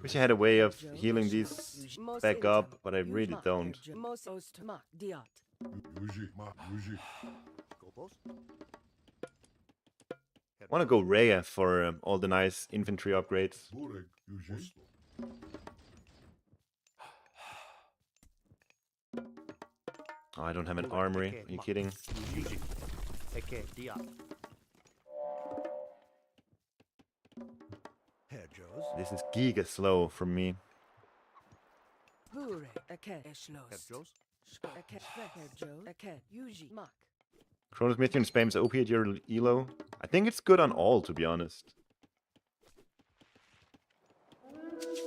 Wish I had a way of healing these Mos back Intem. up, but I Yuji. really Mak. don't. Herr Jo- Mos Osto. Mak. Diot. Yuji. Ma. Yuji. Skopos. Herr I want to go Rhea for all the nice infantry upgrades. Burek. Yuji. Oslo. Oh, I don't have an armory. Are you kidding? Yuji. Eke Diat. Herr Jos. This is giga slow from me. Bure. Aked. Herr Eschlost. Jos. Aked. Herr Joes. Aked. Yuji. Mak. Chronos Mythian spams OP at your elo. I think it's good on all, to be honest.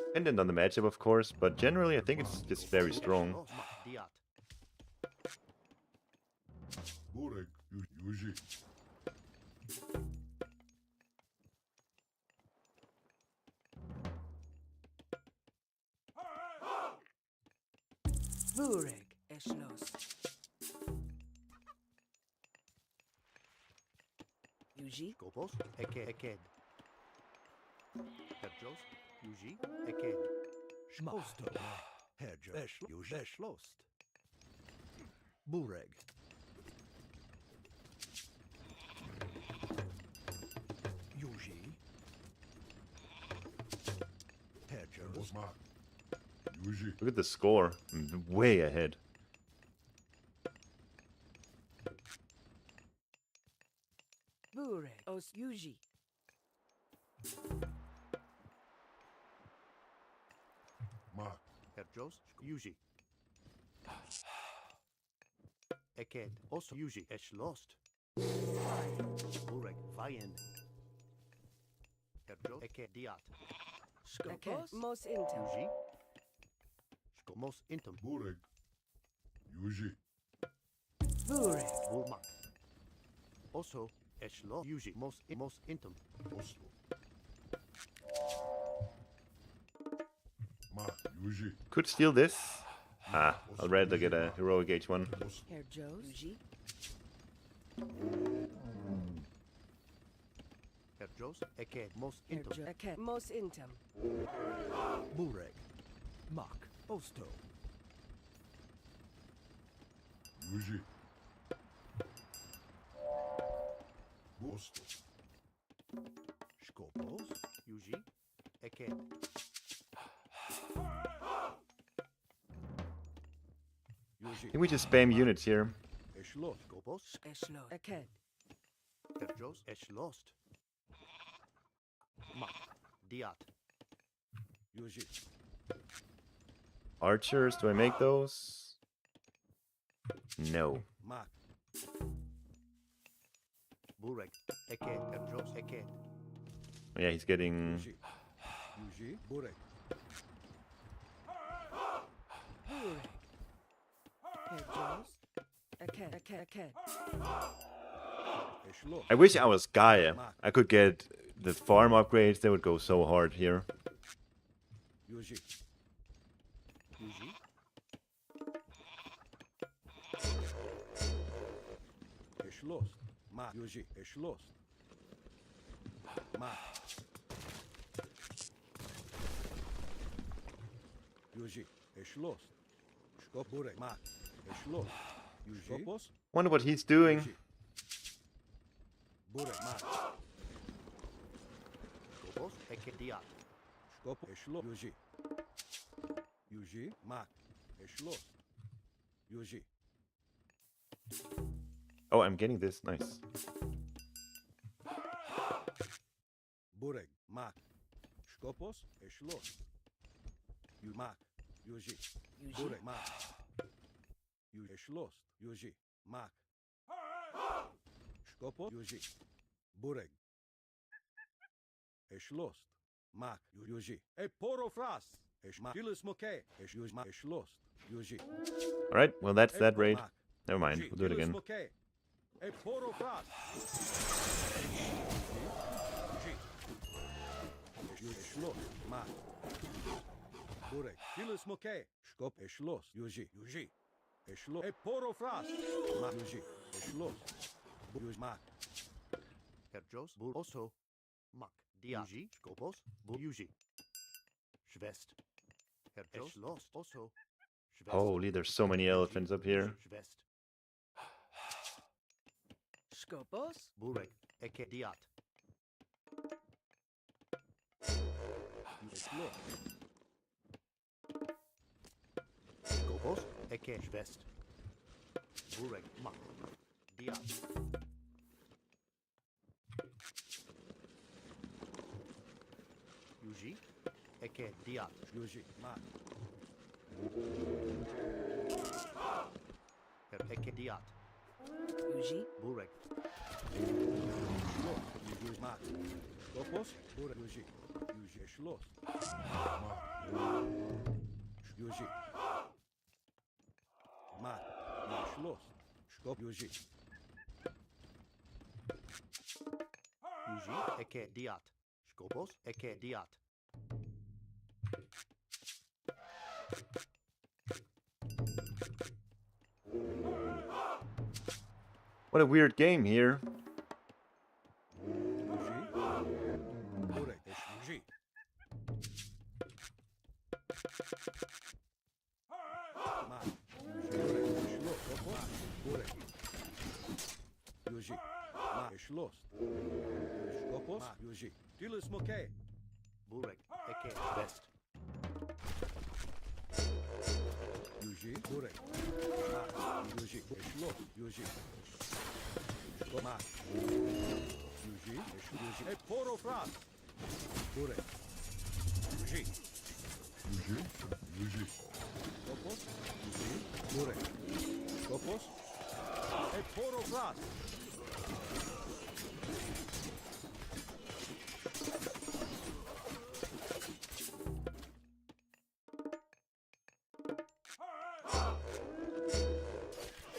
Dependent on the matchup, of course, but generally I think it's just very strong. Eschloss. Mak. Diat. Burek. Yuji. Bureg. Eschlost. Yuji. Skopos. Eke. Eked. Herr Jos. Yuji. Eked. Osto. Herr Jos. Yuji. Eschlost. Bureg. Yuji. Schloss. Yuji. Look at the score. I'm way ahead. Bure. Os Yuji. Mark. Herjos. Yuji. Eket. Also Yuji. Lost. Burek. Vayen. Herjos. Eket. Diat. Eket. Mos Intam. Yuji. Mos Intam. Bureg. Yuji. Bure. Burmak. Also. Lost. Yuji. Mos Intam. Oslo. Mark. Yuji. Could steal this. Ah, I'd rather get a heroic H1. Oslo. Herjos. Yuji. Herjos. Eket. Mos Intam. Herjo. Eket. Mos Intam. Burek. Mak. Osto. Yuji. Oslo. Skopos. Yuji. Eket. Yuji. I think we just spam units here. Lost. Skopos. Eshlo. Eket. Herjos. Lost. Mak. Diat. Yuji. Archers, do I make those? No. Mak. Burek. Eket. Herjos. Eket. Oh, yeah, he's getting... Yuji. Yuji. Burek. Bure. Herjos. Eket. Eket. Eket. Lost. I wish I was Gaia. I could get the farm upgrades. They would go so hard here. Yuji. Yuji. Lost. Mak. Yuji. Lost. Mak. Yuji. Lost. Skop Burek. Mak. Lost. Yuji. Skopos. Wonder what he's doing. Yuji. Burek. Mak. Skopos. Ekediat. Skop. Lost. Yuji. Yuji. Mak. Lost. Yuji. Oh, I'm getting this. Nice. Burek. Mak. Skopos. Lost. You Mak. Yuji. Yuji. Burek. Mak. You Lost. Yuji. Mak. Skopos. Yuji. Burek. Lost. Mak. Yuji. E poro fras. Mak. Dilis moke. Yuji. Mak. Lost. Yuji. Alright, well that's that raid. Never mind, we'll do it again. E poro fras. Yuji. Lost. Mak. Burek. Dilis moke. Skop. Lost. Yuji. Yuji. Lost. E poro fras. Mak. Yuji. Lost. Yuji. Mak. Herjos. Bur. Also. Mak. Dia. Yuji. Skopos. Bur. Yuji. Schwest. Herjos. Lost. Also. Schwest. Holy, there's so many elephants up here. Schwest. Skopos. Burek. Eke diat. Lost. Skopos. Eke Schwest. Burek. Mak. Diat. Yuji. Eke diat. Yuji. Mak. Eke diat. Yuji. Burek. Yuji. Mak. Skopos. Burek. Yuji. Yuji. Schloss. Yuji. Mak. Yuji. Schloss. Skop. Yuji. Yuji. Eke diat. Skopos. Eke diat. What a weird game here. Yuji. Burek. Yuji. Mak. Yuji. Schloss. Skopos. Burek. Yuji. Mak. Schloss. Skopos. Yuji. Dilis moke. Burek. Eke. West. Yuji, Burek. Mat, Yuji, Schloss, Yuji. Mat. Yuji, Yuji. E poro fras. Burek. Yuji. Skopos, Yuji, Burek. Skopos. E poro fras.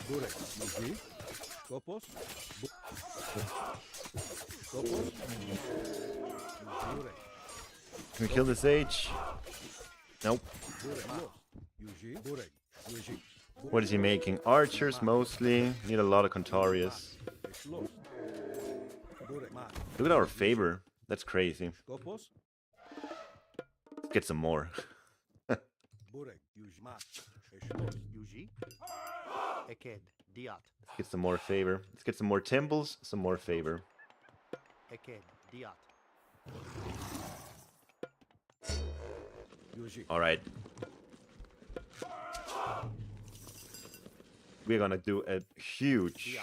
Burek, Yuji. Skopos. Skopos. Burek. Can we kill the sage? Nope. Burek, lost. Yuji, Burek. Yuji. What is he making? Archers mostly. Need a lot of Contarius. Schloss. Burek, Mat. Look at our favor. That's crazy. Skopos. Let's get some more. Burek, Yuji, Mat. Schloss. Yuji. Eked. Diat. Let's get some more favor. Let's get some more temples, some more favor. Eked. Diat. Yuji. Alright. We're gonna do a huge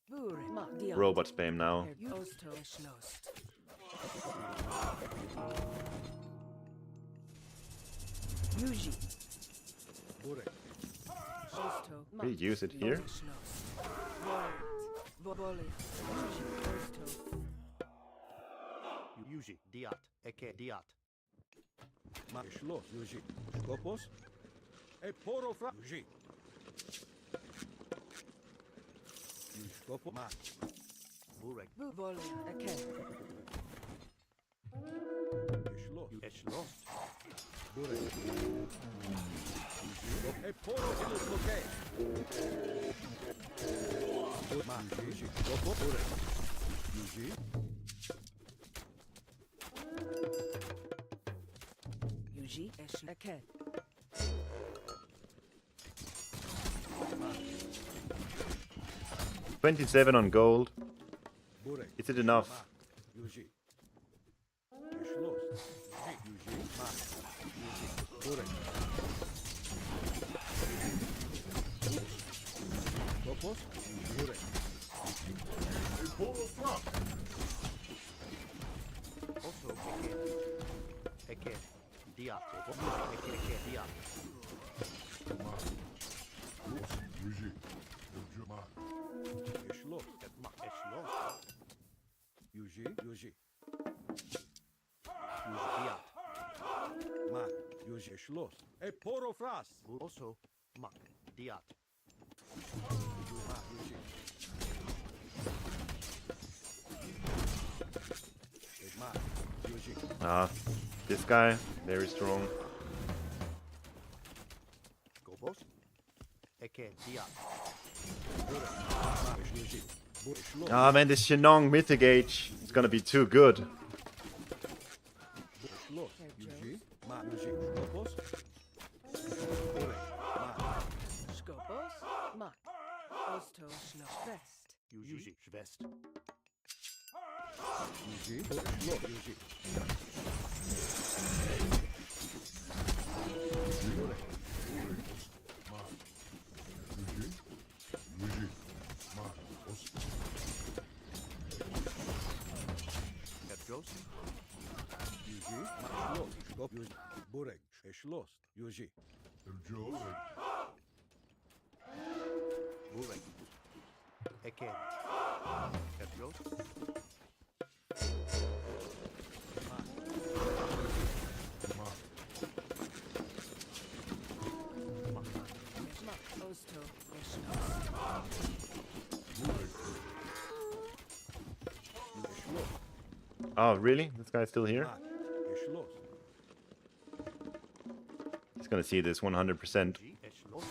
Bure, ma, diot. robot spam now. Osto, schlost. Yuji, Burek. osto, ma. We use it here. Schloss. Volt, vole, Yuji, osto. Yuji. Diat. Eked. Diat. Mat. Schloss. Yuji. Skopos. E poro fras. Yuji. Yuji. Skopos. Mat. Burek. Vole, okay. Schloss. Eschloss. Burek. E poro ilus loke. Mat. Yuji. Skopos. Burek. Yuji. Yuji, esh, okay. 27 on gold. Burek. Is it enough? Mat. Yuji. Schloss. Yuji. Mat. Yuji. Burek. Skopos. Burek. Also Eked. Eked. Diat. Eked. Diat. Schloss. Eschloss. Yuji. Yuji. Yuji. Diat. Mat. Yuji. Schloss. E poro fras. Also Mak. Diat. Mat. Yuji. Mat. Yuji. Ah, this guy, very strong. Skopos. Eked. Diat. Mat. Yuji. Schloss. Ah man, this Shenong Mythic Age is gonna be too good. Schloss. Yuji. Mat. Yuji. Skopos. Burek. Mat. Skopos, ma. Osto, schloss, fest. Yuji. Schwest. Yuji. Schloss. Yuji. Petros. Yuji. Mat. Schloss. Skop. Yuji. Burek. Schloss. Yuji. Burek. Eked. Petros. Ma, osto, schloss. Oh, really? This guy's still here? Mat. Schloss. He's gonna see this 100%. Eschloss.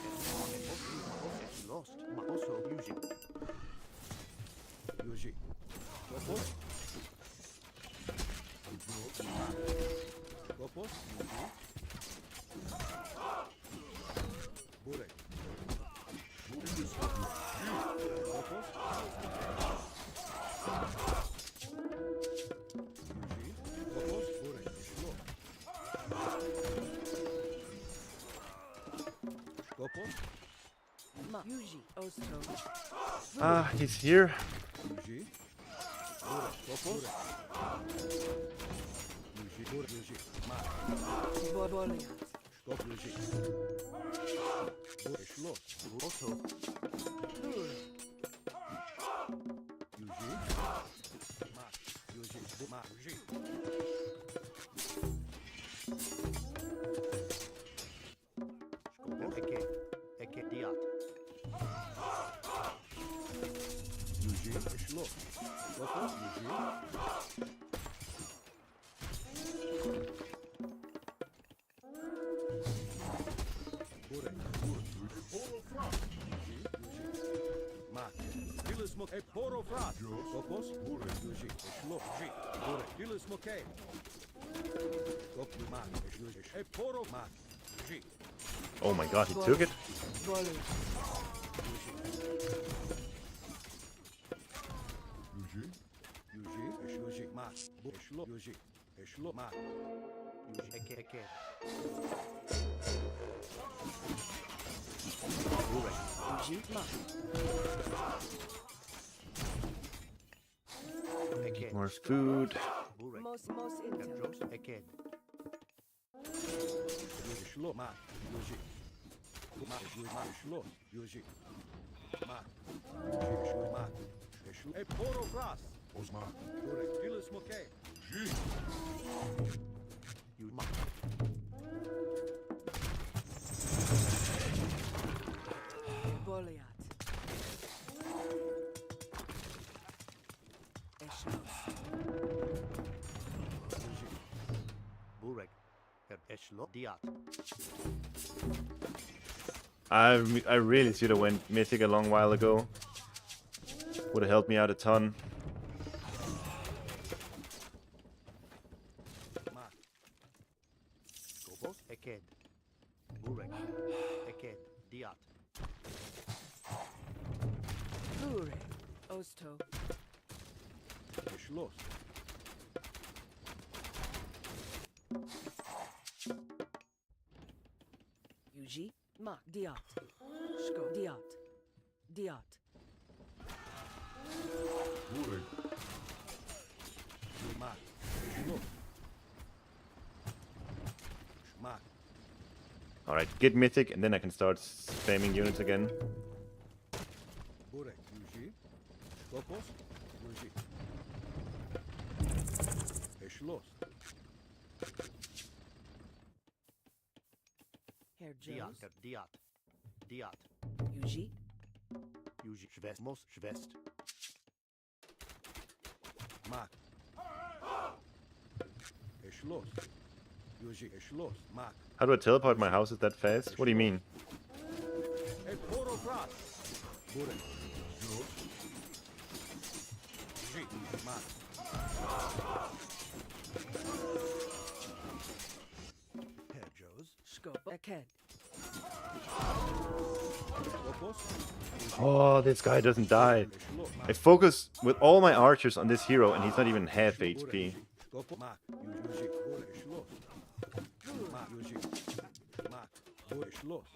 Eschloss. Also Yuji. Yuji. Skopos. Skopos. Yuji. Burek. Skopos. Yuji. Skopos. Burek. Schloss. Skopos. Ma. Yuji. Osto. Ah, he's here. Yuji. Burek. Skopos. Yuji. Burek. Yuji. Ma. Boliat. Skop. Yuji. Burek. Schloss. Otto. Burek. Yuji. Ma. Yuji. Ma. Yuji. Eke diat. Yuji. Schloss. Skopos. Yuji. Burek. Ma. Dilis mok. E poro frat. Skopos. Burek. Yuji. Schloss. Yuji. Burek. Dilis moke. Skop. Ma. Yuji. E poro. Ma. Yuji. Oh my god, he took it. Boliat. Yuji. Yuji. Yuji. Ma. Schloss. Yuji. Schloss. Ma. Yuji. Eke. Yuji. Ma. Eke. More food. Burek. Mos intem. Jos. Eke. Yuji. Schloss. Ma. Yuji. Ma. Yuji. Ma. Schloss. Yuji. Ma. Yuji. Schloss. Ma. Schloss. E poro fras. Osma. Burek. Dilis moke. You ma. Boliat. Eschlos. Burek. Eshlo diat. I really should have went mythic a long while ago. Would have helped me out a ton. Ma. Skopos. Eked. Burek. Eked diat. Burek. Osto. Schloss. Yuji. Ma. Diat. Sko. Diat. Diat. Ma. Schloss. Ma. Alright, get mythic and then I can start spamming units again. Burek. Yuji. Skopos. Yuji. Schloss. Herr Diat. Jones. Diat. Diat. Yuji. Yuji. Schwest. Mos. Schwest. Ma. Schloss. Yuji. Schloss. Ma. How do I teleport my houses that fast? What do you mean? E poro fras. Burek. Yuji. Ma. Herr Jos. Sko. Eked. Skopos. Oh, this guy doesn't die. Schloss. Ma. I focus with all my archers on this hero and he's not even half HP. Skopos. Ma. Yuji. Burek. Schloss. Ma. Yuji. Ma. Burek. Schloss.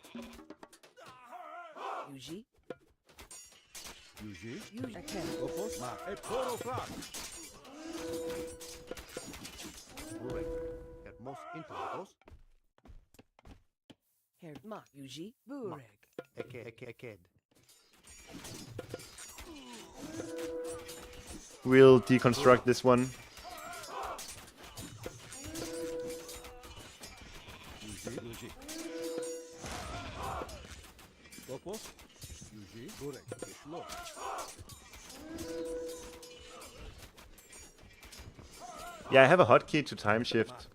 Yuji. Yuji. Yuji. Eked. Skopos. Ma. E poro fras. Burek. Herr Mos. Intertos. Herr Ma. Yuji. Burek. Eked. We'll deconstruct this one. Yuji. Yuji. Skopos. Yuji. Burek. Schloss. Yeah, I have a hotkey to time shift.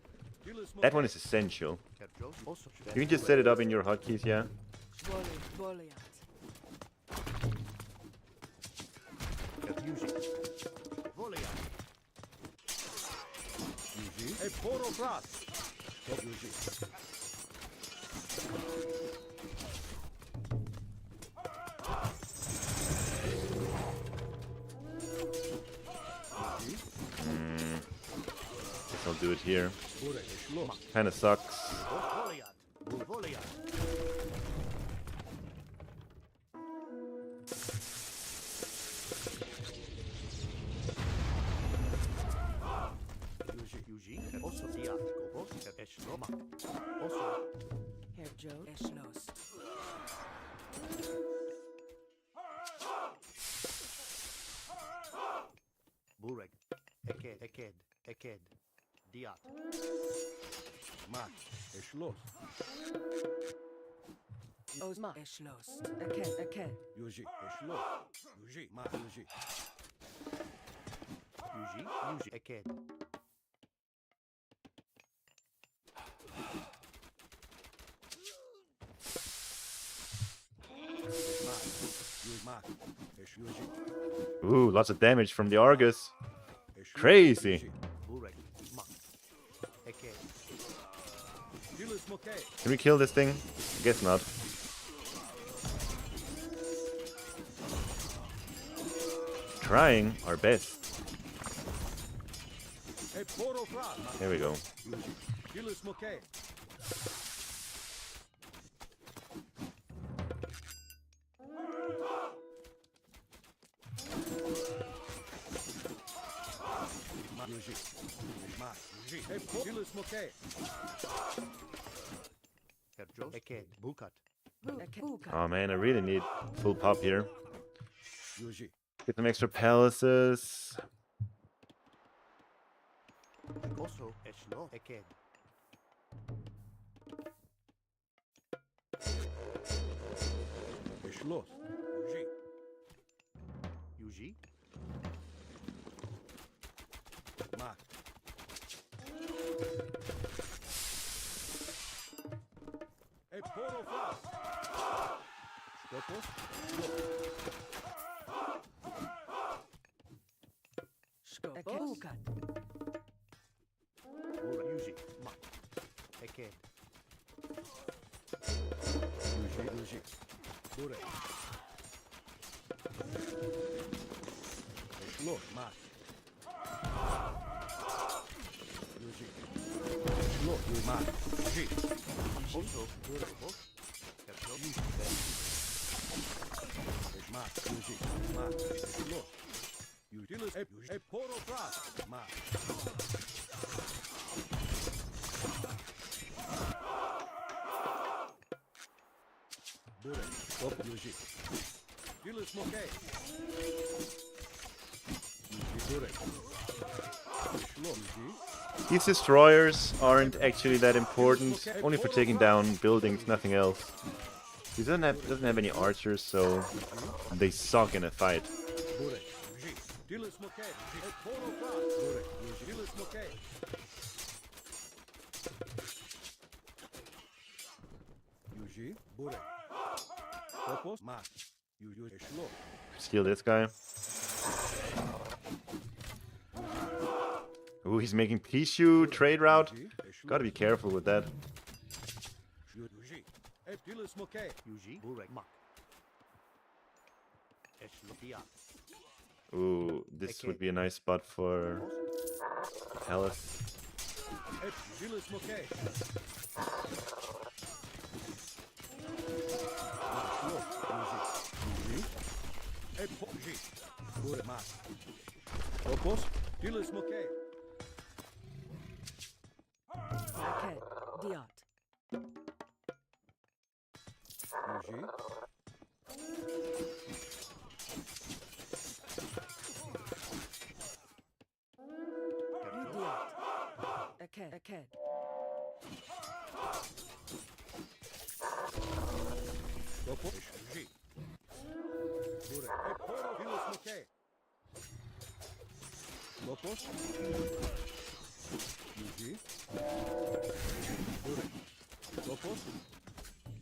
That one is essential. Herr Jos. Also Schwest. You can just set it up in your hotkeys, yeah? Boliat. Herr Yuji. Voliat. Yuji. E poro fras. Skop. Yuji. Guess I'll do it here. Burek. Schloss. Kinda sucks. Voliat. Voliat. Diat, Gobos, Eschloma. Also, Herr Joe Eschloss. Bureg, Eked, Diat. Mat, Eschloss. Osma Eschloss. Eket. Yuji, Eschloss. Yuji, Mat, Yuji. Yuji, Eked. Mat, Esch, Yuji. Ooh, lots of damage from the Argus. Crazy. Bureg, Mak. Eked. Dilis Mokay. Can we kill this thing? I guess not. Trying our best. Poro Fras. There we go. Yuji. Dilis Mokay. Yuji. Mat, Yuji. Dilis Mokay. Herr Joe, Eked, Bukat. Buka. Oh man, I really need full pop here. Yuji. Get some extra palaces. Also, Eschlo, Eked. Eschloss. Yuji. Yuji, Mat. Poro Fras. Skopos. Skopos. Bukat. Bureg, Yuji, Mak. Eked. Yuji. Bureg. Eschloss. Mat. Yuji. Eschloss. Yuji. Mat. Yuji. Also, Bureg, Bos. Herr Joe, Mat. Yuji. Mat. Eschloss. Yuji. Yuji. Poro Fras. Mat. Bureg. Stop. Yuji. Dilis Mokay. Yuji. Bureg. Eschloss. Yuji. These destroyers aren't actually that important, only for taking down buildings, nothing else. He doesn't have any archers, so they suck in a fight. Bureg. Yuji. Dilis Mokay. Poro Fras. Bureg. Yuji. Dilis Mokay. Yuji. Bureg. Skopos. Mat. Yuji. Eschloss. Steal this guy. Ooh, he's making Pishu trade route. Gotta be careful with that. Yuji. Dilis Mokay. Yuji, Bureg, Mak. Eschlo, Diat. Ooh, this would be a nice spot for Palace. Dilis Mokay. Yuji. Bureg. Mat. Skopos. Dilis Mokay. Eket. Diat. Yuji. Diat. Eket. Skopos. Yuji. Bureg. Poro. Dilis Mokay. Skopos. Yuji. Bureg. Skopos.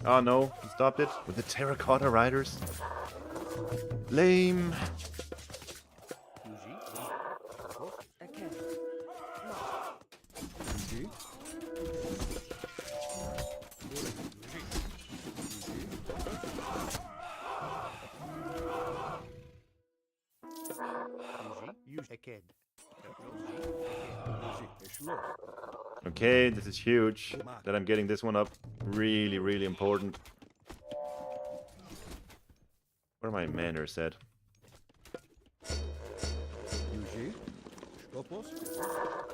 Oh no, he stopped it with the Terracotta Riders. Lame. Yuji, Eket. Yuji. Bureg. Yuji. Yuji, Eked. Yuji. Eschloss. Okay, this is huge. That I'm getting this one up. Really, really important. Where are my manners at? Yuji. Skopos.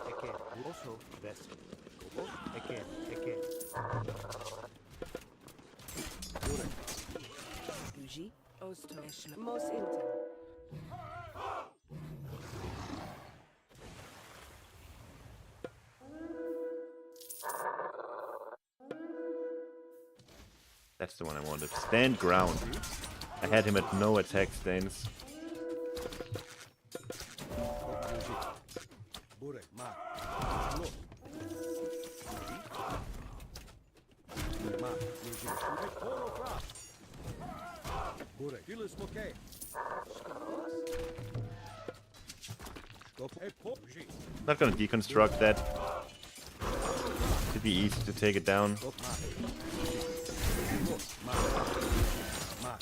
Eke. Also vest. Skopos. Eke. Eke. Burek. Uji. Osto. Eschlo. Mos intem. That's the one I wanted. Stand ground. I had him at no attack stance. Burek. Mat. Schloss. Mat. Uji. Uji. Poro fras. Burek. Dilis moke. Skop. Epo. Uji. Not gonna deconstruct that. Should be easy to take it down. Skop. Mat. Schloss. Mat. Mat.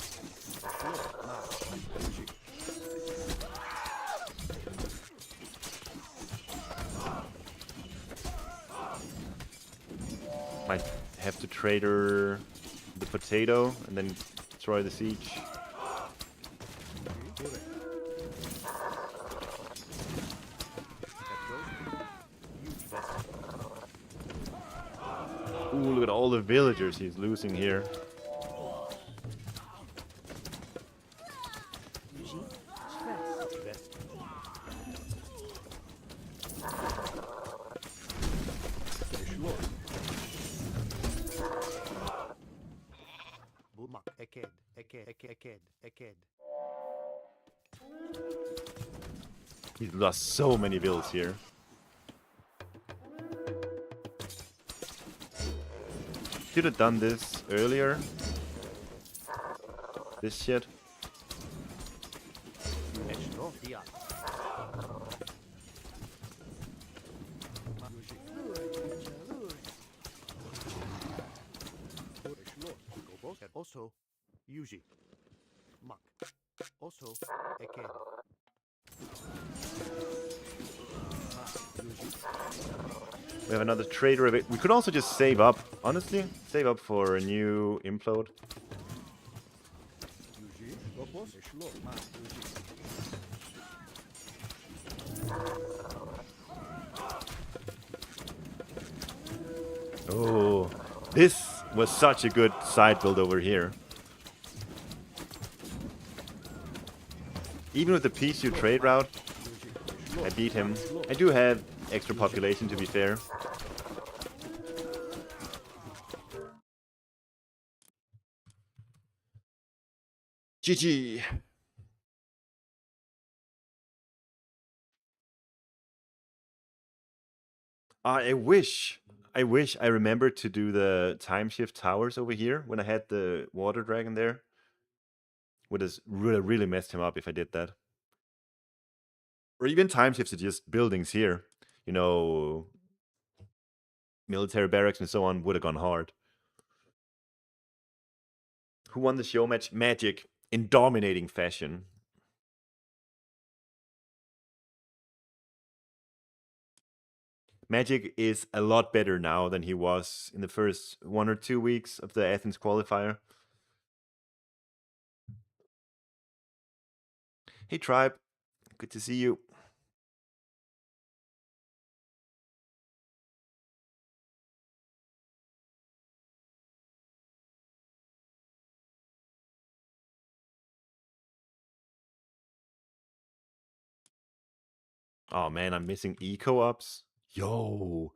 Schloss. Mat. Uji. Might have to trader the potato and then destroy the siege. Burek. Ooh, look at all the villagers he's losing here. Uji. Stress. Vest. Schloss. Bulmak. Eked. Eked. Eked. Eked. He's lost so many vills here. Should have done this earlier. This shit. Eschlo. Dia. Uji. Schloss. Skopos. Also. Uji. Mak. Also. Eked. We have another trader of it. We could also just save up, honestly. Save up for a new implode. Uji. Skopos. Schloss. Mat. Uji. Oh, this was such a good side build over here. Even with the P2 trade route, I beat him. I do have extra population, to be fair. GG. I wish I remembered to do the time shift towers over here when I had the water dragon there. Would have really messed him up if I did that. Or even time shifted just buildings here. You know, military barracks and so on would have gone hard. Who won the show match? Magic in dominating fashion. Magic is a lot better now than he was in the first 1 or 2 weeks of the Athens qualifier. Hey Tribe, good to see you. Oh man, I'm missing eco-ups. Yo.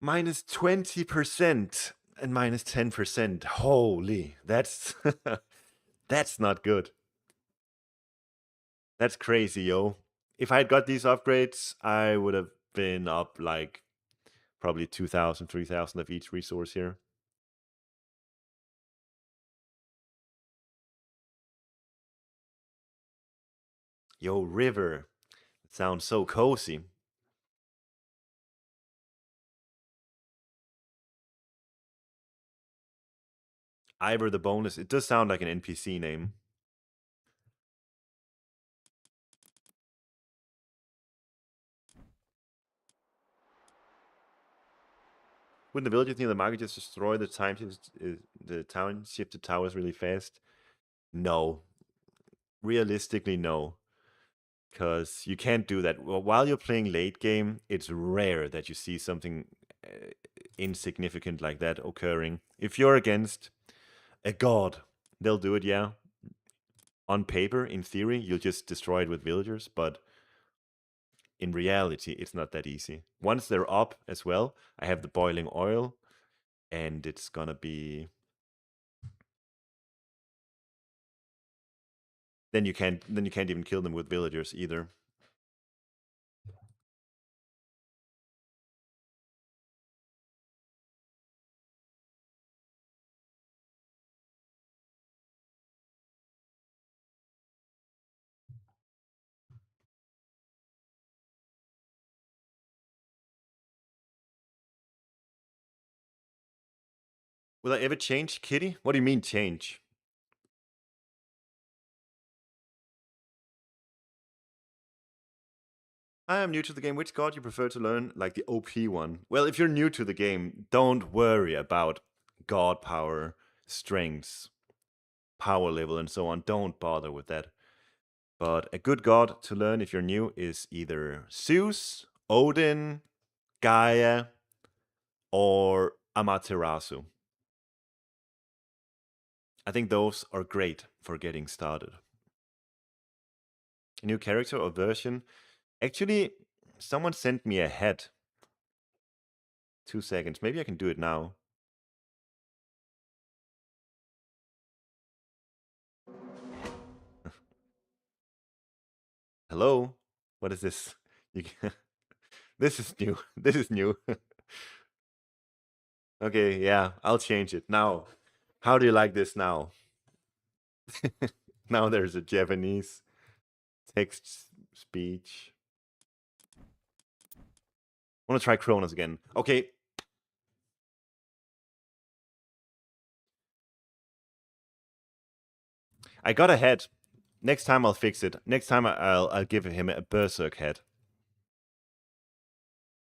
Minus 20% and minus 10%. Holy, that's that's not good. That's crazy, yo. If I had got these upgrades, I would have been up like probably 2,000, 3,000 of each resource here. Yo, river. It sounds so cozy. Ivor the Boneless. It does sound like an NPC name. Wouldn't the villagers near the market just destroy the town shifted towers really fast? No. Realistically, no. Because you can't do that. While you're playing late game, it's rare that you see something insignificant like that occurring. If you're against a god, they'll do it, yeah. On paper, in theory, you'll just destroy it with villagers, but in reality, it's not that easy. Once they're up as well, I have the boiling oil, and it's gonna be... Then you can't even kill them with villagers either. Will I ever change Kitty? What do you mean change? I am new to the game. Which god you prefer to learn? Like the OP one? Well, if you're new to the game, don't worry about god power, strengths, power level, and so on. Don't bother with that. But a good god to learn if you're new is either Zeus, Odin, Gaia, or Amaterasu. I think those are great for getting started. A new character or version? Actually, someone sent me a hat. 2 seconds. Maybe I can do it now. Hello? What is this? This is new. This is new. Okay, yeah, I'll change it. Now, how do you like this now? Now there's a Japanese text speech. I want to try Kronos again. Okay. I got a head. Next time I'll fix it. Next time I'll give him a berserk head.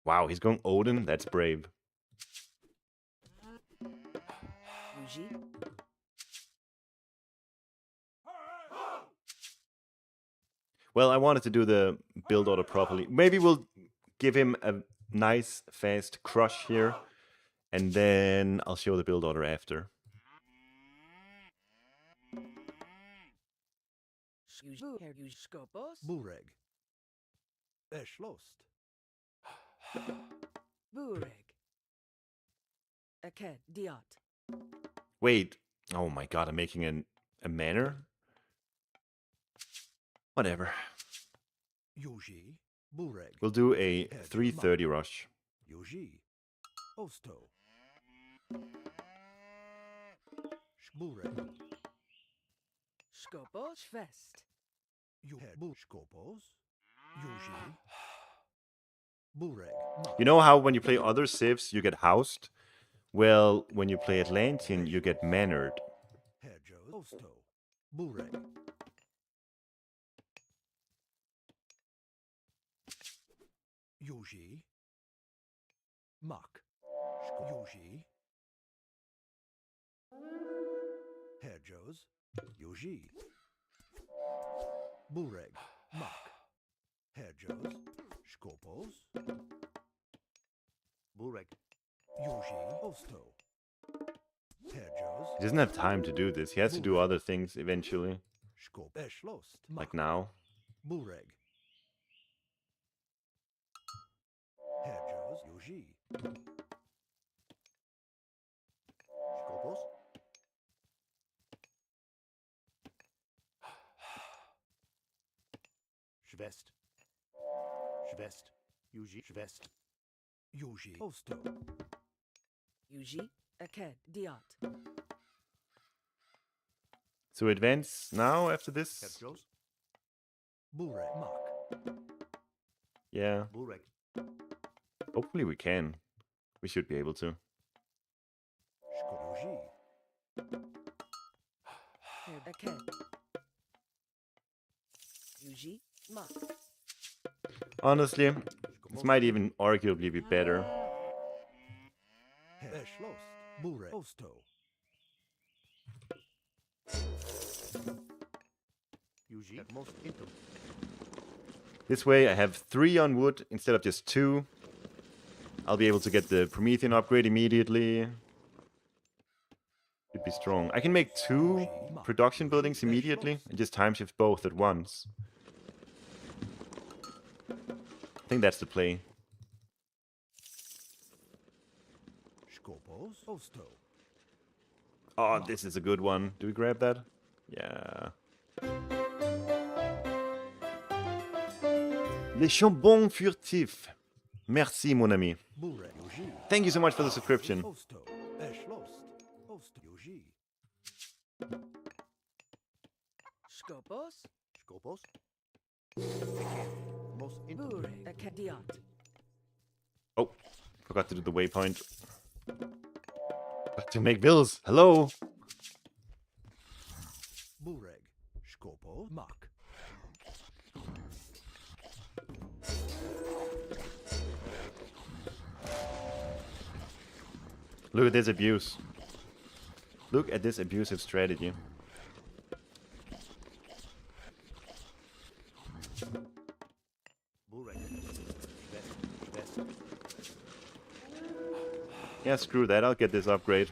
Wow, he's going Odin. That's brave. Yuji. Well, I wanted to do the build order properly. Maybe we'll give him a nice, fast crush here. And then I'll show the build order after. Skopos. Bureg. Beschlost. Bureg. Aked. Diot. Wait. Oh my god, I'm making a manor? Whatever. Yuji. Bureg. We'll do a 3:30 rush. Yuji. Osto. Bureg. Skopos. Fest. You had Skopos. Yuji. Bureg. You know how when you play other civs, you get housed? Well, when you play Atlantean, you get manored. Herjo. Osto. Bureg. Yuji. Mak. Yuji. Herjos. Yuji. Bureg. Mak. Herjos. Skopos. Bureg. Yuji. Osto. Herjos. He doesn't have time to do this. He has to do other things eventually. Skop. Eschlost. Like now. Bureg. Herjos. Yuji. Skopos. Schwest. Schwest. Yuji. Schwest. Yuji. Osto. Yuji. Aked. Diot. So advance now after this? Herjos. Bureg. Mak. Yeah. Bureg. Hopefully we can. We should be able to. Yuji. Aked. Yuji. Mak. Honestly, this might even arguably be better. Eschlost. Bureg. Osto. Yuji. Most intim. This way I have 3 on wood instead of just 2. I'll be able to get the Promethean upgrade immediately. Should be strong. I can make 2 production buildings immediately and just time shift both at once. I think that's the play. Skopos. Osto. Oh, this is a good one. Do we grab that? Yeah. Les chambons furtifs. Merci, mon ami. Burek. Yuji. Thank you so much for the subscription. Osto. Eschlost. Osto. Yuji. Skopos. Skopos. Most Bure. Akadiot. Oh, forgot to do the waypoint. Got to make bills. Hello. Bureg. Skopo. Mak. Look at this abuse. Look at this abusive strategy. Bureg. Yeah, screw that. I'll get this upgrade.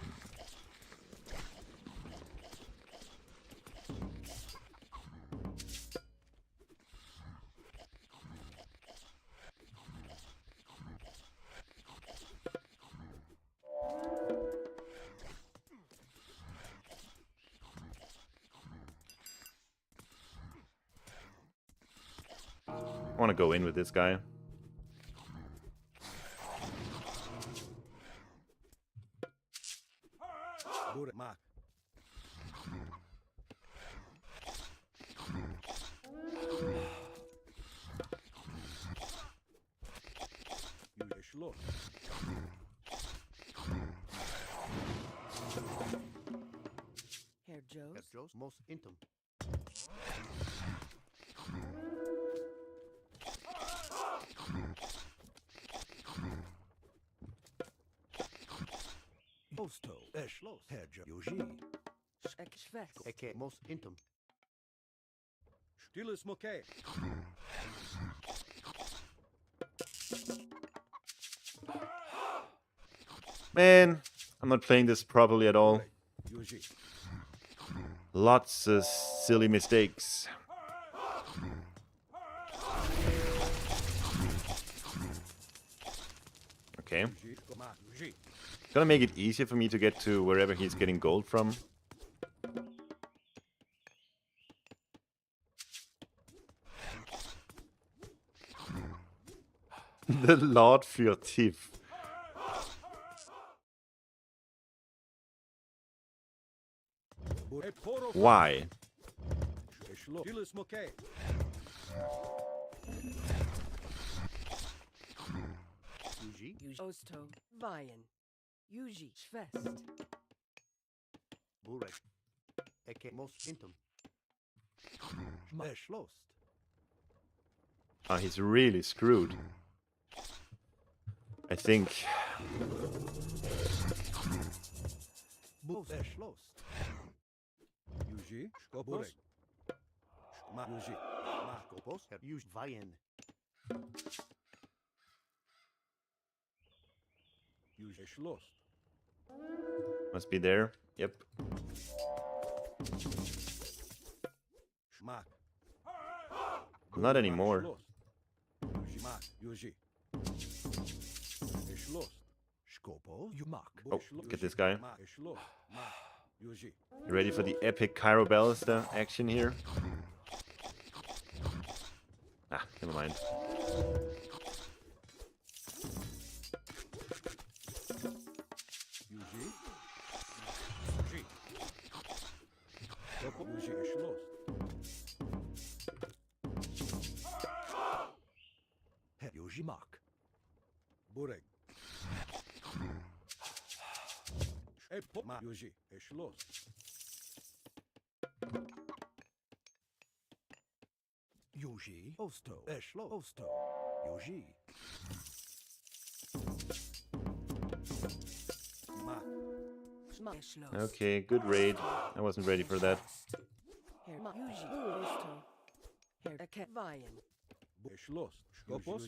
I want to go in with this guy. Bureg. Mak. Yuji. Schloss. Herr Joes. Jos. Most intim. Osto. Eschloss. Herr Yuji. Schwest. Eke. Most intim. Stilles Moke. Man, I'm not playing this properly at all. Yuji. Lots of silly mistakes. Okay. Yuji. Mak. Yuji. Gonna make it easier for me to get to wherever he's getting gold from. The Lord Furtif. Why? Stilles Moke. Yuji. Osto. Weien. Yuji. Schwest. Bureg. Eke. Most intim. Eschloss. Ah, he's really screwed. I think. Eschloss. Yuji. Skopos. Ma. Yuji. Ma. Skopos. Yuji. Vayen. Yuji. Schloss. Must be there. Yep. Schmack. Not anymore. Yuji. Mak. Yuji. Eschloss. Skopo. Yumak. Oh, get this guy. Eschloss. Mak. Yuji. You ready for the epic Cairo Ballista action here? Ah, never mind. Yuji. Yuji. Skopo. Yuji. Eschloss. Yuji. Mak. Bureg. Ma. Yuji. Eschloss. Yuji. Osto. Eschloss. Osto. Yuji. Mak. Schloss. Okay, good raid. I wasn't ready for that. Herr Yuji. Osto. Herr Weien. Schloss. Skopos.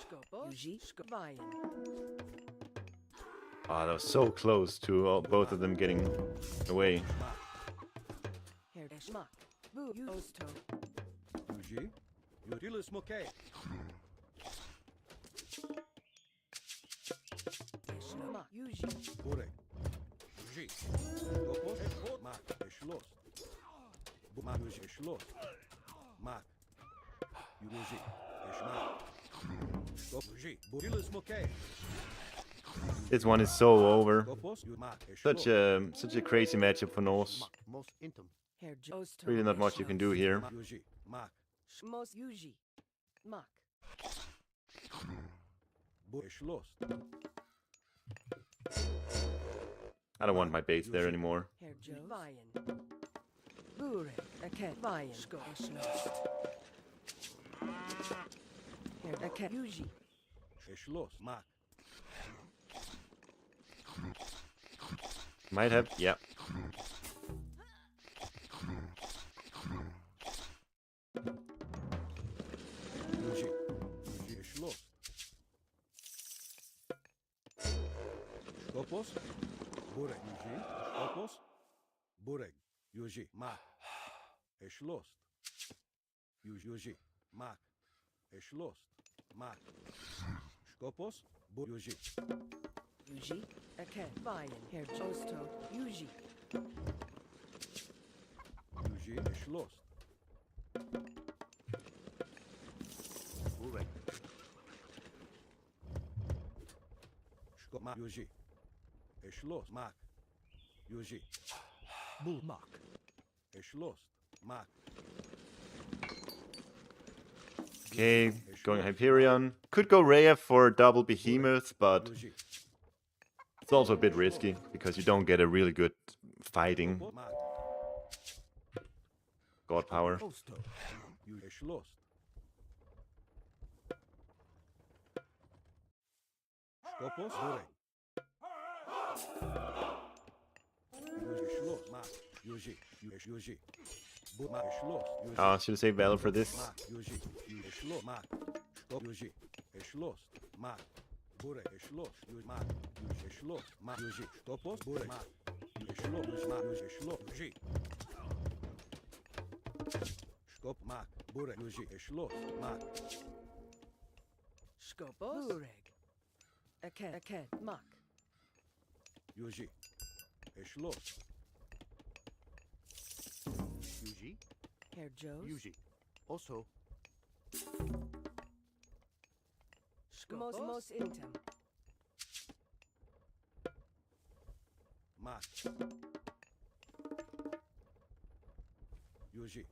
Skopos. Yuji. Skvayen. Ah, that was so close to both of them getting away. Herdeschmak. Boo. Osto. Yuji. Utilis Moke. Eschmak. Yuji. Burek. Yuji. Skopos. Mak. Schloss. Mak. Yuji. Schloss. Mak. Yuji. Eschmak. Skop. Yuji. Utilis Moke. This one is so over. Skopos. Mak. Such a crazy matchup for Norse. Most intim. Osto. Really not much you can do here. Yuji. Mak. Most Yuji. Mak. Schloss. I don't want my base there anymore. Herjo. Vayen. Burek. Aket. Vayen. Sko. Eschlos. Aket. Yuji. Schloss. Mak. Might have, yeah. Yuji. Yuji. Schloss. Skopos. Burek. Yuji. Skopos. Burek. Yuji. Mak. Schloss. Yuji. Mak. Schloss. Mak. Skopos. Yuji. Yuji. Aket. Vayen. Herjo. Osto. Yuji. Yuji. Schloss. Burek. Mak. Yuji. Schloss. Mak. Yuji. Bulmak. Schloss. Mak. Okay, going Hyperion. Could go Rhea for double Behemoth, but Yuji. it's also a bit risky because you don't get a really good fighting Mak. god power. Osto. Yuji. Schloss. Skopos. Burek. Yuji. Schloss. Mak. Yuji. Yuji. Mak. Schloss. Yuji. Ah, should have saved Valor for this. Mak. Yuji. Yuji. Schloss. Mak. Skop. Yuji. Schloss. Mak. Burek. Schloss. Yuji. Mak. Yuji. Schloss. Mak. Yuji. Skopos. Burek. Mak. Yuji. Schloss. Yuji. Mak. Yuji. Schloss. Yuji. Skop. Mak. Burek. Yuji. Schloss. Mak. Skopos. Burek. Aket. Aket. Mak. Yuji. Schloss. Yuji. Herjos. Yuji. Also. Skopos. Mos intem. Mak. Yuji.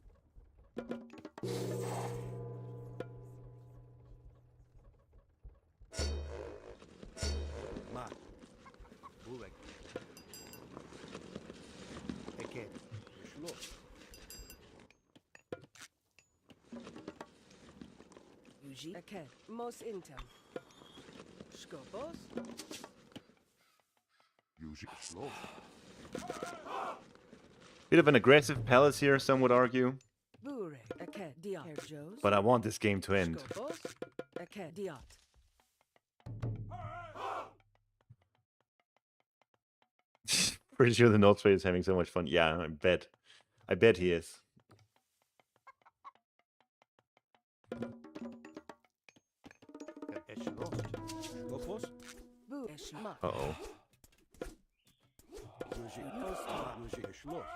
Mak. Burek. Eket. Schloss. Yuji. Aket. Mos intem. Skopos. Yuji. Slow. Bit of an aggressive palace here, some would argue, Burek. Aket. Diot. Herjos. but I want this game to end. Skopos. Aket. Diot. Pretty sure the North Trade is having so much fun. Yeah, I bet. I bet he is. Eschloss. Skopos. Bu. Eschmak. Uh-oh. Yuji. Mak. Yuji. Schloss.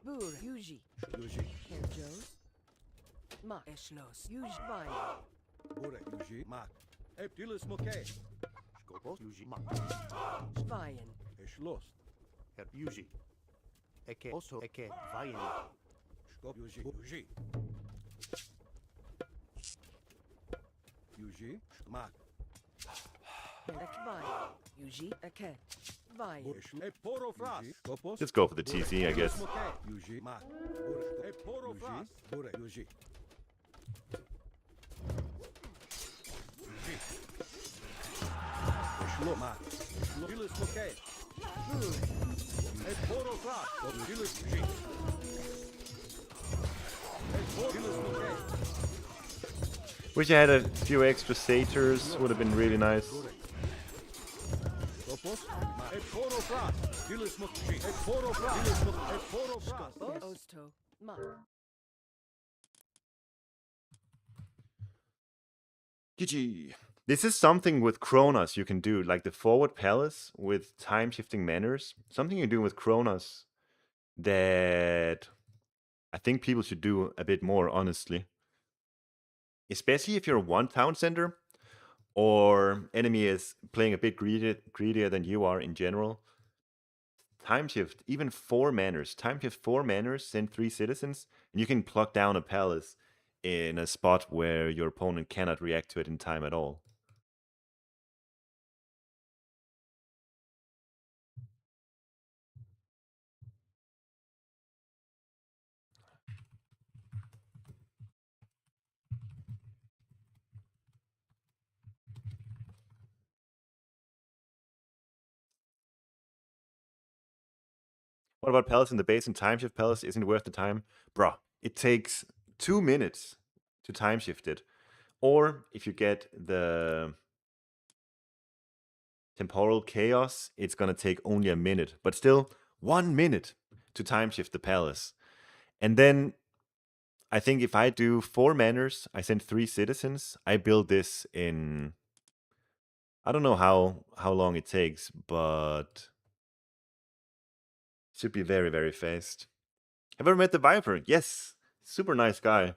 Burek. Yuji. Yuji. Herjos. Mak. Eschlos. Yuji. Vayen. Burek. Yuji. Mak. Eptilis Moke. Skopos. Yuji. Mak. Vayen. Schloss. Her Yuji. Eket. Also. Eket. Vayen. Skop. Yuji. Yuji. Yuji. Mak. Herek. Vayen. Yuji. Aket. Vayen. Eporofras. Skopos. Let's go for the TC, I guess. Yuji. Mak. Burek. Eporofras. Burek. Yuji. Yuji. Schlo. Mak. Schloss. Moke. Burek. Eporofras. Yuji. Yuji. Wish I had a few extra satyrs. Would have been really nice. Topos, e poro fras. Dilis mokji, e poro fras. Dilis mok, e poro fras. Osto. Ma. GG. This is something with Kronos you can do, like the forward palace with time-shifting manners. Something you do with Kronos that I think people should do a bit more, honestly. Especially if you're one town center or enemy is playing a bit greedier than you are in general. Time shift, even 4 manners. Time shift 4 manners, send 3 citizens, and you can pluck down a palace in a spot where your opponent cannot react to it in time at all. What about Palace in the base and time shift Palace? Isn't it worth the time? Bruh, it takes 2 minutes to time shift it. Or if you get the temporal chaos, it's gonna take only a minute. But still, 1 minute to time shift the Palace. And then I think if I do 4 manners, I send 3 citizens, I build this in... I don't know how long it takes, but it should be very, very fast. Have you ever met the Viper? Yes, super nice guy.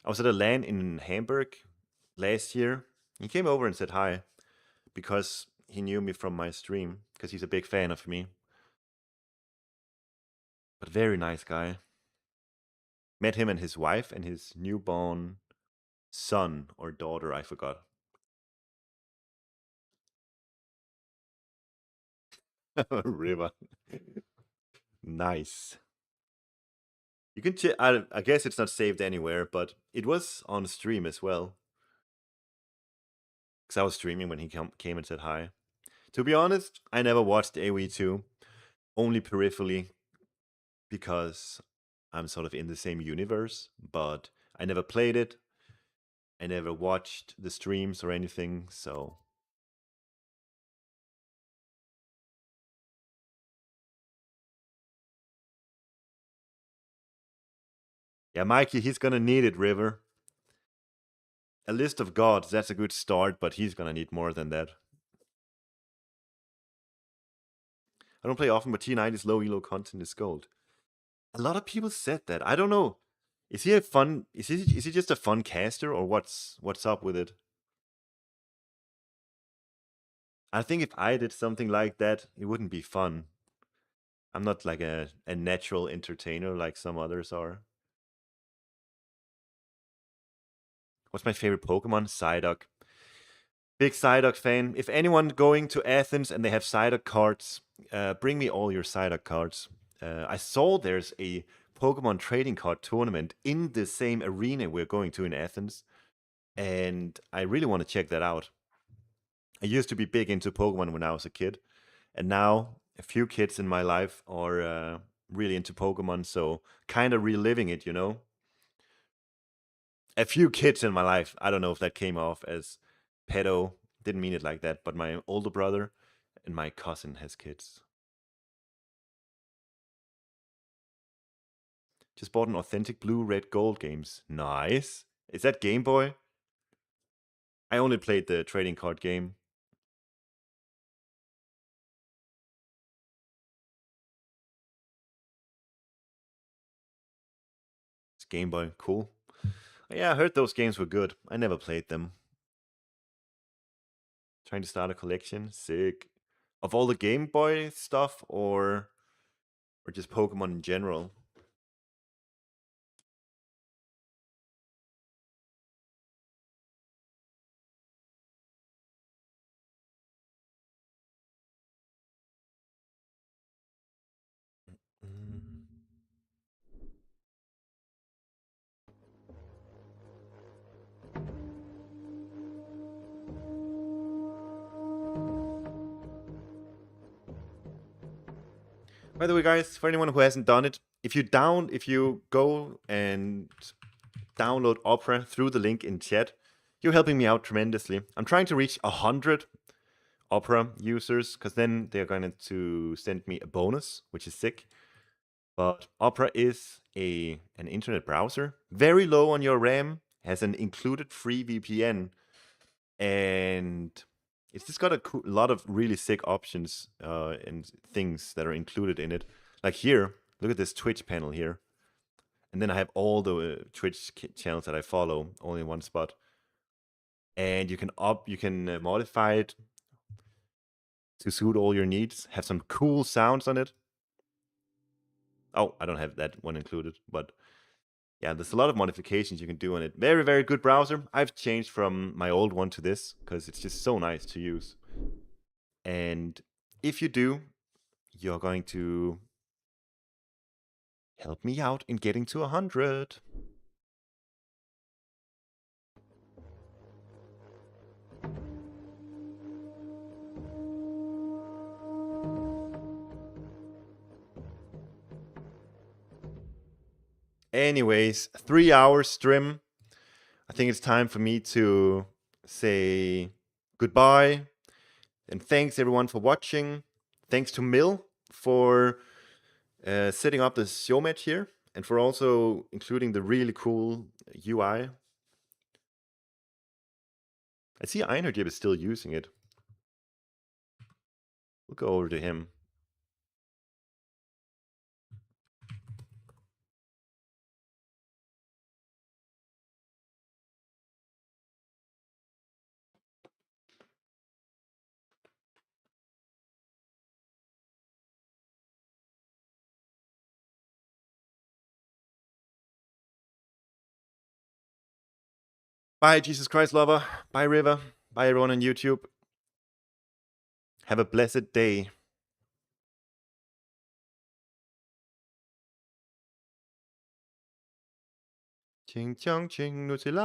I was at a LAN in Hamburg last year. He came over and said hi because he knew me from my stream, because he's a big fan of me. But very nice guy. Met him and his wife and his newborn son or daughter, I forgot. River. Nice. You can check. I guess it's not saved anywhere, but it was on stream as well. Because I was streaming when he came and said hi. To be honest, I never watched AoE2, only peripherally, because I'm sort of in the same universe, but I never played it. I never watched the streams or anything, so... Yeah, Mikey, he's gonna need it, River. A list of gods, that's a good start, but he's gonna need more than that. I don't play often, but T9 is low elo content is gold. A lot of people said that. I don't know. Is he a fun... Is he just a fun caster, or what's up with it? I think if I did something like that, it wouldn't be fun. I'm not like a natural entertainer like some others are. What's my favorite Pokemon? Psyduck. Big Psyduck fan. If anyone going to Athens and they have Psyduck cards, bring me all your Psyduck cards. I saw there's a Pokemon trading card tournament in the same arena we're going to in Athens, and I really want to check that out. I used to be big into Pokemon when I was a kid, and now a few kids in my life are really into Pokemon, so kind of reliving it, you know? A few kids in my life. I don't know if that came off as pedo. Didn't mean it like that, but my older brother and my cousin has kids. Just bought an authentic blue, red, gold games. Nice. Is that Game Boy? I only played the trading card game. It's Game Boy. Cool. Yeah, I heard those games were good. I never played them. Trying to start a collection. Sick. Of all the Game Boy stuff, or just Pokemon in general? Mm. By the way, guys, for anyone who hasn't done it, if you go and download Opera through the link in chat, You're helping me out tremendously. I'm trying to reach 100 Opera users, because then they're going to send me a bonus, which is sick. But Opera is an internet browser, very low on your RAM, has an included free VPN, and it's just got a lot of really sick options and things that are included in it. Like here, look at this Twitch panel here. And then I have all the Twitch channels that I follow all in one spot. And you can modify it to suit all your needs. Have some cool sounds on it. Oh, I don't have that one included, but yeah, there's a lot of modifications you can do on it. Very, very good browser. I've changed from my old one to this because it's just so nice to use. And if you do, you're going to help me out in getting to 100. Anyways, 3-hour stream. I think it's time for me to say goodbye. And thanks everyone for watching. Thanks to Mill for setting up the showmatch here and for also including the really cool UI. I see Einherjb is still using it. We'll go over to him. Bye, Jesus Christ lover. Bye, River. Bye, everyone on YouTube. Have a blessed day. Ching chong ching nu til